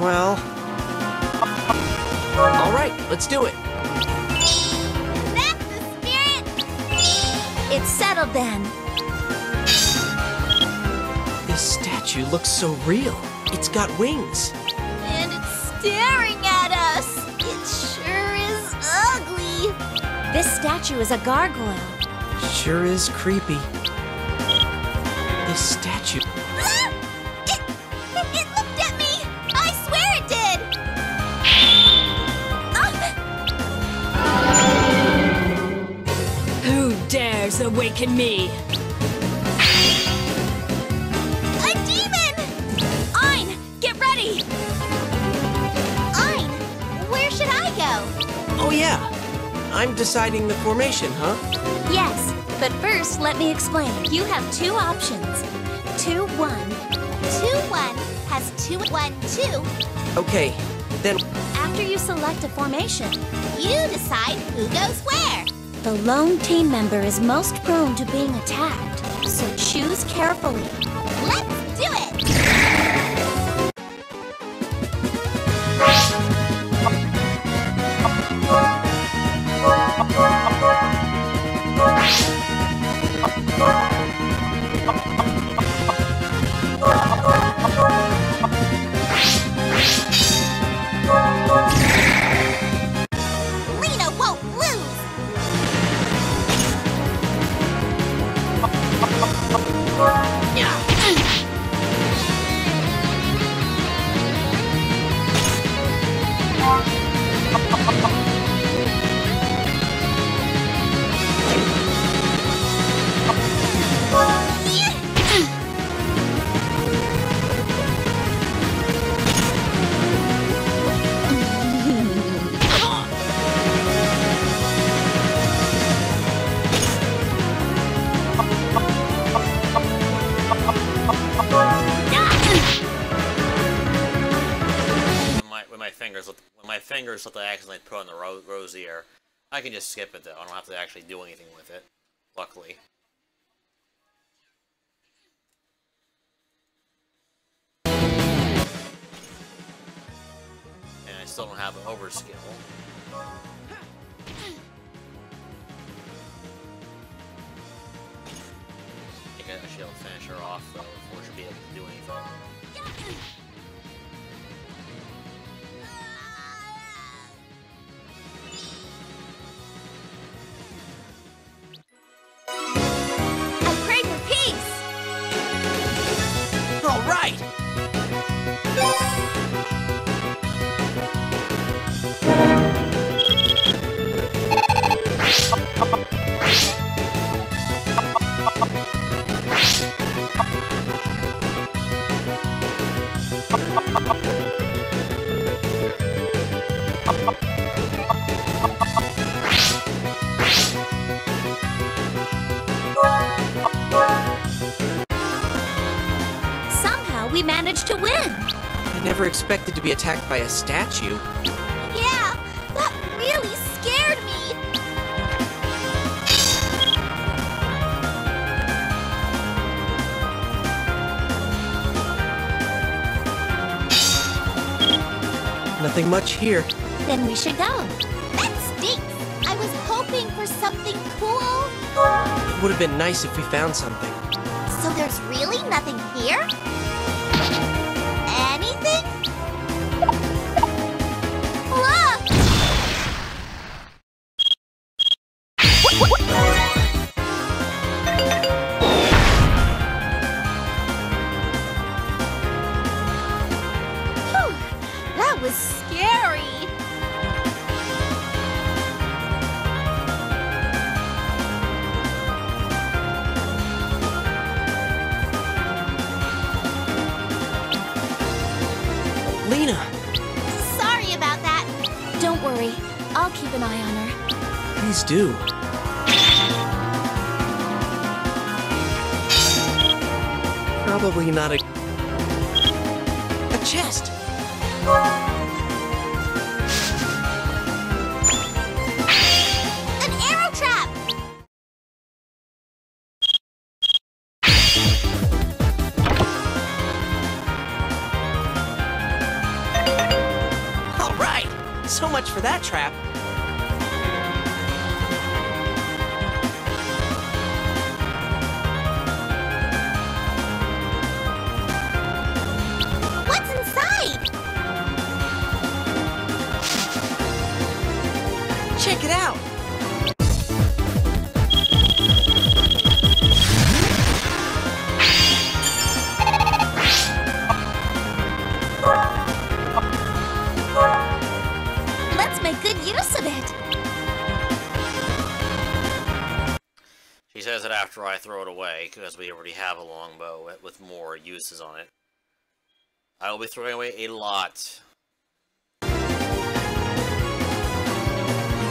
Well... Alright, let's do it. That's the spirit! It's settled then. This statue looks so real. It's got wings. And it's staring at us. It sure is ugly. This statue is a gargoyle. Sure is creepy. This statue... Ah! It looked at me! I swear it did! Who dares awaken me? A demon! Ein, get ready! Ein, where should I go? Oh yeah, I'm deciding the formation, huh? Yes, but first let me explain. You have two options. 2-1. 2-1 has 2-1-2. Okay, then... After you select a formation, You decide who goes where. the lone team member is most prone to being attacked, so choose carefully. Let's do it! Lena won't lose! When my fingers let the accidentally put on the rosier, I can just skip it though. I don't have to actually do anything with it. Luckily. And I still don't have an overskill. I think I should be able to finish her off though before she'll be able to do anything. I pray for peace! All right! Somehow we managed to win. I never expected to be attacked by a statue. Yeah, that really scared me! Nothing much here. Then we should go. That stinks! I was hoping for something cool. Would have been nice if we found something. So there's really nothing here? Anything? Look! Whew, that was scary. Lena! Sorry about that. Don't worry, I'll keep an eye on her. Please do. Probably not a chest! So much for that trap. What's inside? Check it out. Let's make good use of it. She says it after I throw it away, because we already have a longbow with more uses on it. I will be throwing away a lot. I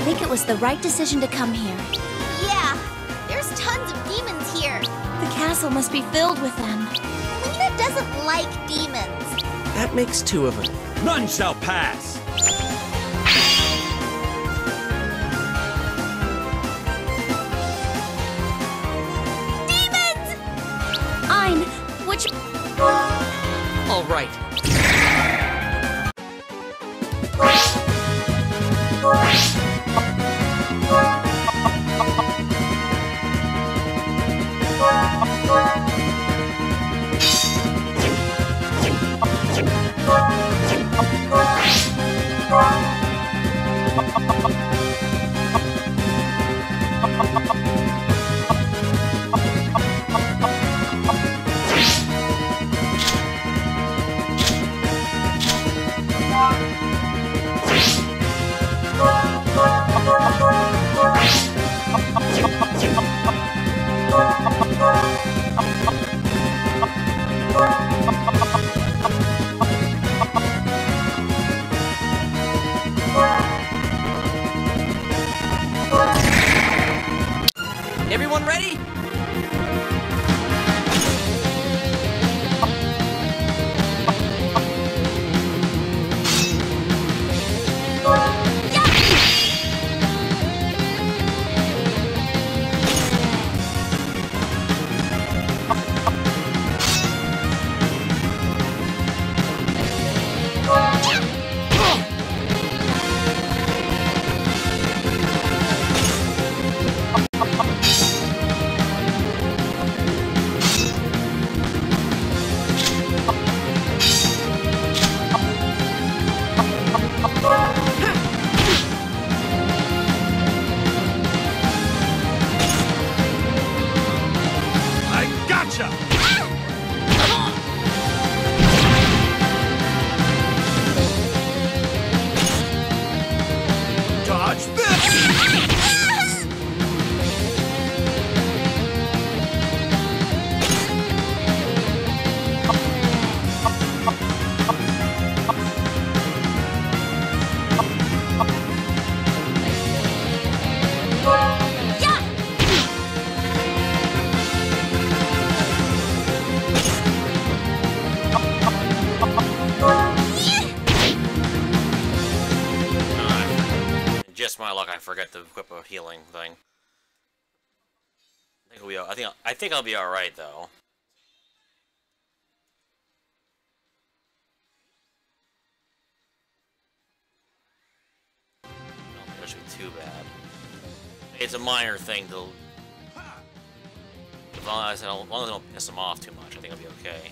think it was the right decision to come here. Yeah, there's tons of demons here. The castle must be filled with them. Lena doesn't like demons. That makes 2 of them. None shall pass! Demons! Ein, which... All right. Everyone ready? My luck, I forget to equip a healing thing. I think I'll be all right though. I don't think that should be too bad. It's a minor thing to. As long as I don't piss them off too much, I think I'll be okay.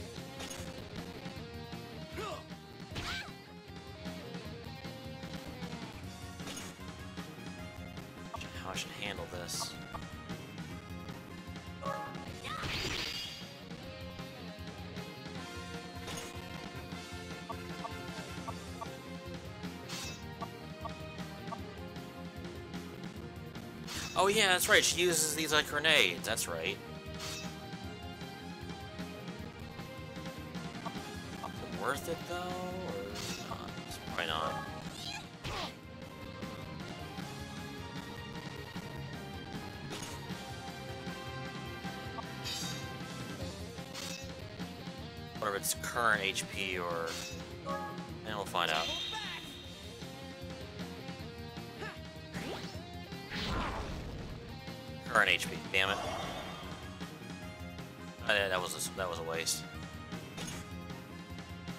How I should handle this. Oh yeah, that's right, she uses these like grenades, that's right. Is it worth it though, or not? It's probably not. Whatever its current HP or... and we'll find out. Current HP, damn it. That was a waste.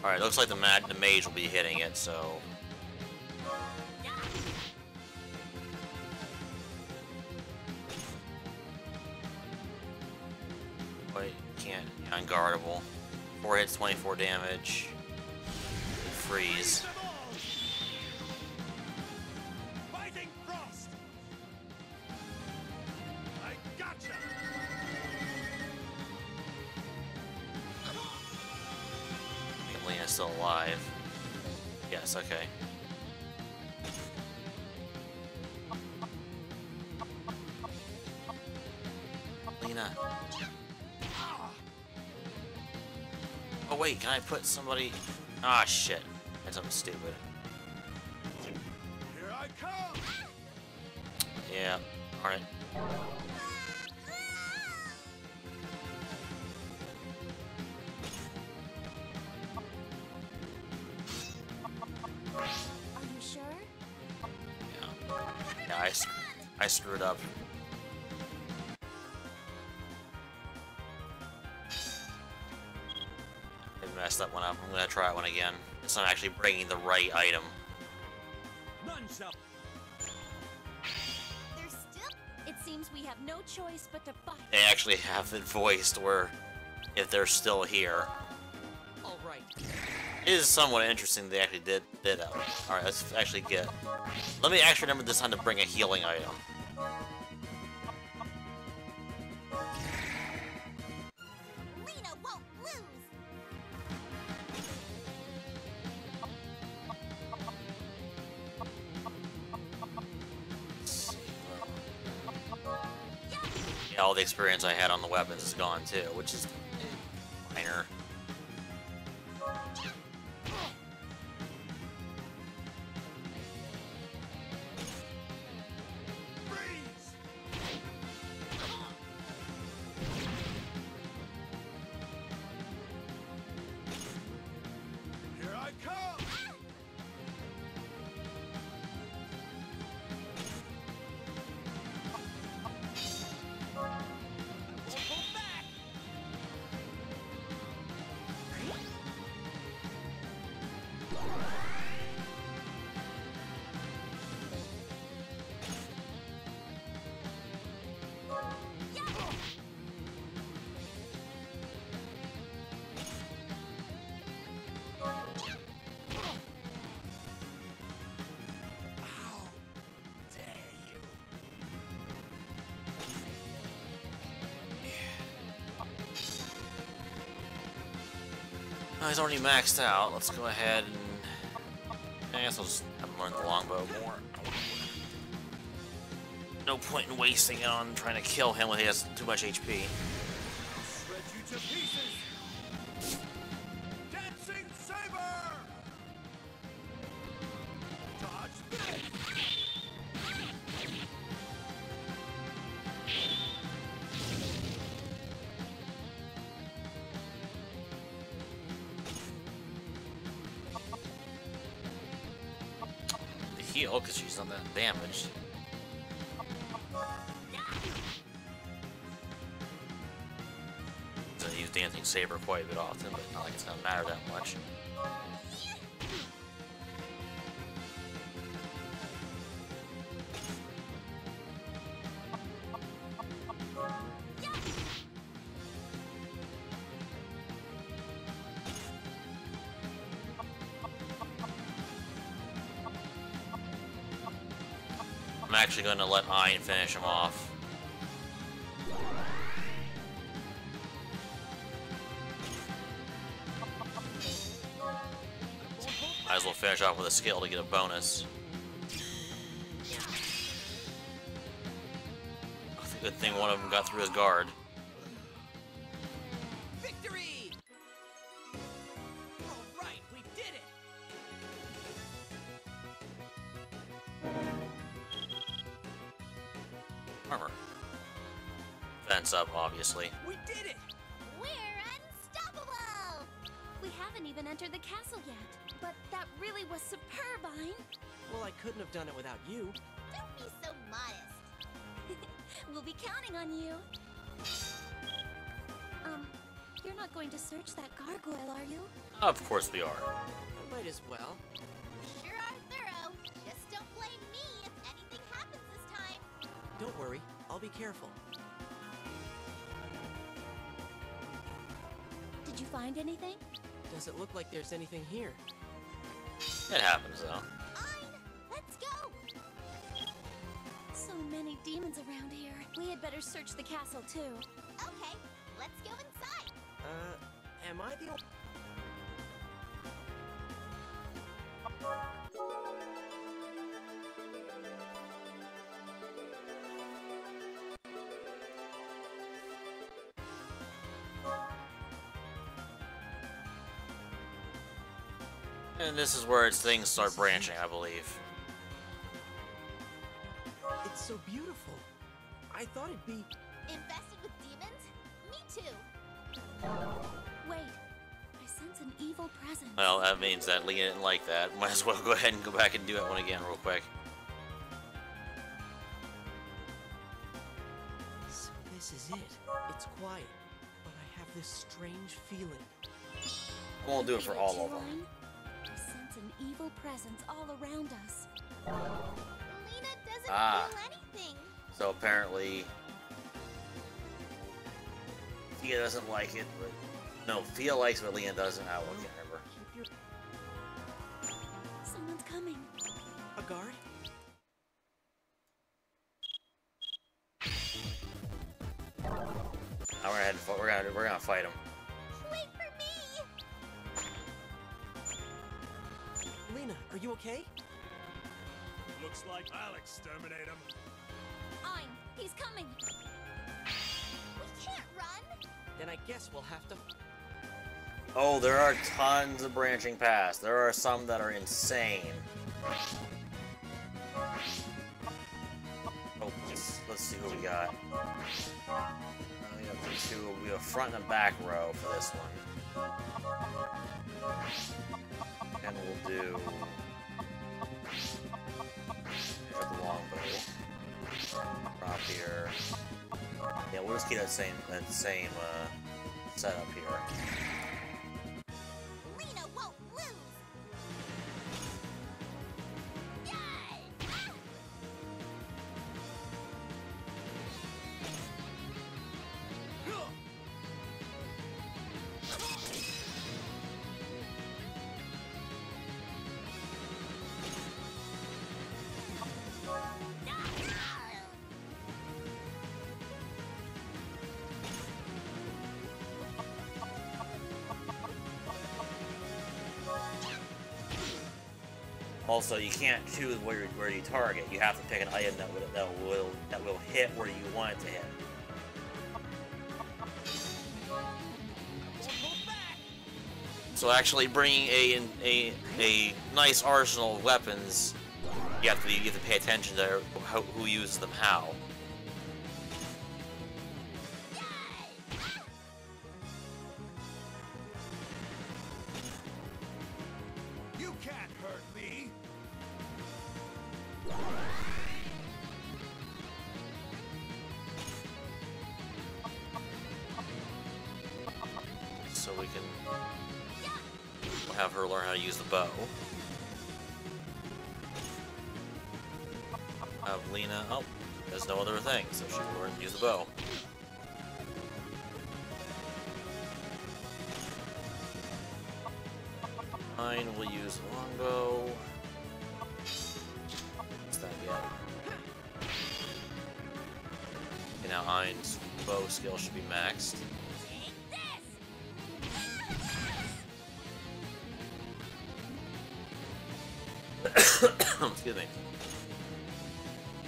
Alright, looks like the mage will be hitting it, so... can't. Yeah, unguardable. 4 hits, 24 damage. Freeze. Fighting Frost! I gotcha! I think Lena's still alive. Yes, okay. Lena. Oh wait, can I put somebody... Ah, shit. That's something stupid. Here I come! Yeah, alright. Are you sure? Yeah, I screwed up. I messed that one up. I'm gonna try one again. It's not actually bringing the right item. None shall. There's still. It seems we have no choice but to fight. They actually have it voiced where if they're still here. All right. It is somewhat interesting they actually did that. Alright, let's actually get... Let me actually remember this time to bring a healing item. Lena won't lose. Yeah, all the experience I had on the weapons is gone too, which is minor. Here I come! I won't hold back! How dare you! Oh, he's already maxed out. Let's go ahead and... I guess I'll just have him learn the longbow more. No point in wasting it on trying to kill him when he has too much HP. Shred you to pieces! Dancing Saber! Dodge this! The heal, because she's not that damaged. I use Dancing Saber quite a bit often, but not like it's gonna matter that much. I'm actually going to let Ian finish him off. Might as well finish off with a skill to get a bonus. It's a good thing one of them got through his guard. Victory! All right, we did it. Armor. Fence up, obviously. We did it. We're unstoppable. We haven't even entered the castle yet. But that really was superb, Ein. Well, I couldn't have done it without you. Don't be so modest. We'll be counting on you. You're not going to search that gargoyle, are you? Of course we are. I might as well. Sure are thorough. Just don't blame me if anything happens this time. Don't worry, I'll be careful. Did you find anything? Doesn't look like there's anything here. It happens, though. Let's go! So many demons around here. We had better search the castle, too. Okay, let's go inside. Am I the only... And this is where its things start branching, I believe. It's so beautiful. I thought it'd be... Infested with demons? Me too. Wait, I sense an evil presence. Well, that means that Lena didn't like that. Might as well go ahead and go back and do that one again real quick. So this is it. It's quiet, but I have this strange feeling. We'll do it for all of them. I sense an evil presence all around us. Lena doesn't feel anything. So apparently, Fia doesn't like it, but no, Fia likes it, but Lena doesn't. I can't remember. Someone's coming. A guard? Now we're gonna fight him. Wait for me! Lena, are you okay? Looks like I'll exterminate him. He's coming. We can't run. Then I guess we'll have to... Oh, there are tons of branching paths. There are some that are insane. Oh, let's see who we got. We have two. We have front and back row for this one. And we'll do... Here's the longbow. Prop here. Yeah, we'll just keep that same setup here. Lena won't lose. Yay! Also, you can't choose where you target. You have to pick an item that will hit where you want it to hit. So actually, bringing a nice arsenal of weapons, you have to pay attention to who uses them how. You can't hurt me. So we can have her learn how to use the bow. Have Lena... Oh, there's no other thing, so she will learn to use the bow. Mine will use the longbow. What's that yet? Okay, now Ein's bow skill should be maxed. Excuse me.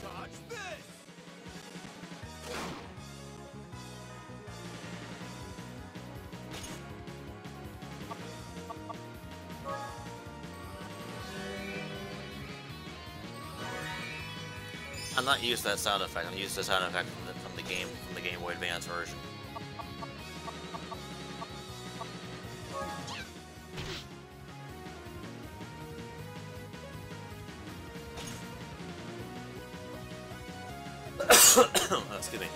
Dodge this. I'm not used to that sound effect. I'm used to the sound effect from the Game Boy Advance version. Excuse me.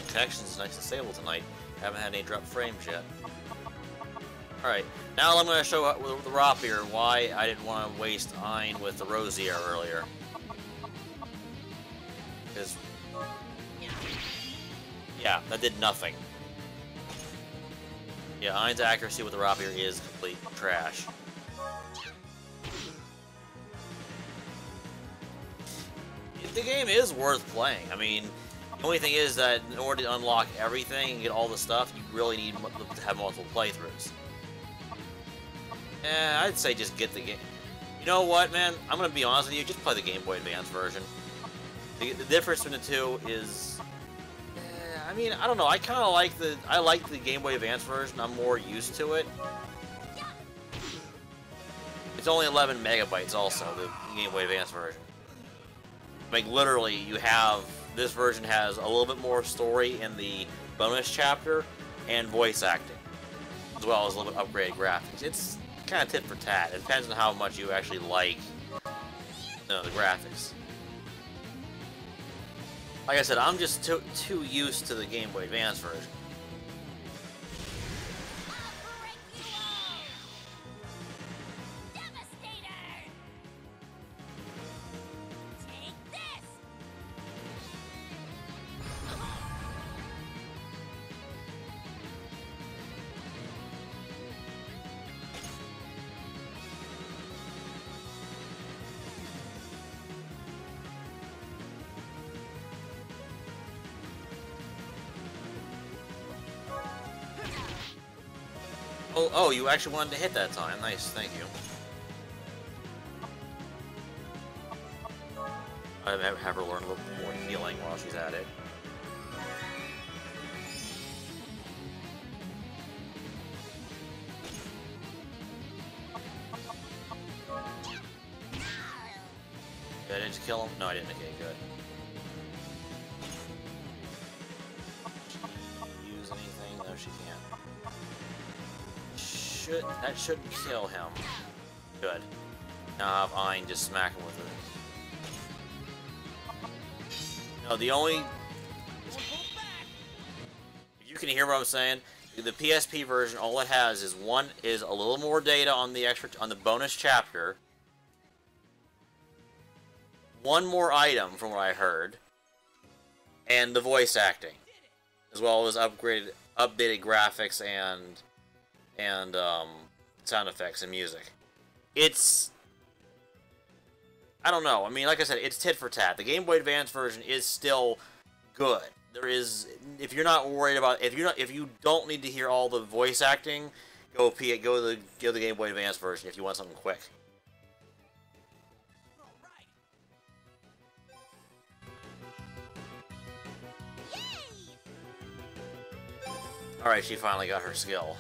Connection's nice and stable tonight. Haven't had any drop frames yet. Alright, now I'm going to show with the rapier why I didn't want to waste Ein with the Rosier earlier. Because Yeah, that did nothing. Yeah, Ein's accuracy with the rapier is complete trash. The game is worth playing. I mean, the only thing is that in order to unlock everything and get all the stuff, you really need to have multiple playthroughs. I'd say just get the game. You know what, man? I'm gonna be honest with you. Just play the Game Boy Advance version. The difference between the two is, I mean, I don't know. I kind of like the Game Boy Advance version. I'm more used to it. It's only 11 megabytes. Also, the Game Boy Advance version. Like literally, you have this version has a little bit more story in the bonus chapter and voice acting, as well as a little bit upgraded graphics. It's kind of tit for tat. It depends on how much you actually like, the graphics. Like I said, I'm just too used to the Game Boy Advance version. Oh, you actually wanted to hit that time. Nice, thank you. I'll have her learn a little more healing while she's at it. Did I just kill him? No, I didn't. Okay, good. She use anything? No, she can't. That shouldn't kill him. Good. Now I have Ein just smack him with it. No, the only... If you can hear what I'm saying, the PSP version, all it has is a little more data on the bonus chapter. One more item from what I heard. And the voice acting. As well as updated graphics and sound effects and music. It's... I don't know. I mean, like I said, it's tit for tat. The Game Boy Advance version is still good. There is... If you're not worried about... If you don't need to hear all the voice acting, go the Game Boy Advance version if you want something quick. Alright, she finally got her skill.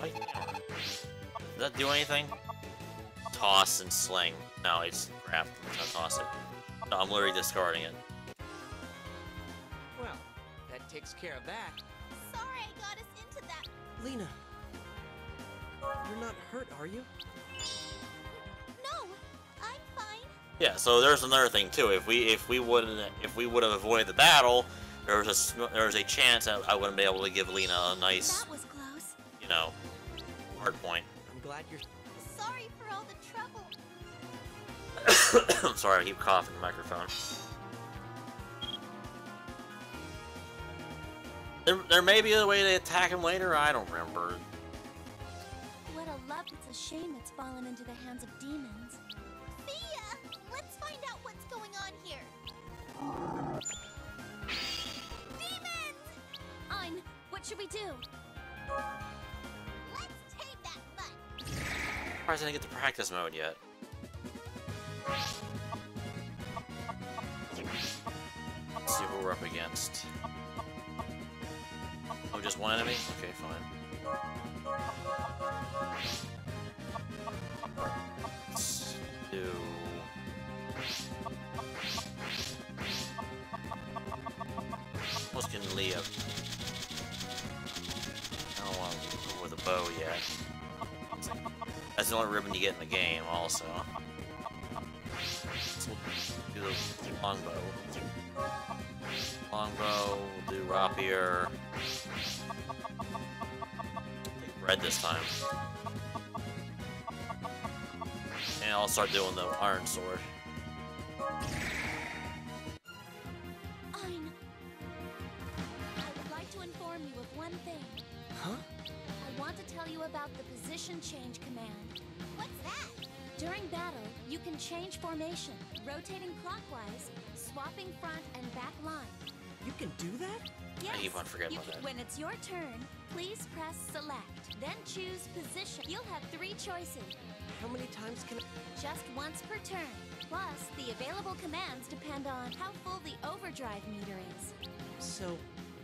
Does that do anything? Toss and sling. No, it's crap. I'll toss it. No, I'm literally discarding it. Well, that takes care of that. Sorry I got us into that. Lena, you're not hurt, are you? No, I'm fine. Yeah, so there's another thing too. If we would have avoided the battle, there was a chance that I wouldn't be able to give Lena a nice, That was close. you know, hard point. I'm glad you're... Sorry for all the trouble. I'm sorry, I keep coughing the microphone. There may be a way to attack him later, I don't remember. What a love. It's a shame it's fallen into the hands of demons. Thea, let's find out what's going on here. Demons! Ein, what should we do? Let's take that butt. I didn't get the practice mode yet. Let's see who we're up against. Oh, just one enemy? Okay, fine. Let's do... Almost can Leah. I don't want to go with a bow yet. That's the only ribbon you get in the game, also. So we'll do the longbow. Longbow, we'll do rapier. Take red this time. And I'll start doing the Iron Sword. I would like to inform you of one thing. Huh? I want to tell you about the position change command. What's that? During battle, you can change formation, rotating clockwise, swapping front and back line. You can do that? Yes. I keep on forgetting about that. When it's your turn, please press select, then choose position. You'll have 3 choices. How many times can I... Just once per turn. Plus, the available commands depend on how full the overdrive meter is. So,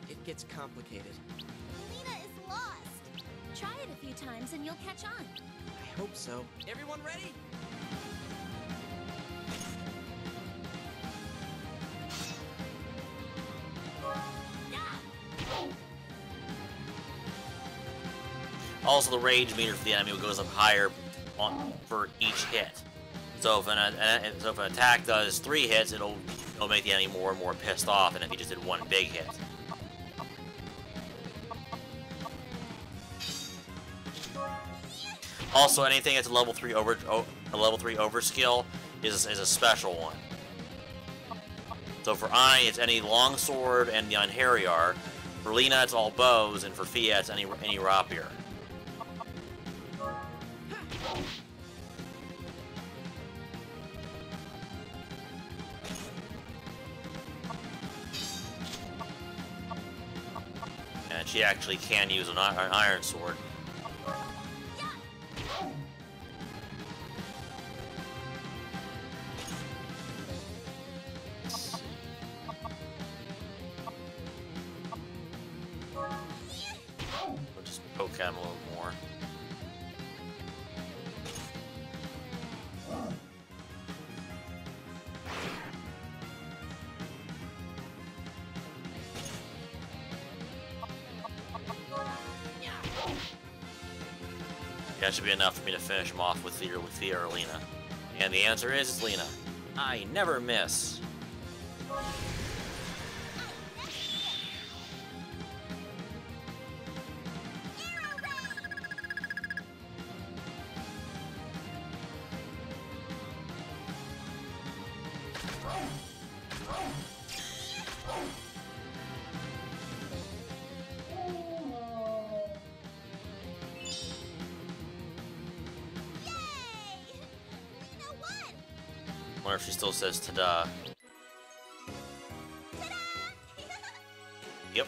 it gets complicated. Lena is lost. Try it a few times and you'll catch on. I hope so. Everyone ready? Also, the rage meter for the enemy goes up higher for each hit. So if an attack does 3 hits, it'll make the enemy more and more pissed off than if he just did 1 big hit. Also, anything that's a level 3 over skill is a special one. So for Ai, it's any longsword and the Einherjar. For Lena, it's all bows, and for Fia, it's any rapier. And she actually can use an iron sword. We'll just poke at him a little more. That should be enough for me to finish him off with Thea or Lena. And the answer is it's Lena. I never miss. I wonder if she still says ta-da. Yep.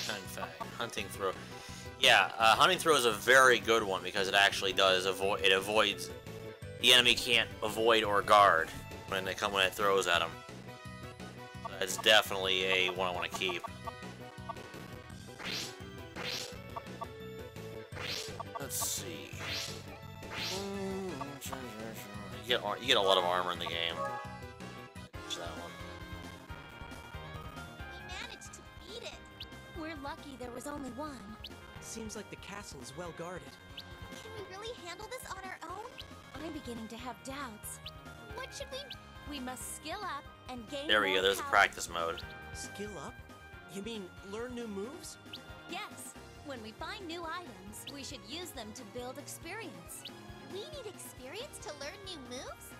In fact, hunting throw. Yeah, hunting throw is a very good one because it actually does avoids. The enemy can't avoid or guard when it throws at them. It's definitely a one I want to keep. Let's see. You get a lot of armor in the game. That one. We managed to beat it. We're lucky there was only one. Seems like the castle is well guarded. Can we really handle this on our own? I'm beginning to have doubts. What should we... We must skill up and gain There we more go, there's the power. practice mode. Skill up? You mean learn new moves? Yes. When we find new items, we should use them to build experience. We need experience to learn new moves?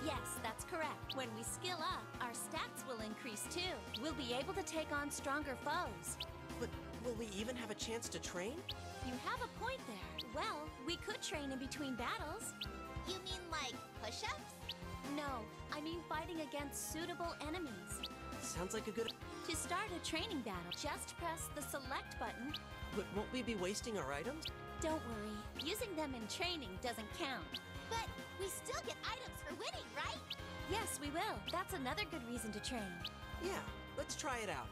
Yes, that's correct. When we skill up, our stats will increase too. We'll be able to take on stronger foes. But will we even have a chance to train? You have a point there. Well, we could train in between battles. You mean like push-ups? No, I mean fighting against suitable enemies. Sounds like a good... To start a training battle, just press the select button. But won't we be wasting our items? Don't worry, using them in training doesn't count. But we still get items for winning, right? Yes, we will. That's another good reason to train. Yeah, let's try it out.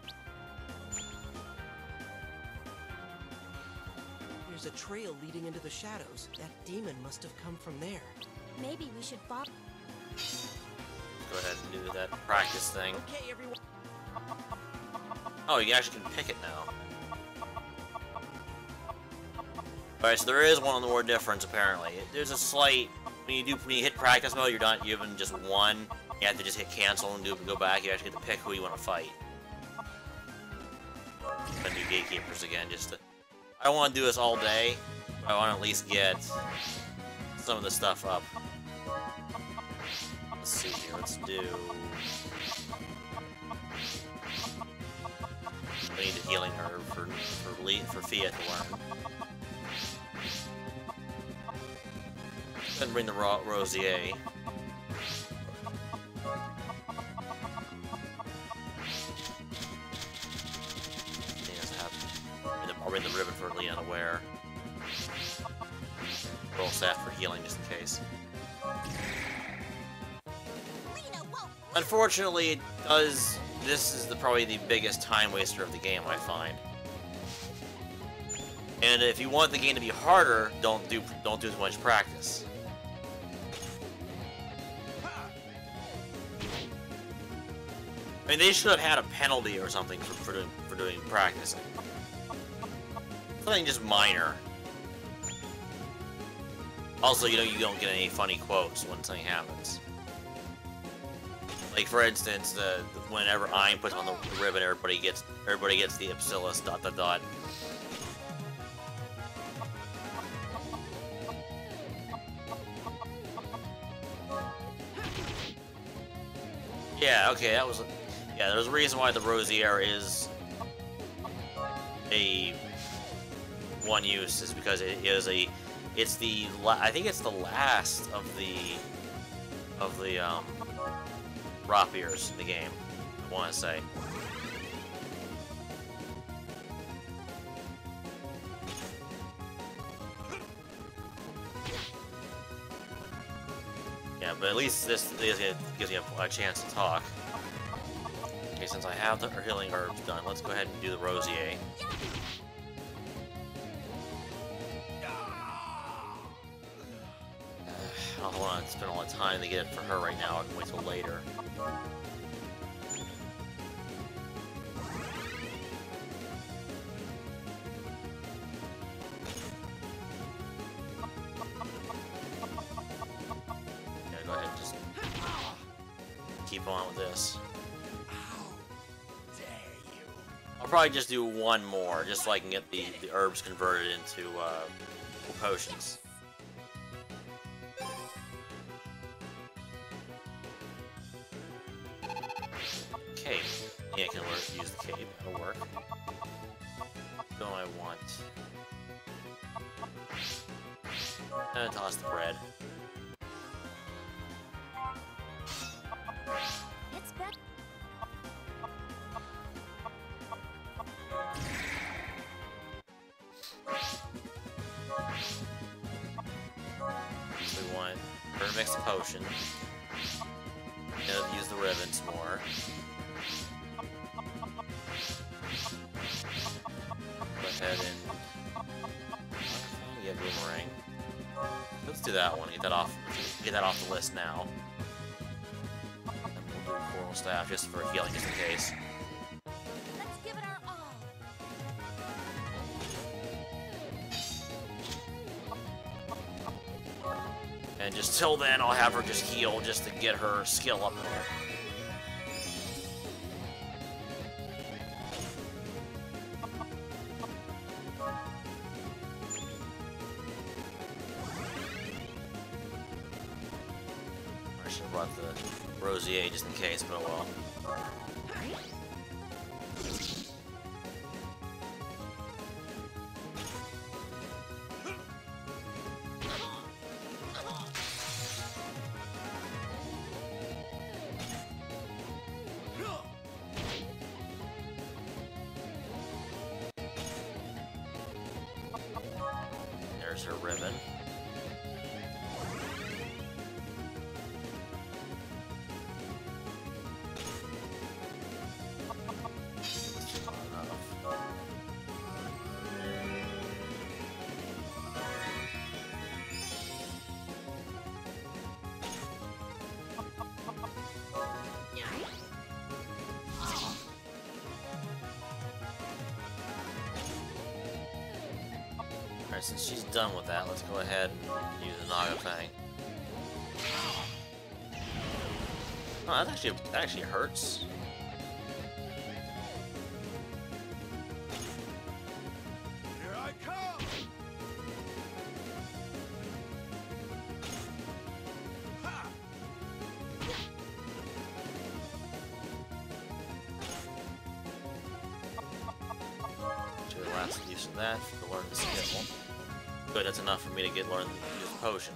There's a trail leading into the shadows. That demon must have come from there. Maybe we should follow. Go ahead and do that practice thing. Okay, everyone. Oh, you actually can pick it now. Alright, so there is one more difference apparently. There's a slight when you hit practice mode, you're given just one You have to just hit cancel and go back. You actually get to pick who you want to fight. Gonna do gatekeepers again, just to... I don't want to do this all day, but I want to at least get some of the stuff up. Let's see here, let's do... We need a healing herb for Fia to learn. Then bring the Rosier. I'll bring the ribbon for Leon to wear. Roll staff for healing just in case. Unfortunately, it does. This is probably the biggest time waster of the game, I find. And if you want the game to be harder, don't do as much practice. I mean, they should have had a penalty or something for doing practicing. Something just minor. Also, you know, you don't get any funny quotes when something happens. Like, for instance, whenever Ein puts on the ribbon, everybody gets the Ipsilis ... Yeah, okay, that was... Yeah, there's a reason why the Rosier is a one use, is because it is I think it's the last of the rapiers in the game, I want to say. Yeah, but at least this gives you a chance to talk. Okay, since I have the healing herbs done, let's go ahead and do the Rosier. I don't want to spend all the time to get it for her right now. I can wait till later. Yeah, go ahead and just keep on with this. I'll probably just do one more, just so I can get the herbs converted into potions. Cape. Yeah, I can use the cape. That'll work. So I want... toss the bread. It's better. So we want her to mix the potion. Use the ribbon some more. Go ahead and get boomerang. Let's do that one. Get that off the list now. And we'll do coral staff just for healing, just in case. Let's give it our all. And just till then, I'll have her just heal just to get her skill up there. I should have brought the Rosier just in case, but oh well. There's her ribbon. Alright, since she's done with that, let's go ahead and use the Naga Fang. Oh, that actually hurts. Here I come! Ha! To the last use of that to learn the skill. Good, that's enough for me to learn the use potion.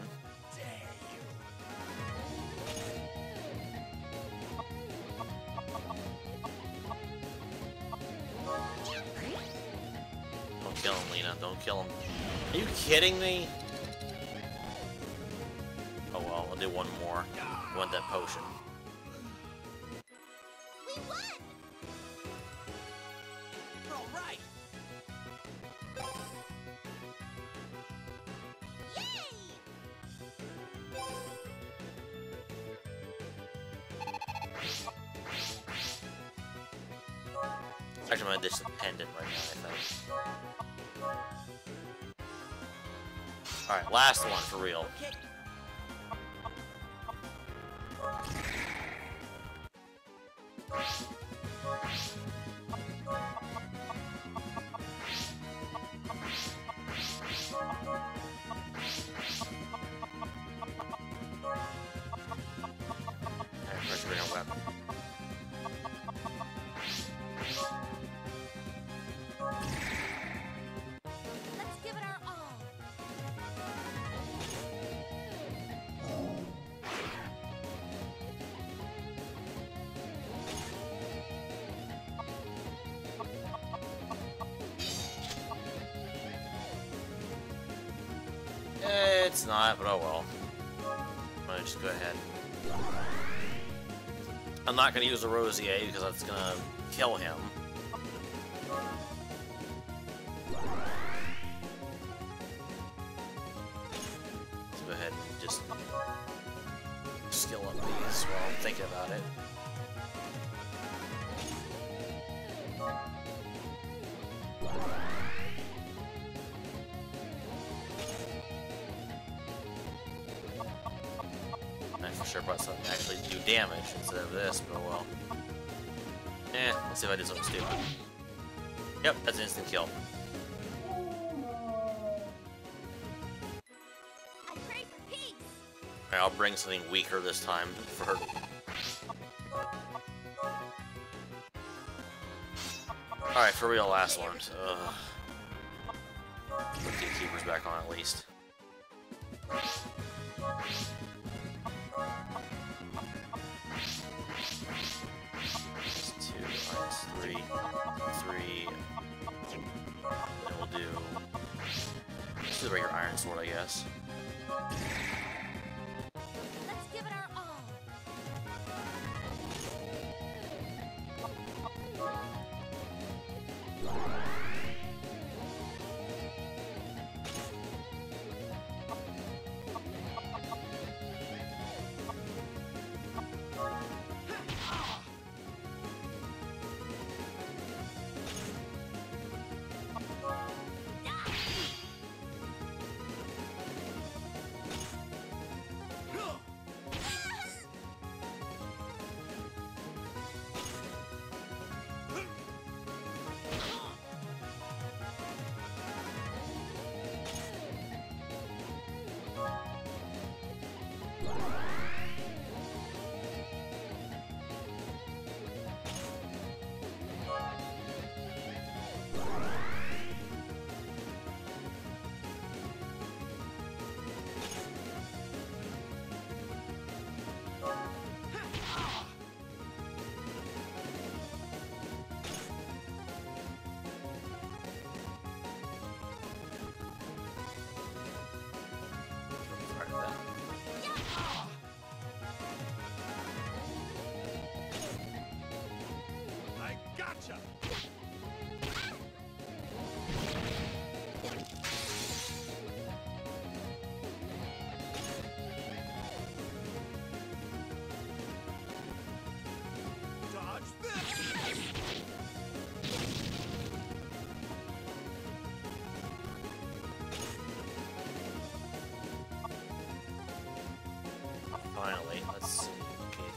Don't kill him, Lena. Don't kill him. Are you kidding me? Oh well, I'll do one more. I want that potion. We won! All right. Actually, I'm gonna ditch the pendant right now, I think. Alright, last one for real. Alright, first bring a weapon. Let's give it our all. It's not, but oh well. I'm gonna just go ahead. I'm not gonna use the Rosier because that's gonna kill him. Let's go ahead and just skill up these while I'm thinking about it. I for sure brought something to actually do damage instead of this, but well. Let's see if I did something stupid. Yep, that's an instant kill. I pray for peace! Alright, I'll bring something weaker this time for her. Alright, for real, last one. Put the keepers back on at least. Three. Then we'll do. Let's do the regular iron sword, I guess. Let's give it our all.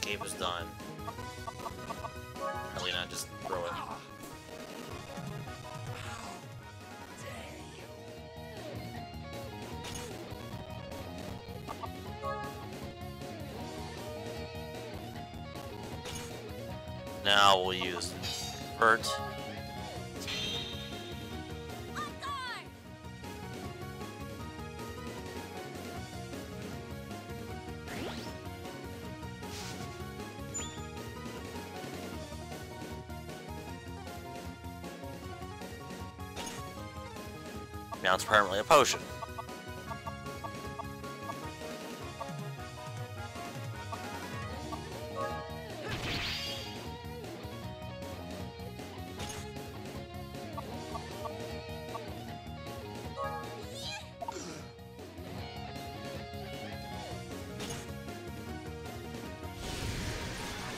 escape is done. Really not just throw it. Now we'll use Bert. Now it's permanently a potion.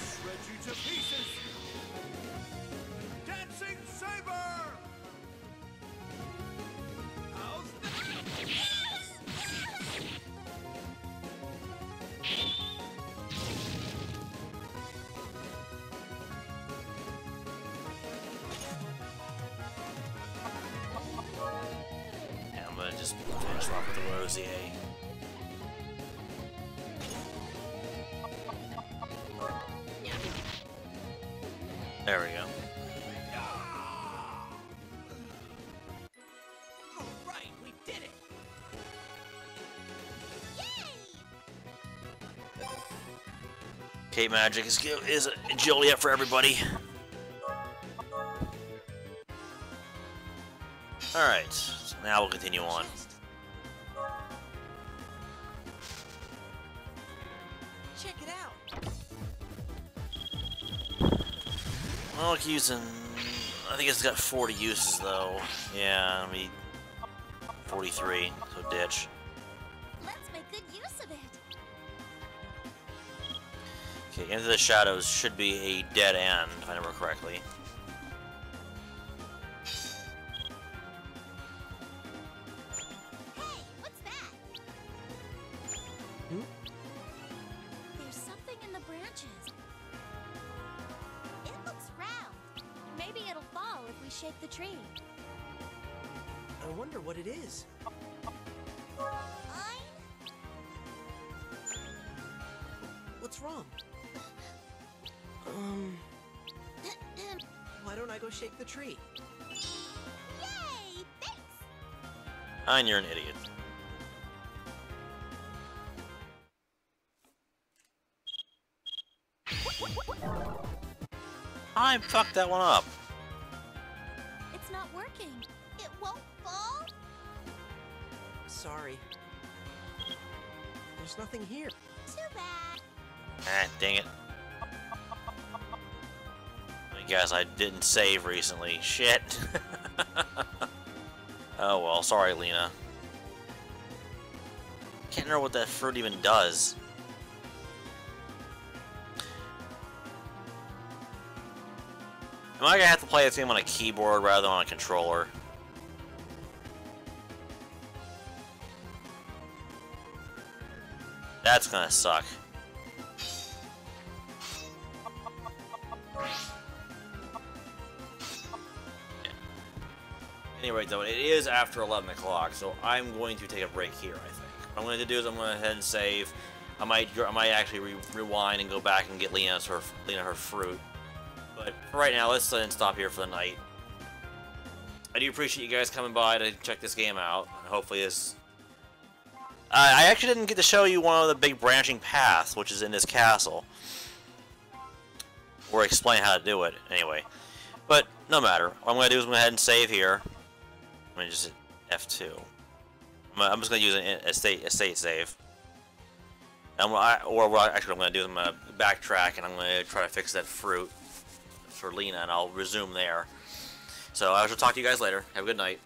Shred you to pieces! Dancing Saber! Yeah, I'm gonna just finish off with the Rosier. There we go. All right, we did it! Cape Magic is Joliet for everybody. Alright, so now we'll continue on. Check it out! Well, like using... I think it's got 40 uses though. Yeah, I mean... 43, so ditch. Let's make good use of it. Okay, Into the Shadows should be a dead end, if I remember correctly. Hey, what's that? There's something in the branches. It looks round. Maybe it'll fall if we shake the tree. I wonder what it is. What's wrong? Why don't I go shake the tree? Yay! Thanks! And you're an idiot. I fucked that one up. It's not working. It won't fall? Sorry. There's nothing here. Too bad. Ah, dang it. I guess I didn't save recently. Shit. Oh well, sorry, Lena. Can't remember what that fruit even does. Am I gonna have to play this game on a keyboard rather than on a controller? That's gonna suck. Anyway, though, it is after 11 o'clock, so I'm going to take a break here, I think. What I'm going to do is I'm going to head and save. I might actually rewind and go back and get Lena her fruit. But for right now, let's stop here for the night. I do appreciate you guys coming by to check this game out. Hopefully this... I actually didn't get to show you one of the big branching paths, which is in this castle. Or explain how to do it, anyway. But, no matter. What I'm going to do is go ahead and save here. I'm going to just hit F2. I'm just going to use an estate save. And what I'm going to do is I'm going to backtrack and I'm going to try to fix that fruit for Lena, and I'll resume there. So I shall talk to you guys later. Have a good night.